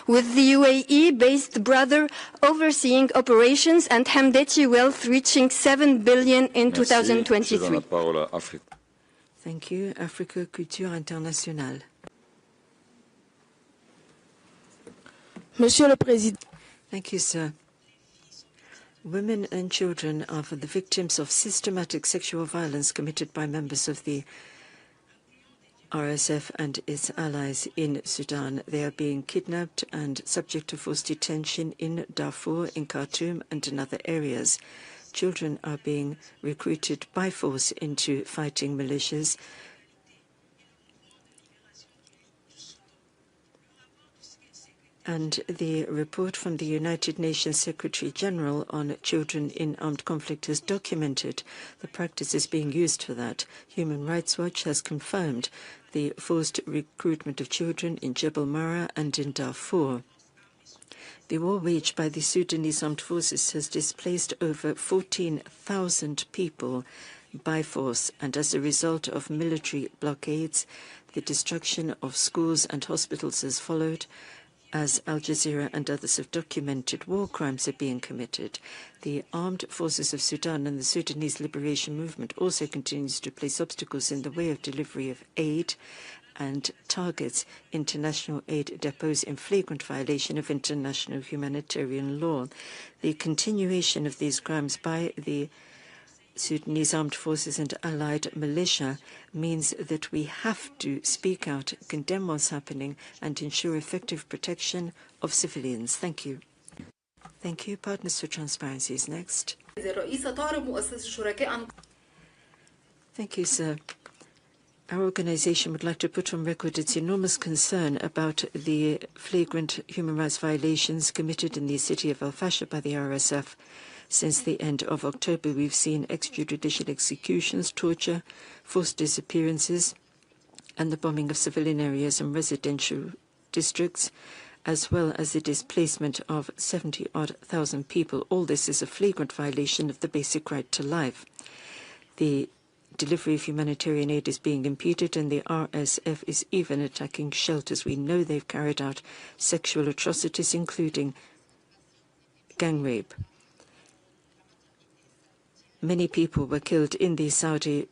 with the UAE-based brother overseeing operations and Hamdati wealth reaching $7 billion in 2023. Thank you. Africa Culture Internationale. Monsieur le Président. Thank you, sir. Women and children are the victims of systematic sexual violence committed by members of the RSF and its allies in Sudan. They are being kidnapped and subject to forced detention in Darfur, in Khartoum, and in other areas. Children are being recruited by force into fighting militias. And the report from the United Nations Secretary General on children in armed conflict has documented the practices being used for that. Human Rights Watch has confirmed the forced recruitment of children in Jebel Mara and in Darfur. The war waged by the Sudanese armed forces has displaced over 14,000 people by force, and as a result of military blockades, the destruction of schools and hospitals has followed. As Al Jazeera and others have documented, war crimes are being committed. The armed forces of Sudan and the Sudanese Liberation Movement also continues to place obstacles in the way of delivery of aid and targets international aid depots in flagrant violation of international humanitarian law. The continuation of these crimes by the Sudanese armed forces and allied militia means that we have to speak out, condemn what's happening, and ensure effective protection of civilians. Thank you. Thank you. Partners for Transparency is next. Thank you, sir. Our organization would like to put on record its enormous concern about the flagrant human rights violations committed in the city of al-Fashir by the RSF. Since the end of October, we've seen extrajudicial executions, torture, forced disappearances, and the bombing of civilian areas and residential districts, as well as the displacement of 70,000 people. All this is a flagrant violation of the basic right to life. The delivery of humanitarian aid is being impeded, and the RSF is even attacking shelters. We know they've carried out sexual atrocities, including gang rape. Many people were killed in the Saudi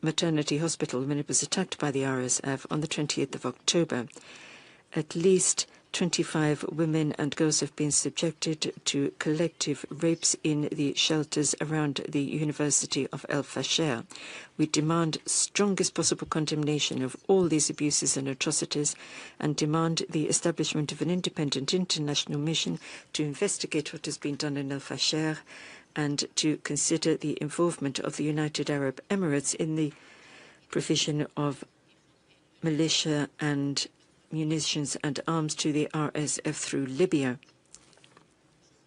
maternity hospital when it was attacked by the RSF on the 20th of October. At least 25 women and girls have been subjected to collective rapes in the shelters around the University of al-Fashir. We demand strongest possible condemnation of all these abuses and atrocities and demand the establishment of an independent international mission to investigate what has been done in al-Fashir and to consider the involvement of the United Arab Emirates in the provision of militia and munitions and arms to the RSF through Libya.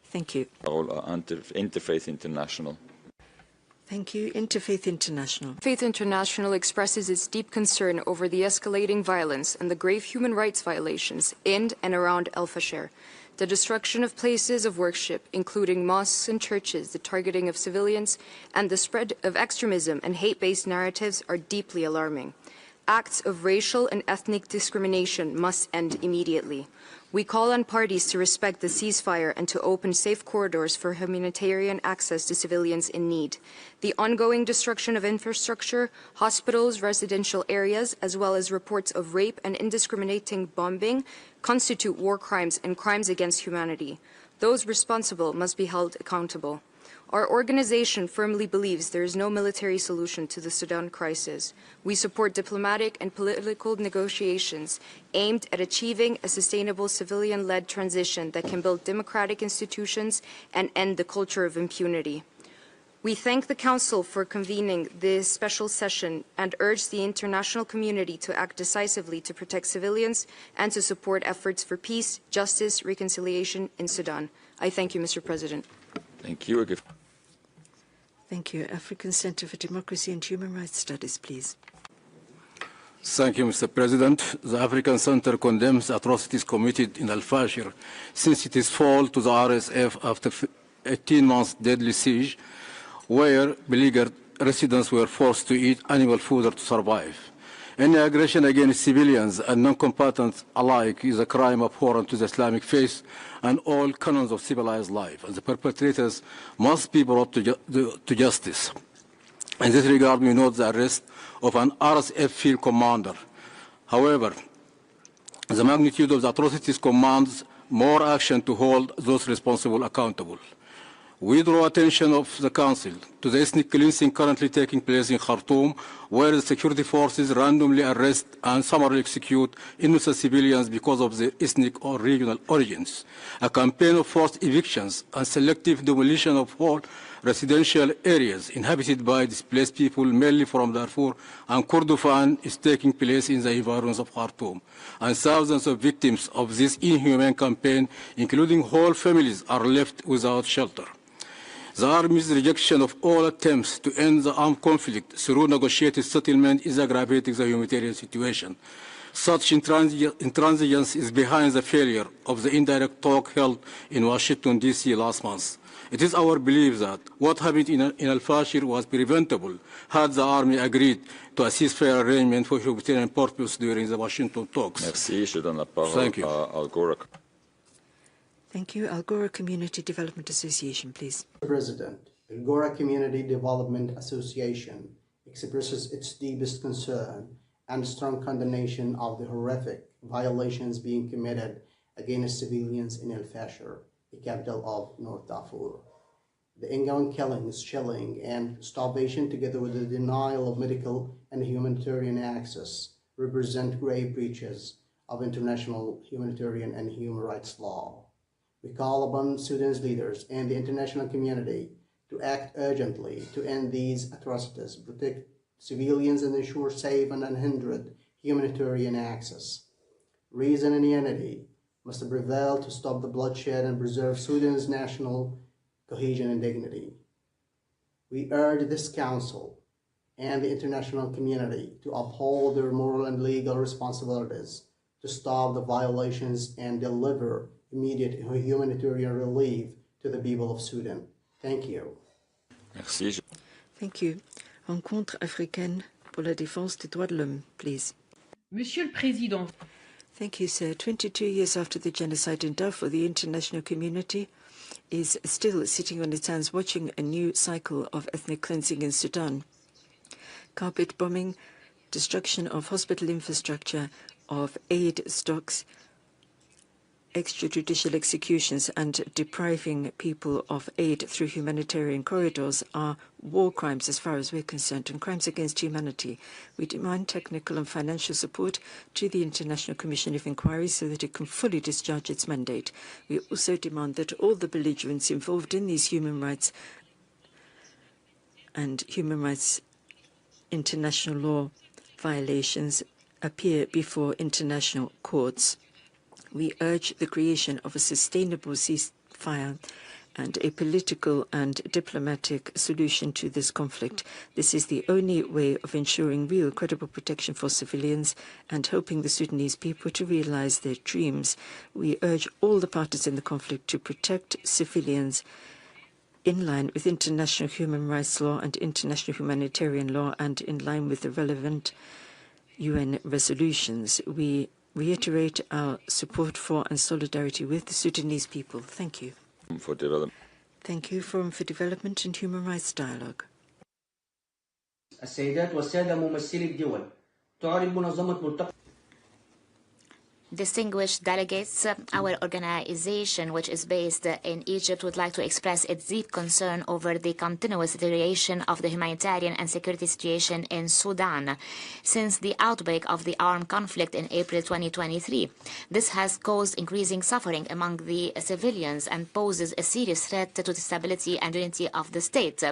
Thank you. Interfaith International. Thank you. Interfaith International. Faith International expresses its deep concern over the escalating violence and the grave human rights violations in and around al-Fashir. The destruction of places of worship, including mosques and churches, the targeting of civilians, and the spread of extremism and hate-based narratives are deeply alarming. Acts of racial and ethnic discrimination must end immediately. We call on parties to respect the ceasefire and to open safe corridors for humanitarian access to civilians in need. The ongoing destruction of infrastructure, hospitals, residential areas, as well as reports of rape and indiscriminating bombing constitute war crimes and crimes against humanity. Those responsible must be held accountable. Our organization firmly believes there is no military solution to the Sudan crisis. We support diplomatic and political negotiations aimed at achieving a sustainable civilian-led transition that can build democratic institutions and end the culture of impunity. We thank the Council for convening this special session and urge the international community to act decisively to protect civilians and to support efforts for peace, justice, reconciliation in Sudan. I thank you, Mr. President. Thank you. Thank you. African Center for Democracy and Human Rights Studies, please. Thank you, Mr. President. The African Center condemns atrocities committed in al-Fashir since its fall to the RSF after 18 months deadly siege, where beleaguered residents were forced to eat animal fodder to survive. Any aggression against civilians and non-combatants alike is a crime abhorrent to the Islamic faith and all canons of civilized life, and the perpetrators must be brought to justice. In this regard, we note the arrest of an RSF field commander. However, the magnitude of the atrocities commands more action to hold those responsible accountable. We draw attention of the Council to the ethnic cleansing currently taking place in Khartoum, where the security forces randomly arrest and summarily execute innocent civilians because of their ethnic or regional origins. A campaign of forced evictions and selective demolition of whole residential areas inhabited by displaced people, mainly from Darfur and Kordofan, is taking place in the environs of Khartoum. And thousands of victims of this inhumane campaign, including whole families, are left without shelter. The Army's rejection of all attempts to end the armed conflict through negotiated settlement is aggravating the humanitarian situation. Such intransigence is behind the failure of the indirect talk held in Washington, D.C. last month. It is our belief that what happened in al-Fashir was preventable had the Army agreed to a ceasefire arrangement for humanitarian purpose during the Washington talks. Merci. Je donne la parole Thank you. à Algora. Thank you. Algora Community Development Association, please. Mr. President, Algora Community Development Association expresses its deepest concern and strong condemnation of the horrific violations being committed against civilians in al-Fashir, the capital of North Darfur. The ongoing killings, shelling, and starvation, together with the denial of medical and humanitarian access, represent grave breaches of international humanitarian and human rights law. We call upon Sudan's leaders and the international community to act urgently to end these atrocities, protect civilians, and ensure safe and unhindered humanitarian access. Reason and unity must prevail to stop the bloodshed and preserve Sudan's national cohesion and dignity. We urge this Council and the international community to uphold their moral and legal responsibilities to stop the violations and deliver immediate humanitarian relief to the people of Sudan. Thank you. Merci. Thank you. Rencontre africaine pour la défense des droits de l'homme, please. Monsieur le Président. Thank you, sir. 22 years after the genocide in Darfur, the international community is still sitting on its hands watching a new cycle of ethnic cleansing in Sudan. Carpet bombing, destruction of hospital infrastructure, of aid stocks, extrajudicial executions and depriving people of aid through humanitarian corridors are war crimes as far as we're concerned and crimes against humanity. We demand technical and financial support to the International Commission of Inquiry so that it can fully discharge its mandate. We also demand that all the belligerents involved in these human rights and human rights international law violations appear before international courts. We urge the creation of a sustainable ceasefire and a political and diplomatic solution to this conflict. This is the only way of ensuring real, credible protection for civilians and helping the Sudanese people to realize their dreams. We urge all the parties in the conflict to protect civilians in line with international human rights law and international humanitarian law and in line with the relevant UN resolutions. We reiterate our support for and solidarity with the Sudanese people. Thank you. For development. Thank you. Forum for Development and Human Rights Dialogue. السيدات والسادة ممثلي الدول تعرب منظمة ملتقى Distinguished delegates, our organization, which is based in Egypt, would like to express its deep concern over the continuous deterioration of the humanitarian and security situation in Sudan since the outbreak of the armed conflict in April 2023. This has caused increasing suffering among the civilians and poses a serious threat to the stability and unity of the state.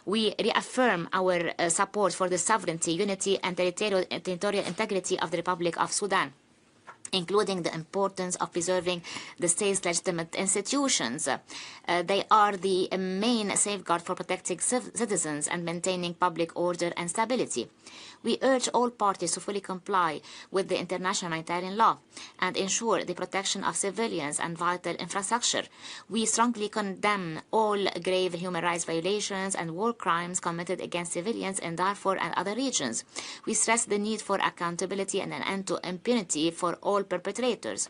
We reaffirm our support for the sovereignty, unity, and territorial integrity of the Republic of Sudan, including the importance of preserving the state's legitimate institutions. They are the main safeguard for protecting citizens and maintaining public order and stability. We urge all parties to fully comply with the international humanitarian law and ensure the protection of civilians and vital infrastructure. We strongly condemn all grave human rights violations and war crimes committed against civilians in Darfur and other regions. We stress the need for accountability and an end to impunity for all perpetrators.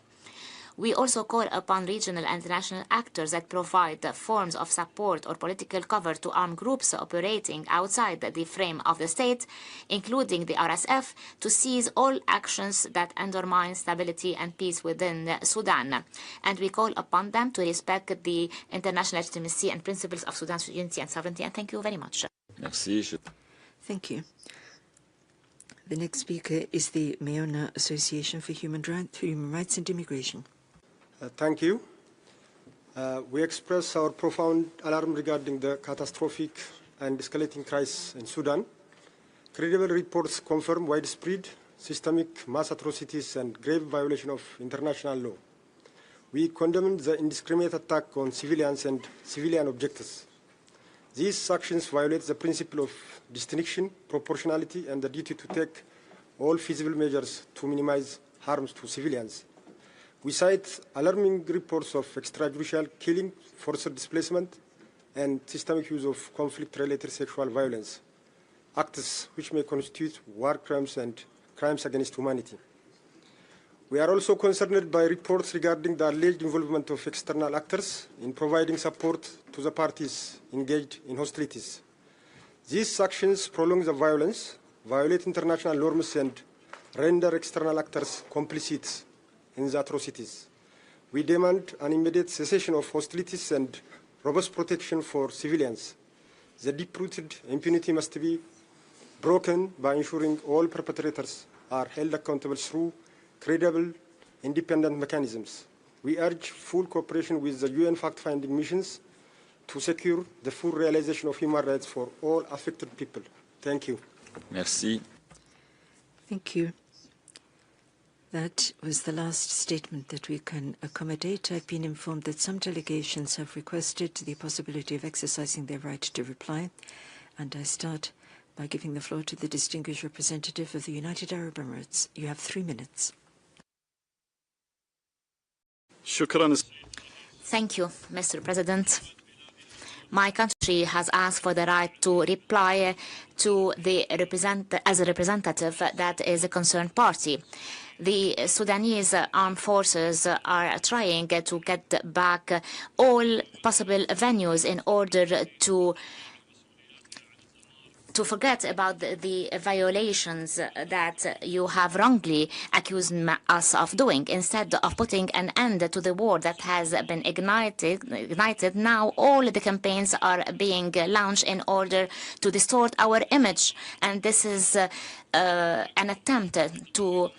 We also call upon regional and international actors that provide forms of support or political cover to armed groups operating outside the frame of the state, including the RSF, to cease all actions that undermine stability and peace within Sudan. And we call upon them to respect the international legitimacy and principles of Sudan's unity and sovereignty. And thank you very much. Merci. Thank you. The next speaker is the Mayona Association for Human Rights and Immigration. Thank you. We express our profound alarm regarding the catastrophic and escalating crisis in Sudan. Credible reports confirm widespread, systemic mass atrocities and grave violation of international law. We condemn the indiscriminate attack on civilians and civilian objectives. These actions violate the principle of distinction, proportionality, and the duty to take all feasible measures to minimize harms to civilians. We cite alarming reports of extrajudicial killing, forced displacement, and systemic use of conflict-related sexual violence, acts which may constitute war crimes and crimes against humanity. We are also concerned by reports regarding the alleged involvement of external actors in providing support to the parties engaged in hostilities. These actions prolong the violence, violate international norms, and render external actors complicit in the atrocities. We demand an immediate cessation of hostilities and robust protection for civilians. The deep-rooted impunity must be broken by ensuring all perpetrators are held accountable through credible, independent mechanisms. We urge full cooperation with the UN fact-finding missions to secure the full realization of human rights for all affected people. Thank you. Merci. Thank you. That was the last statement that we can accommodate. I've been informed that some delegations have requested the possibility of exercising their right to reply, and I start by giving the floor to the distinguished representative of the United Arab Emirates. You have 3 minutes. Thank you, Mr. President. My country has asked for the right to reply to the as a representative that is a concerned party. The Sudanese armed forces are trying to get back all possible venues in order to to forget about the violations that you have wrongly accused us of doing. Instead of putting an end to the war that has been ignited, now all the campaigns are being launched in order to distort our image. And this is an attempt to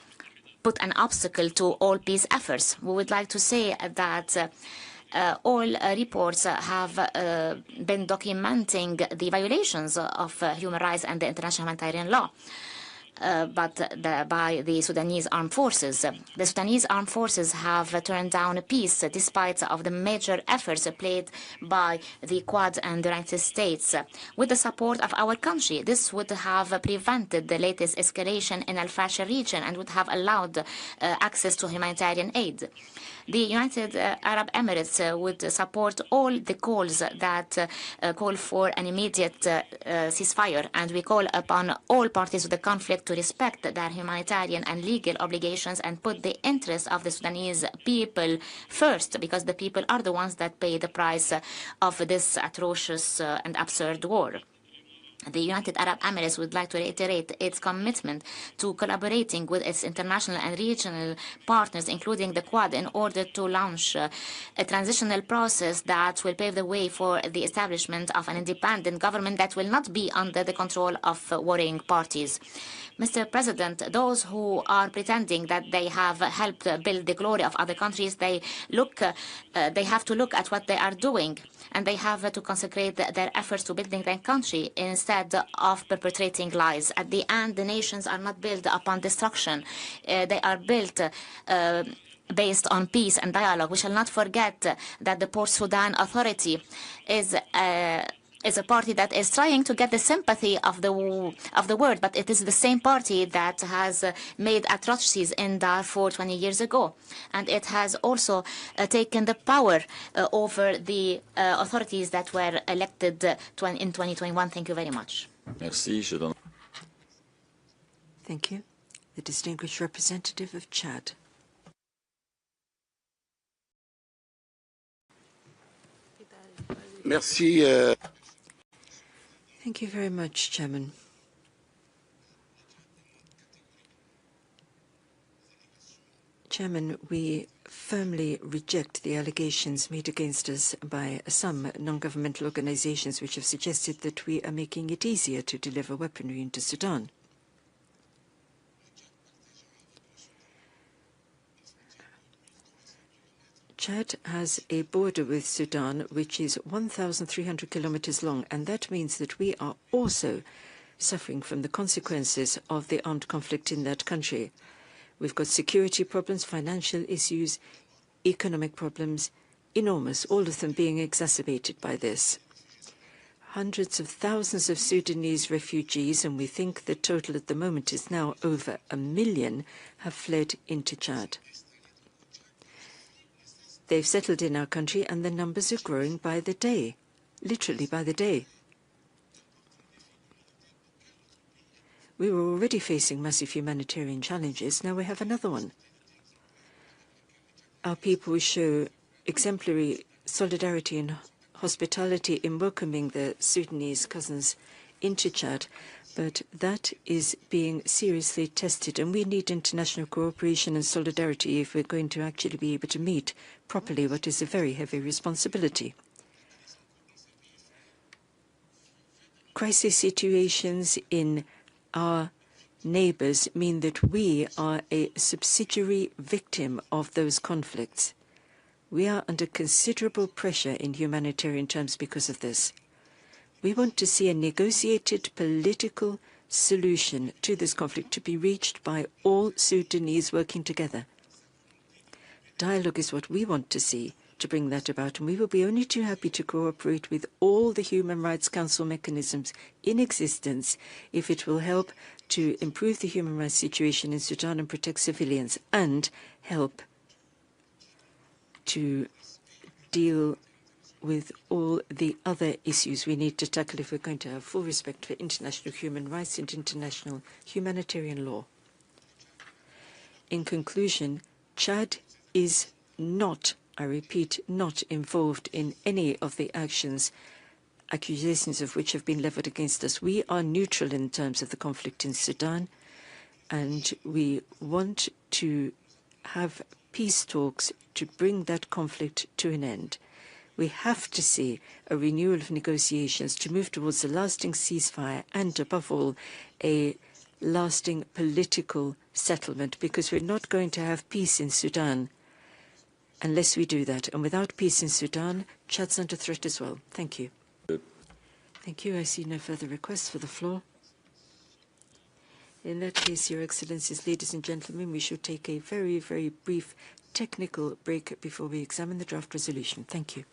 put an obstacle to all peace efforts. We would like to say that all reports have been documenting the violations of human rights and the international humanitarian law, by the Sudanese armed forces. The Sudanese armed forces have turned down peace despite of the major efforts played by the Quad and the United States. With the support of our country, this would have prevented the latest escalation in al-Fashir region and would have allowed access to humanitarian aid. The United Arab Emirates would support all the calls that call for an immediate ceasefire, and we call upon all parties to the conflict to respect their humanitarian and legal obligations and put the interests of the Sudanese people first, because the people are the ones that pay the price of this atrocious and absurd war. The United Arab Emirates would like to reiterate its commitment to collaborating with its international and regional partners, including the Quad, in order to launch a transitional process that will pave the way for the establishment of an independent government that will not be under the control of warring parties. Mr. President, those who are pretending that they have helped build the glory of other countries, they have to look at what they are doing, and they have to consecrate their efforts to building their country instead of perpetrating lies. At the end, the nations are not built upon destruction. They are built based on peace and dialogue. We shall not forget that the Port Sudan Authority is a party that is trying to get the sympathy of the world, but it is the same party that has made atrocities in Darfur 20 years ago. And it has also taken the power over the authorities that were elected in 2021. Thank you very much. Merci. Thank you. The distinguished representative of Chad. Merci. Thank you very much, Chairman. Chairman, we firmly reject the allegations made against us by some non-governmental organizations which have suggested that we are making it easier to deliver weaponry into Sudan. Chad has a border with Sudan which is 1,300 kilometers long, and that means that we are also suffering from the consequences of the armed conflict in that country. We've got security problems, financial issues, economic problems, enormous, all of them being exacerbated by this. Hundreds of thousands of Sudanese refugees, and we think the total at the moment is now over 1 million, have fled into Chad. They've settled in our country, and the numbers are growing by the day, literally by the day. We were already facing massive humanitarian challenges. Now we have another one. Our people show exemplary solidarity and hospitality in welcoming their Sudanese cousins into Chad, but that is being seriously tested, and we need international cooperation and solidarity if we're going to actually be able to meet properly what is a very heavy responsibility. Crisis situations in our neighbors mean that we are a subsidiary victim of those conflicts. We are under considerable pressure in humanitarian terms because of this. We want to see a negotiated political solution to this conflict to be reached by all Sudanese working together. Dialogue is what we want to see to bring that about, and we will be only too happy to cooperate with all the Human Rights Council mechanisms in existence if it will help to improve the human rights situation in Sudan and protect civilians, and help to deal with all the other issues we need to tackle if we're going to have full respect for international human rights and international humanitarian law. In conclusion, Chad is not, I repeat, not involved in any of the actions accusations of which have been leveled against us. We are neutral in terms of the conflict in Sudan, and we want to have peace talks to bring that conflict to an end. We have to see a renewal of negotiations to move towards a lasting ceasefire and, above all, a lasting political settlement, because we're not going to have peace in Sudan unless we do that. And without peace in Sudan, Chad's under threat as well. Thank you. Thank you. I see no further requests for the floor. In that case, Your Excellencies, ladies and gentlemen, we should take a very, very brief technical break before we examine the draft resolution. Thank you.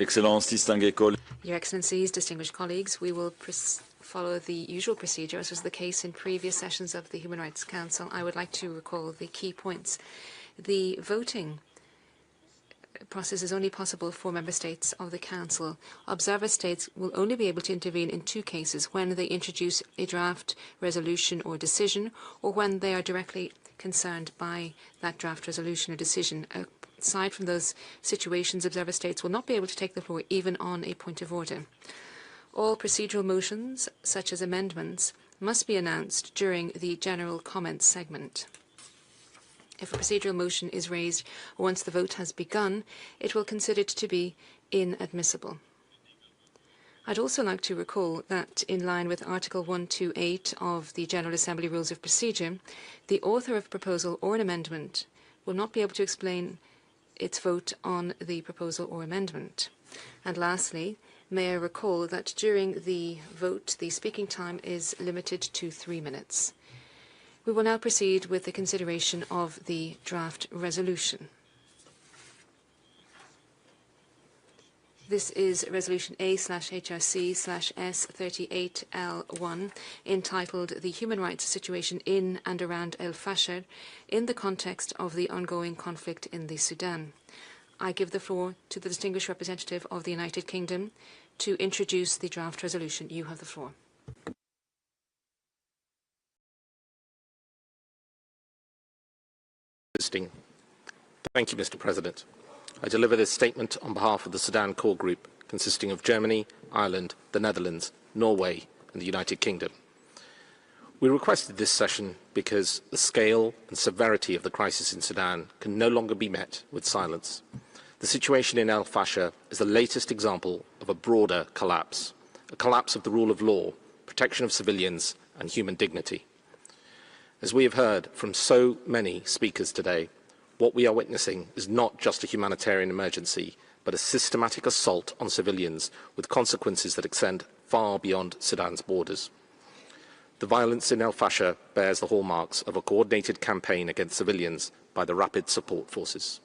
Excellences, distingués collègues. Your Excellencies, distinguished colleagues, we will follow the usual procedure, as was the case in previous sessions of the Human Rights Council. I would like to recall the key points. The voting process is only possible for member states of the Council. Observer states will only be able to intervene in two cases: when they introduce a draft resolution or decision, or when they are directly concerned by that draft resolution or decision. Aside from those situations, observer states will not be able to take the floor even on a point of order. All procedural motions, such as amendments, must be announced during the general comments segment. If a procedural motion is raised once the vote has begun, it will consider it to be inadmissible. I'd also like to recall that, in line with Article 128 of the General Assembly Rules of Procedure, the author of a proposal or an amendment will not be able to explain its vote on the proposal or amendment. And lastly, may I recall that during the vote, the speaking time is limited to 3 minutes. We will now proceed with the consideration of the draft resolution. This is Resolution A/HRC/S38L1, entitled The Human Rights Situation in and Around al-Fashir in the Context of the Ongoing Conflict in the Sudan. I give the floor to the distinguished representative of the United Kingdom to introduce the draft resolution. You have the floor. Thank you, Mr. President. I deliver this statement on behalf of the Sudan Core Group, consisting of Germany, Ireland, the Netherlands, Norway, and the United Kingdom. We requested this session because the scale and severity of the crisis in Sudan can no longer be met with silence. The situation in al-Fashir is the latest example of a broader collapse, a collapse of the rule of law, protection of civilians, and human dignity. As we have heard from so many speakers today, what we are witnessing is not just a humanitarian emergency, but a systematic assault on civilians with consequences that extend far beyond Sudan's borders. The violence in al-Fashir bears the hallmarks of a coordinated campaign against civilians by the Rapid Support Forces.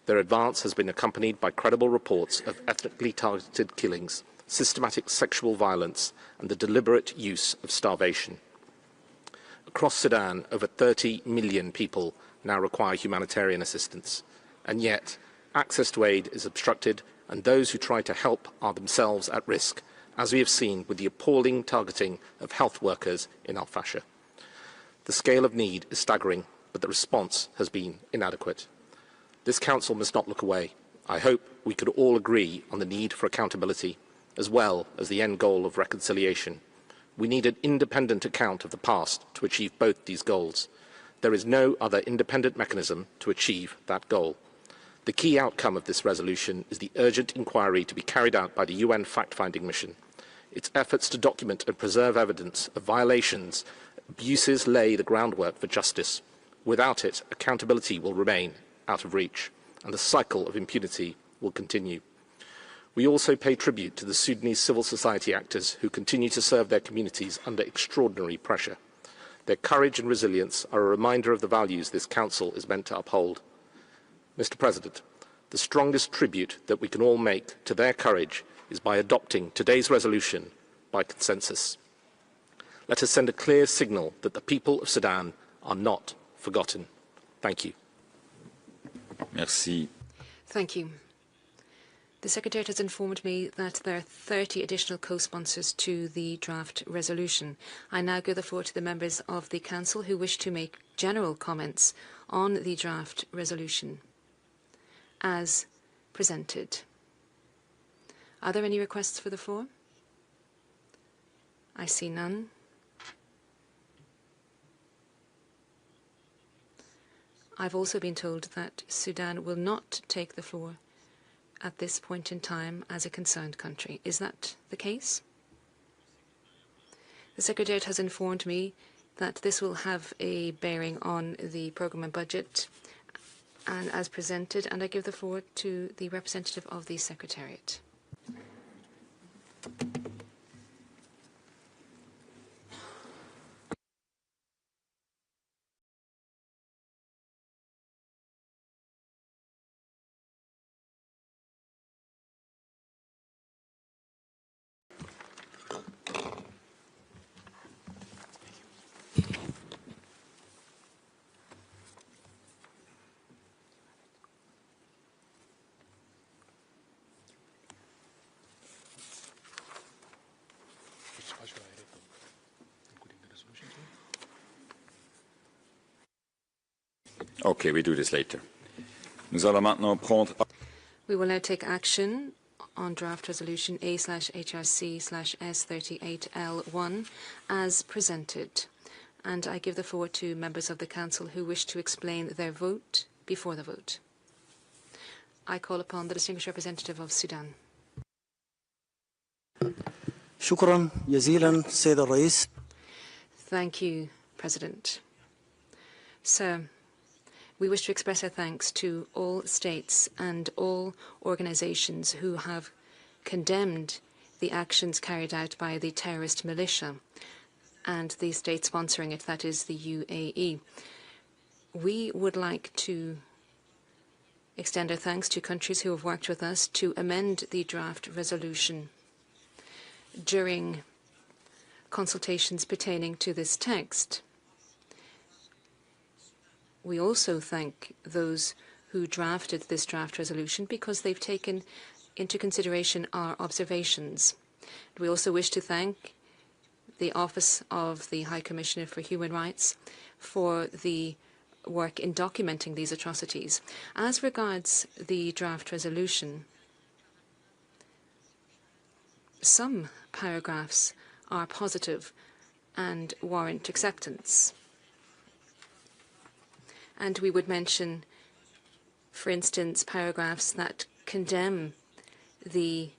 Their advance has been accompanied by credible reports of ethnically targeted killings, systematic sexual violence, and the deliberate use of starvation. Across Sudan, over 30 million people now require humanitarian assistance, and yet access to aid is obstructed, and those who try to help are themselves at risk, as we have seen with the appalling targeting of health workers in al-Fashir. The scale of need is staggering, but the response has been inadequate. This Council must not look away. I hope we could all agree on the need for accountability, as well as the end goal of reconciliation. We need an independent account of the past to achieve both these goals. There is no other independent mechanism to achieve that goal. The key outcome of this resolution is the urgent inquiry to be carried out by the UN fact-finding mission. Its efforts to document and preserve evidence of violations, abuses lay the groundwork for justice. Without it, accountability will remain out of reach, and the cycle of impunity will continue. We also pay tribute to the Sudanese civil society actors who continue to serve their communities under extraordinary pressure. Their courage and resilience are a reminder of the values this Council is meant to uphold. Mr. President, the strongest tribute that we can all make to their courage is by adopting today's resolution by consensus. Let us send a clear signal that the people of Sudan are not forgotten. Thank you. Merci. Thank you. The Secretariat has informed me that there are 30 additional co-sponsors to the draft resolution. I now give the floor to the members of the Council who wish to make general comments on the draft resolution as presented. Are there any requests for the floor? I see none. I've also been told that Sudan will not take the floor at this point in time as a concerned country. Is that the case? The Secretariat has informed me that this will have a bearing on the programme and budget and as presented, and I give the floor to the representative of the Secretariat. Okay, we do this later. Nous allons maintenant prendre... We will now take action on draft resolution A/HRC/S38L1 as presented. And I give the floor to members of the Council who wish to explain their vote before the vote. I call upon the distinguished representative of Sudan. شكرا جزيلا سيد الرئيس. Thank you, President. Sir, we wish to express our thanks to all states and all organizations who have condemned the actions carried out by the terrorist militia and the state sponsoring it, that is the UAE. We would like to extend our thanks to countries who have worked with us to amend the draft resolution during consultations pertaining to this text. We also thank those who drafted this draft resolution because they've taken into consideration our observations. We also wish to thank the Office of the High Commissioner for Human Rights for the work in documenting these atrocities. As regards the draft resolution, some paragraphs are positive and warrant acceptance. And we would mention, for instance, paragraphs that condemn the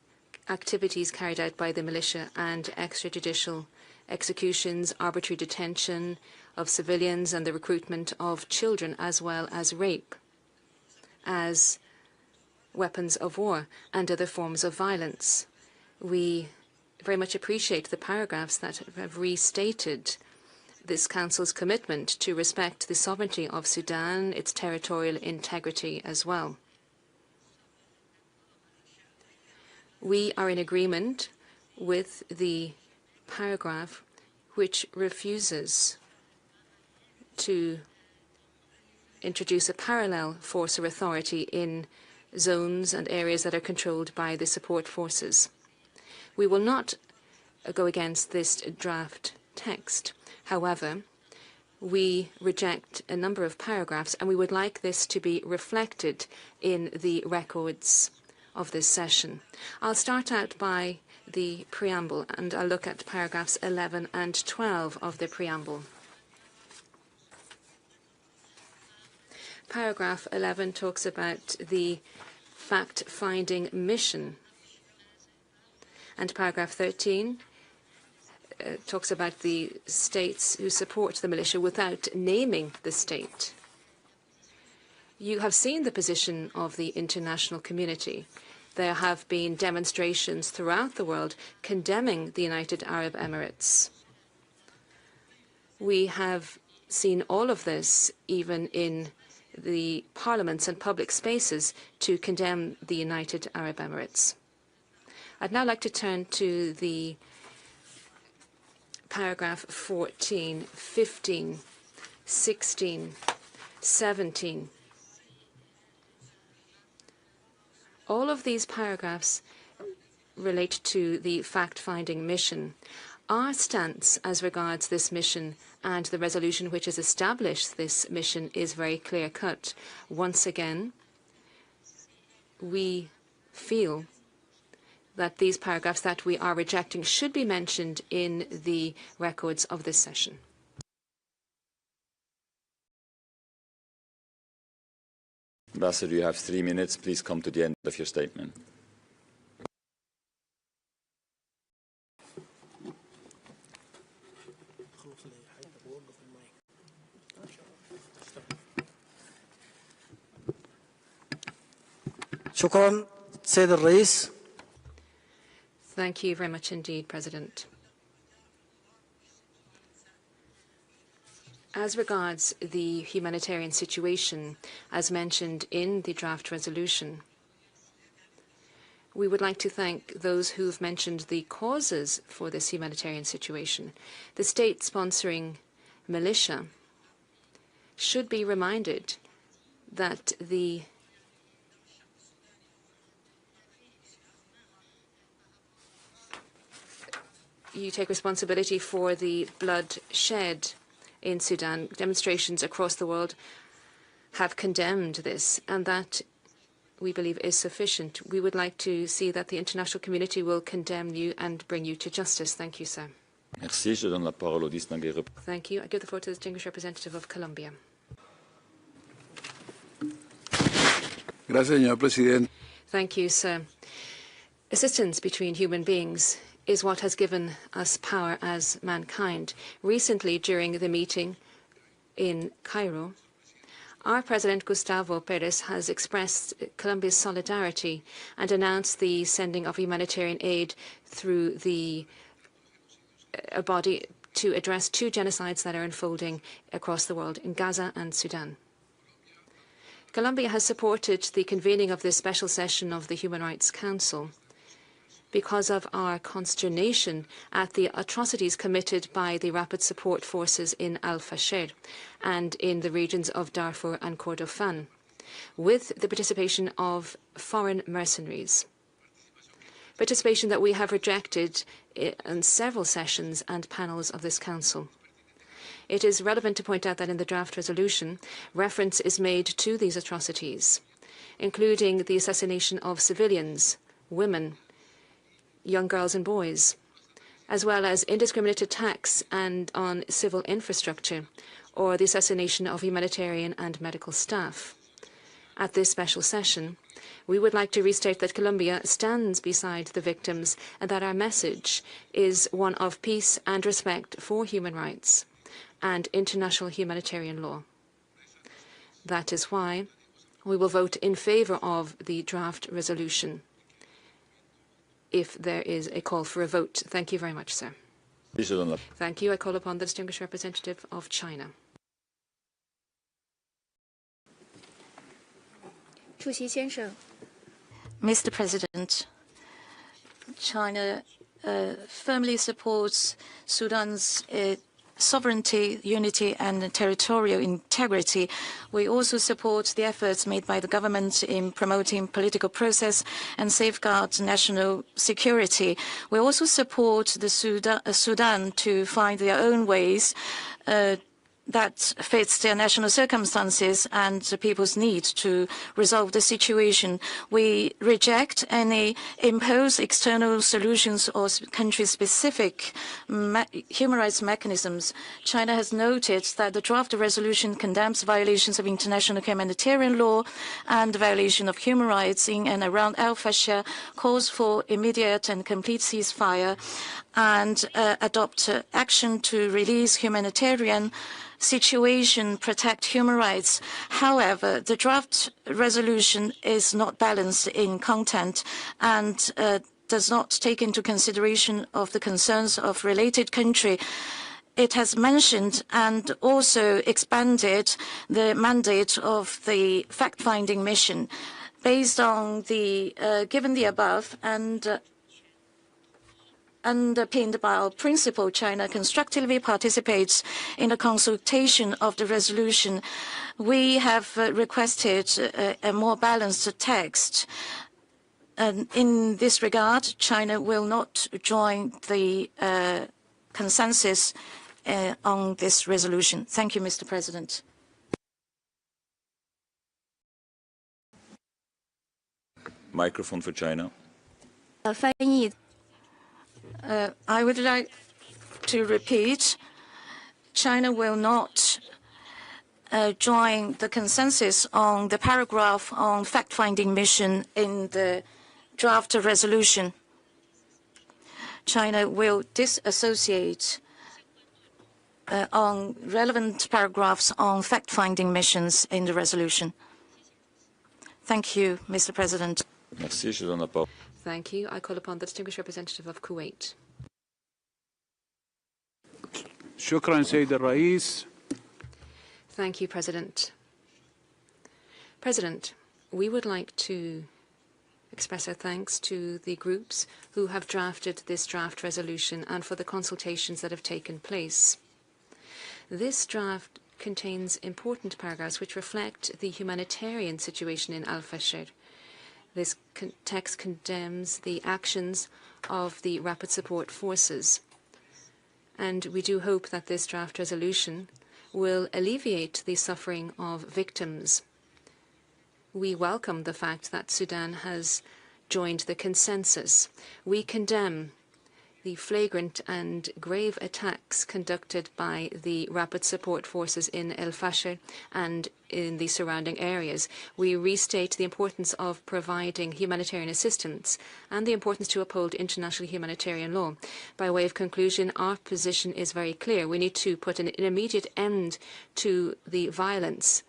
activities carried out by the militia and extrajudicial executions, arbitrary detention of civilians and the recruitment of children, as well as rape as weapons of war and other forms of violence. We very much appreciate the paragraphs that have restated this Council's commitment to respect the sovereignty of Sudan, its territorial integrity as well. We are in agreement with the paragraph which refuses to introduce a parallel force or authority in zones and areas that are controlled by the support forces. We will not go against this draft text. However, we reject a number of paragraphs, and we would like this to be reflected in the records of this session. I'll start out by the preamble, and I'll look at paragraphs 11 and 12 of the preamble. Paragraph 11 talks about the fact-finding mission, and paragraph 13 talks about the states who support the militia without naming the state. You have seen the position of the international community. There have been demonstrations throughout the world condemning the United Arab Emirates. We have seen all of this even in the parliaments and public spaces to condemn the United Arab Emirates. I'd now like to turn to the paragraph 14, 15, 16, 17. All of these paragraphs relate to the fact-finding mission. Our stance as regards this mission and the resolution which has established this mission is very clear-cut. Once again, we feel that these paragraphs that we are rejecting should be mentioned in the records of this session. Ambassador, you have 3 minutes. Please come to the end of your statement. شكرا سيد الرئيس. Thank you very much indeed, President. As regards the humanitarian situation, as mentioned in the draft resolution, we would like to thank those who have mentioned the causes for this humanitarian situation. The state-sponsoring militia should be reminded that you take responsibility for the blood shed in Sudan. Demonstrations across the world have condemned this, and that we believe is sufficient. We would like to see that the international community will condemn you and bring you to justice. Thank you, sir. Merci. Je donne la parole au distingué. Thank you. I give the floor to the distinguished representative of Colombia. Gracias, señor presidente. Thank you, sir. Assistance between human beings is what has given us power as mankind. Recently, during the meeting in Cairo, our President Gustavo Perez has expressed Colombia's solidarity and announced the sending of humanitarian aid through a body to address 2 genocides that are unfolding across the world in Gaza and Sudan. Colombia has supported the convening of this special session of the Human Rights Council because of our consternation at the atrocities committed by the Rapid Support Forces in al-Fashir and in the regions of Darfur and Kordofan, with the participation of foreign mercenaries. Participation that we have rejected in several sessions and panels of this Council. It is relevant to point out that in the draft resolution, reference is made to these atrocities, including the assassination of civilians, women, young girls and boys, as well as indiscriminate attacks on civil infrastructure or the assassination of humanitarian and medical staff. At this special session, we would like to restate that Colombia stands beside the victims and that our message is one of peace and respect for human rights and international humanitarian law. That is why we will vote in favor of the draft resolution if there is a call for a vote. Thank you very much, sir. Thank you. I call upon the distinguished representative of China. Mr. President, China firmly supports Sudan's sovereignty, unity and territorial integrity. We also support the efforts made by the government in promoting political process and safeguard national security. We also support the Sudan to find their own ways that fits their national circumstances and the people's need to resolve the situation. We reject any imposed external solutions or country-specific human rights mechanisms. China has noted that the draft resolution condemns violations of international humanitarian law and violation of human rights in and around al-Fashir, calls for immediate and complete ceasefire, and adopt action to release humanitarian situation, protect human rights. However, the draft resolution is not balanced in content and does not take into consideration of the concerns of related country. It has mentioned and also expanded the mandate of the fact-finding mission. Based on the given the above and underpinned by our principle, China constructively participates in the consultation of the resolution. We have requested a more balanced text. And in this regard, China will not join the consensus on this resolution. Thank you, Mr. President. Microphone for China. I would like to repeat, China will not join the consensus on the paragraph on fact-finding mission in the draft resolution. China will disassociate on relevant paragraphs on fact-finding missions in the resolution. Thank you, Mr. President. Merci. Je donne la parole. Thank you. I call upon the distinguished representative of Kuwait. Shukran, Sayyid al-Rais. Thank you, President. President, we would like to express our thanks to the groups who have drafted this draft resolution and for the consultations that have taken place. This draft contains important paragraphs which reflect the humanitarian situation in al-Fashir. This text condemns the actions of the Rapid Support Forces. And we do hope that this draft resolution will alleviate the suffering of victims. We welcome the fact that Sudan has joined the consensus. We condemn the flagrant and grave attacks conducted by the Rapid Support Forces in al-Fashir and in the surrounding areas. We restate the importance of providing humanitarian assistance and the importance to uphold international humanitarian law. By way of conclusion, our position is very clear. We need to put an immediate end to the violence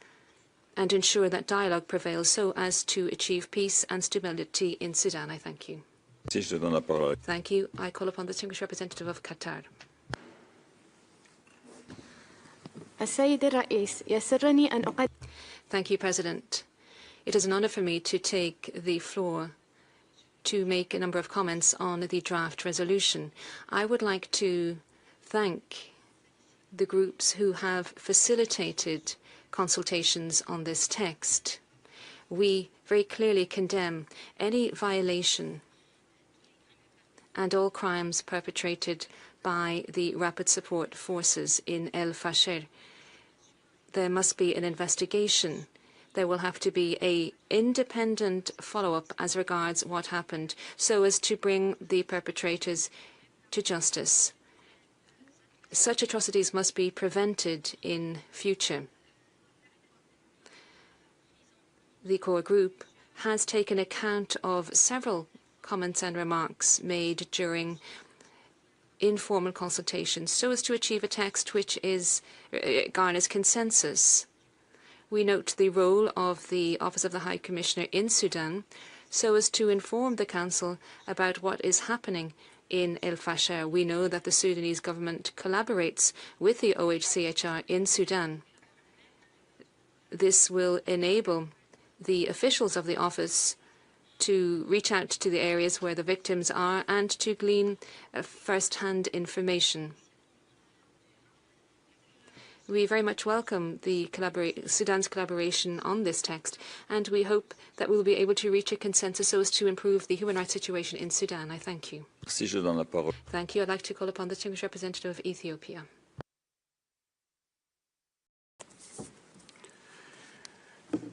and ensure that dialogue prevails so as to achieve peace and stability in Sudan. I thank you. Thank you. I call upon the distinguished representative of Qatar. Thank you, President. It is an honor for me to take the floor to make a number of comments on the draft resolution. I would like to thank the groups who have facilitated consultations on this text. We very clearly condemn any violation and all crimes perpetrated by the Rapid Support Forces in al-Fashir. There must be an investigation. There will have to be an independent follow-up as regards what happened so as to bring the perpetrators to justice. Such atrocities must be prevented in future. The core group has taken account of several comments and remarks made during informal consultations so as to achieve a text which garners consensus. We note the role of the Office of the High Commissioner in Sudan so as to inform the Council about what is happening in al-Fashir. We know that the Sudanese government collaborates with the OHCHR in Sudan. This will enable the officials of the office to reach out to the areas where the victims are and to glean first-hand information. We very much welcome the Sudan's collaboration on this text, and we hope that we will be able to reach a consensus so as to improve the human rights situation in Sudan. I thank you. Thank you. I'd like to call upon the distinguished representative of Ethiopia.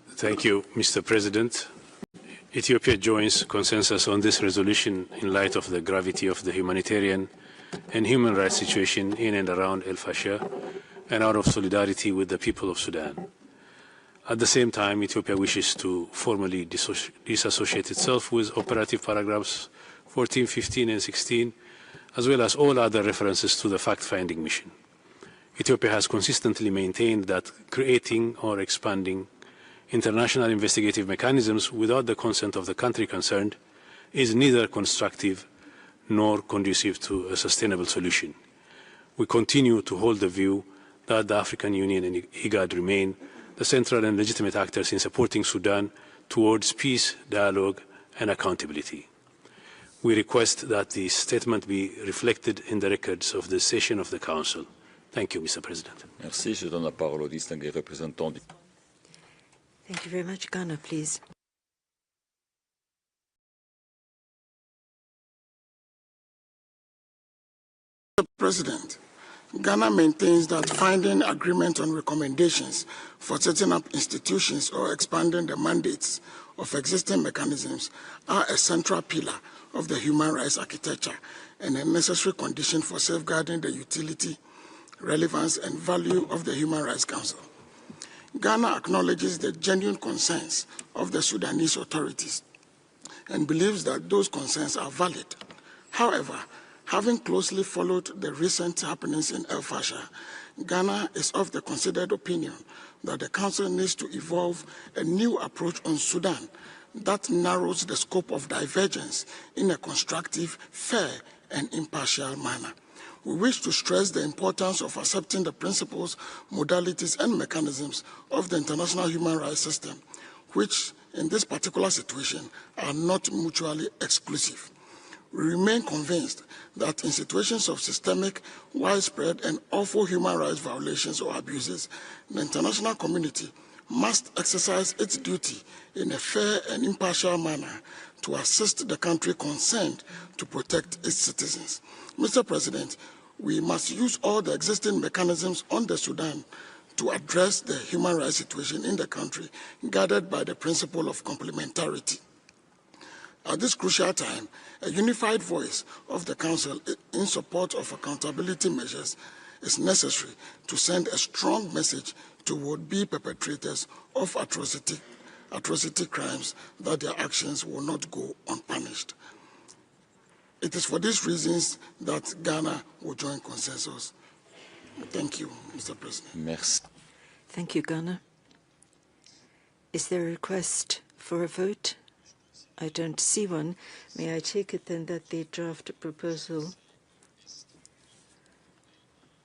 Thank you, Mr. President. Ethiopia joins consensus on this resolution in light of the gravity of the humanitarian and human rights situation in and around al-Fashir and out of solidarity with the people of Sudan. At the same time, Ethiopia wishes to formally disassociate itself with operative paragraphs 14, 15, and 16, as well as all other references to the fact-finding mission. Ethiopia has consistently maintained that creating or expanding international investigative mechanisms without the consent of the country concerned is neither constructive nor conducive to a sustainable solution. We continue to hold the view that the African Union and IGAD remain the central and legitimate actors in supporting Sudan towards peace, dialogue, and accountability. We request that the statement be reflected in the records of the session of the Council. Thank you, Mr. President. Merci. Je donne la parole au distingué représentant du... Thank you very much. Ghana, please. Mr. President, Ghana maintains that finding agreement on recommendations for setting up institutions or expanding the mandates of existing mechanisms are a central pillar of the human rights architecture and a necessary condition for safeguarding the utility, relevance, and value of the Human Rights Council. Ghana acknowledges the genuine concerns of the Sudanese authorities and believes that those concerns are valid. However, having closely followed the recent happenings in al-Fashir, Ghana is of the considered opinion that the Council needs to evolve a new approach on Sudan that narrows the scope of divergence in a constructive, fair, and impartial manner. We wish to stress the importance of accepting the principles, modalities, and mechanisms of the international human rights system, which, in this particular situation, are not mutually exclusive. We remain convinced that in situations of systemic, widespread, and awful human rights violations or abuses, the international community must exercise its duty in a fair and impartial manner to assist the country concerned to protect its citizens. Mr. President, we must use all the existing mechanisms on the Sudan to address the human rights situation in the country, guided by the principle of complementarity. At this crucial time, a unified voice of the Council in support of accountability measures is necessary to send a strong message to would-be perpetrators of atrocity crimes that their actions will not go unpunished. It is for these reasons that Ghana will join consensus. Thank you, Mr. President. Merci. Thank you, Ghana. Is there a request for a vote? I don't see one. May I take it then that the draft proposal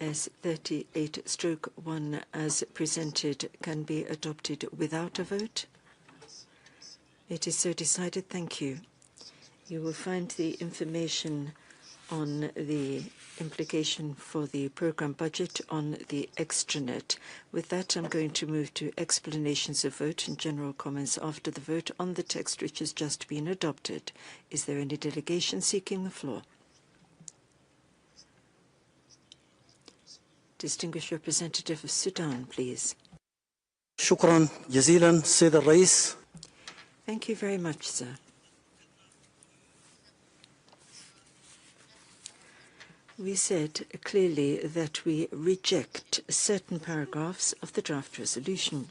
S38/1 as presented can be adopted without a vote? It is so decided. Thank you. You will find the information on the implication for the program budget on the extranet. With that, I'm going to move to explanations of vote and general comments after the vote on the text which has just been adopted. Is there any delegation seeking the floor? Distinguished representative of Sudan, please. شكرا جزيلا سيد الرئيس. Thank you very much, sir. We said clearly that we reject certain paragraphs of the draft resolution.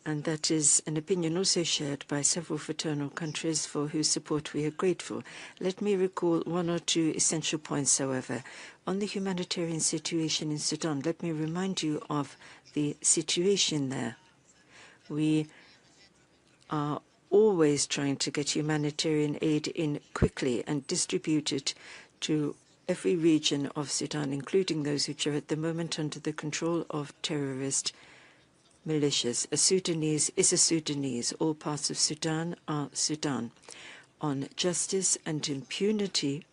And that is an opinion also shared by several fraternal countries for whose support we are grateful. Let me recall one or two essential points, however. On the humanitarian situation in Sudan, let me remind you of the situation there. We are always trying to get humanitarian aid in quickly and distribute it to every region of Sudan, including those which are at the moment under the control of terrorist militias. A Sudanese is a Sudanese. All parts of Sudan are Sudan. On justice and impunity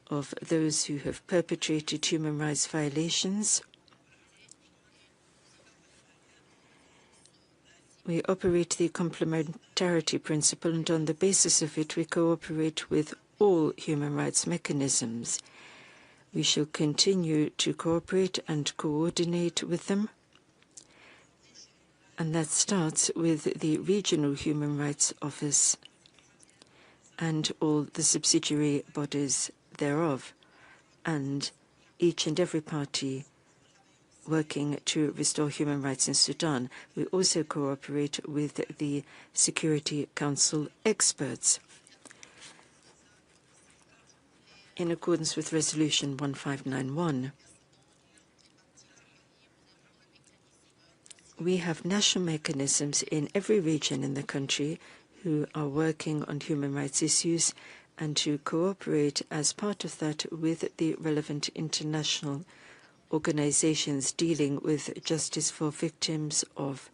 of those who have perpetrated human rights violations, we operate the complementarity principle, and on the basis of it, we cooperate with all human rights mechanisms. We shall continue to cooperate and coordinate with them, and that starts with the Regional Human Rights Office and all the subsidiary bodies thereof, and each and every party working to restore human rights in Sudan. We also cooperate with the Security Council experts. In accordance with Resolution 1591, we have national mechanisms in every region in the country who are working on human rights issues and to cooperate as part of that with the relevant international organizations dealing with justice for victims of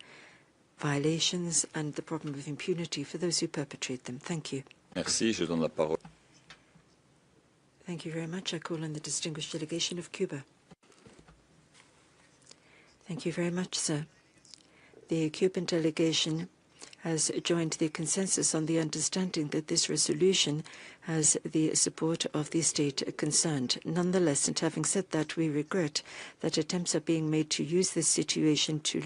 violations and the problem of impunity for those who perpetrate them. Thank you. Merci. Je donne la parole. Thank you very much. I call on the distinguished delegation of Cuba. Thank you very much, sir. The Cuban delegation has joined the consensus on the understanding that this resolution has the support of the state concerned. Nonetheless, and having said that, we regret that attempts are being made to use this situation to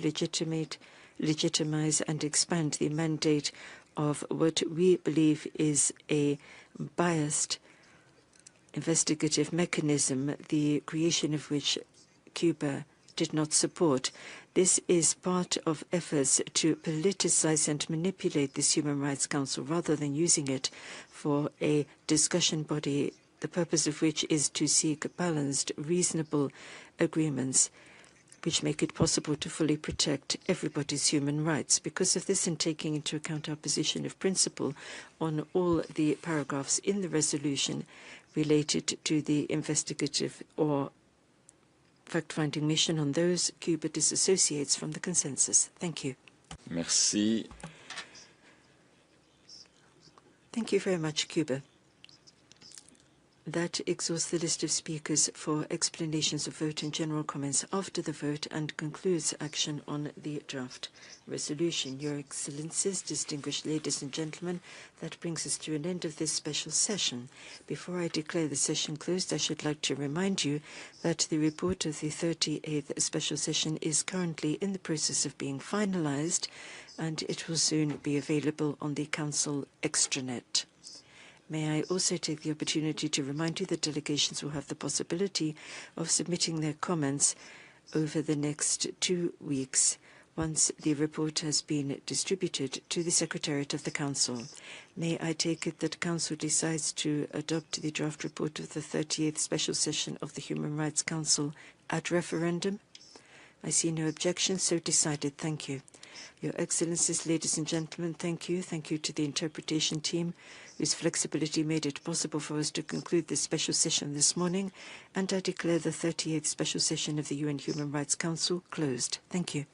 legitimize and expand the mandate of what we believe is a biased investigative mechanism, the creation of which Cuba did not support. This is part of efforts to politicize and manipulate this Human Rights Council rather than using it for a discussion body, the purpose of which is to seek balanced, reasonable agreements which make it possible to fully protect everybody's human rights. Because of this, and taking into account our position of principle on all the paragraphs in the resolution related to the investigative or fact-finding mission on those, Cuba disassociates from the consensus. Thank you. Merci. Thank you very much, Cuba. That exhausts the list of speakers for explanations of vote and general comments after the vote and concludes action on the draft resolution. Your Excellencies, distinguished ladies and gentlemen, that brings us to an end of this special session. Before I declare the session closed, I should like to remind you that the report of the 38th special session is currently in the process of being finalized, and it will soon be available on the Council extranet. May I also take the opportunity to remind you that delegations will have the possibility of submitting their comments over the next 2 weeks once the report has been distributed to the Secretariat of the Council. May I take it that Council decides to adopt the draft report of the 38th Special Session of the Human Rights Council at referendum? I see no objection, so decided. Thank you. Your Excellencies, ladies and gentlemen, thank you. Thank you to the interpretation team, whose flexibility made it possible for us to conclude this special session this morning, and I declare the 38th Special Session of the UN Human Rights Council closed. Thank you.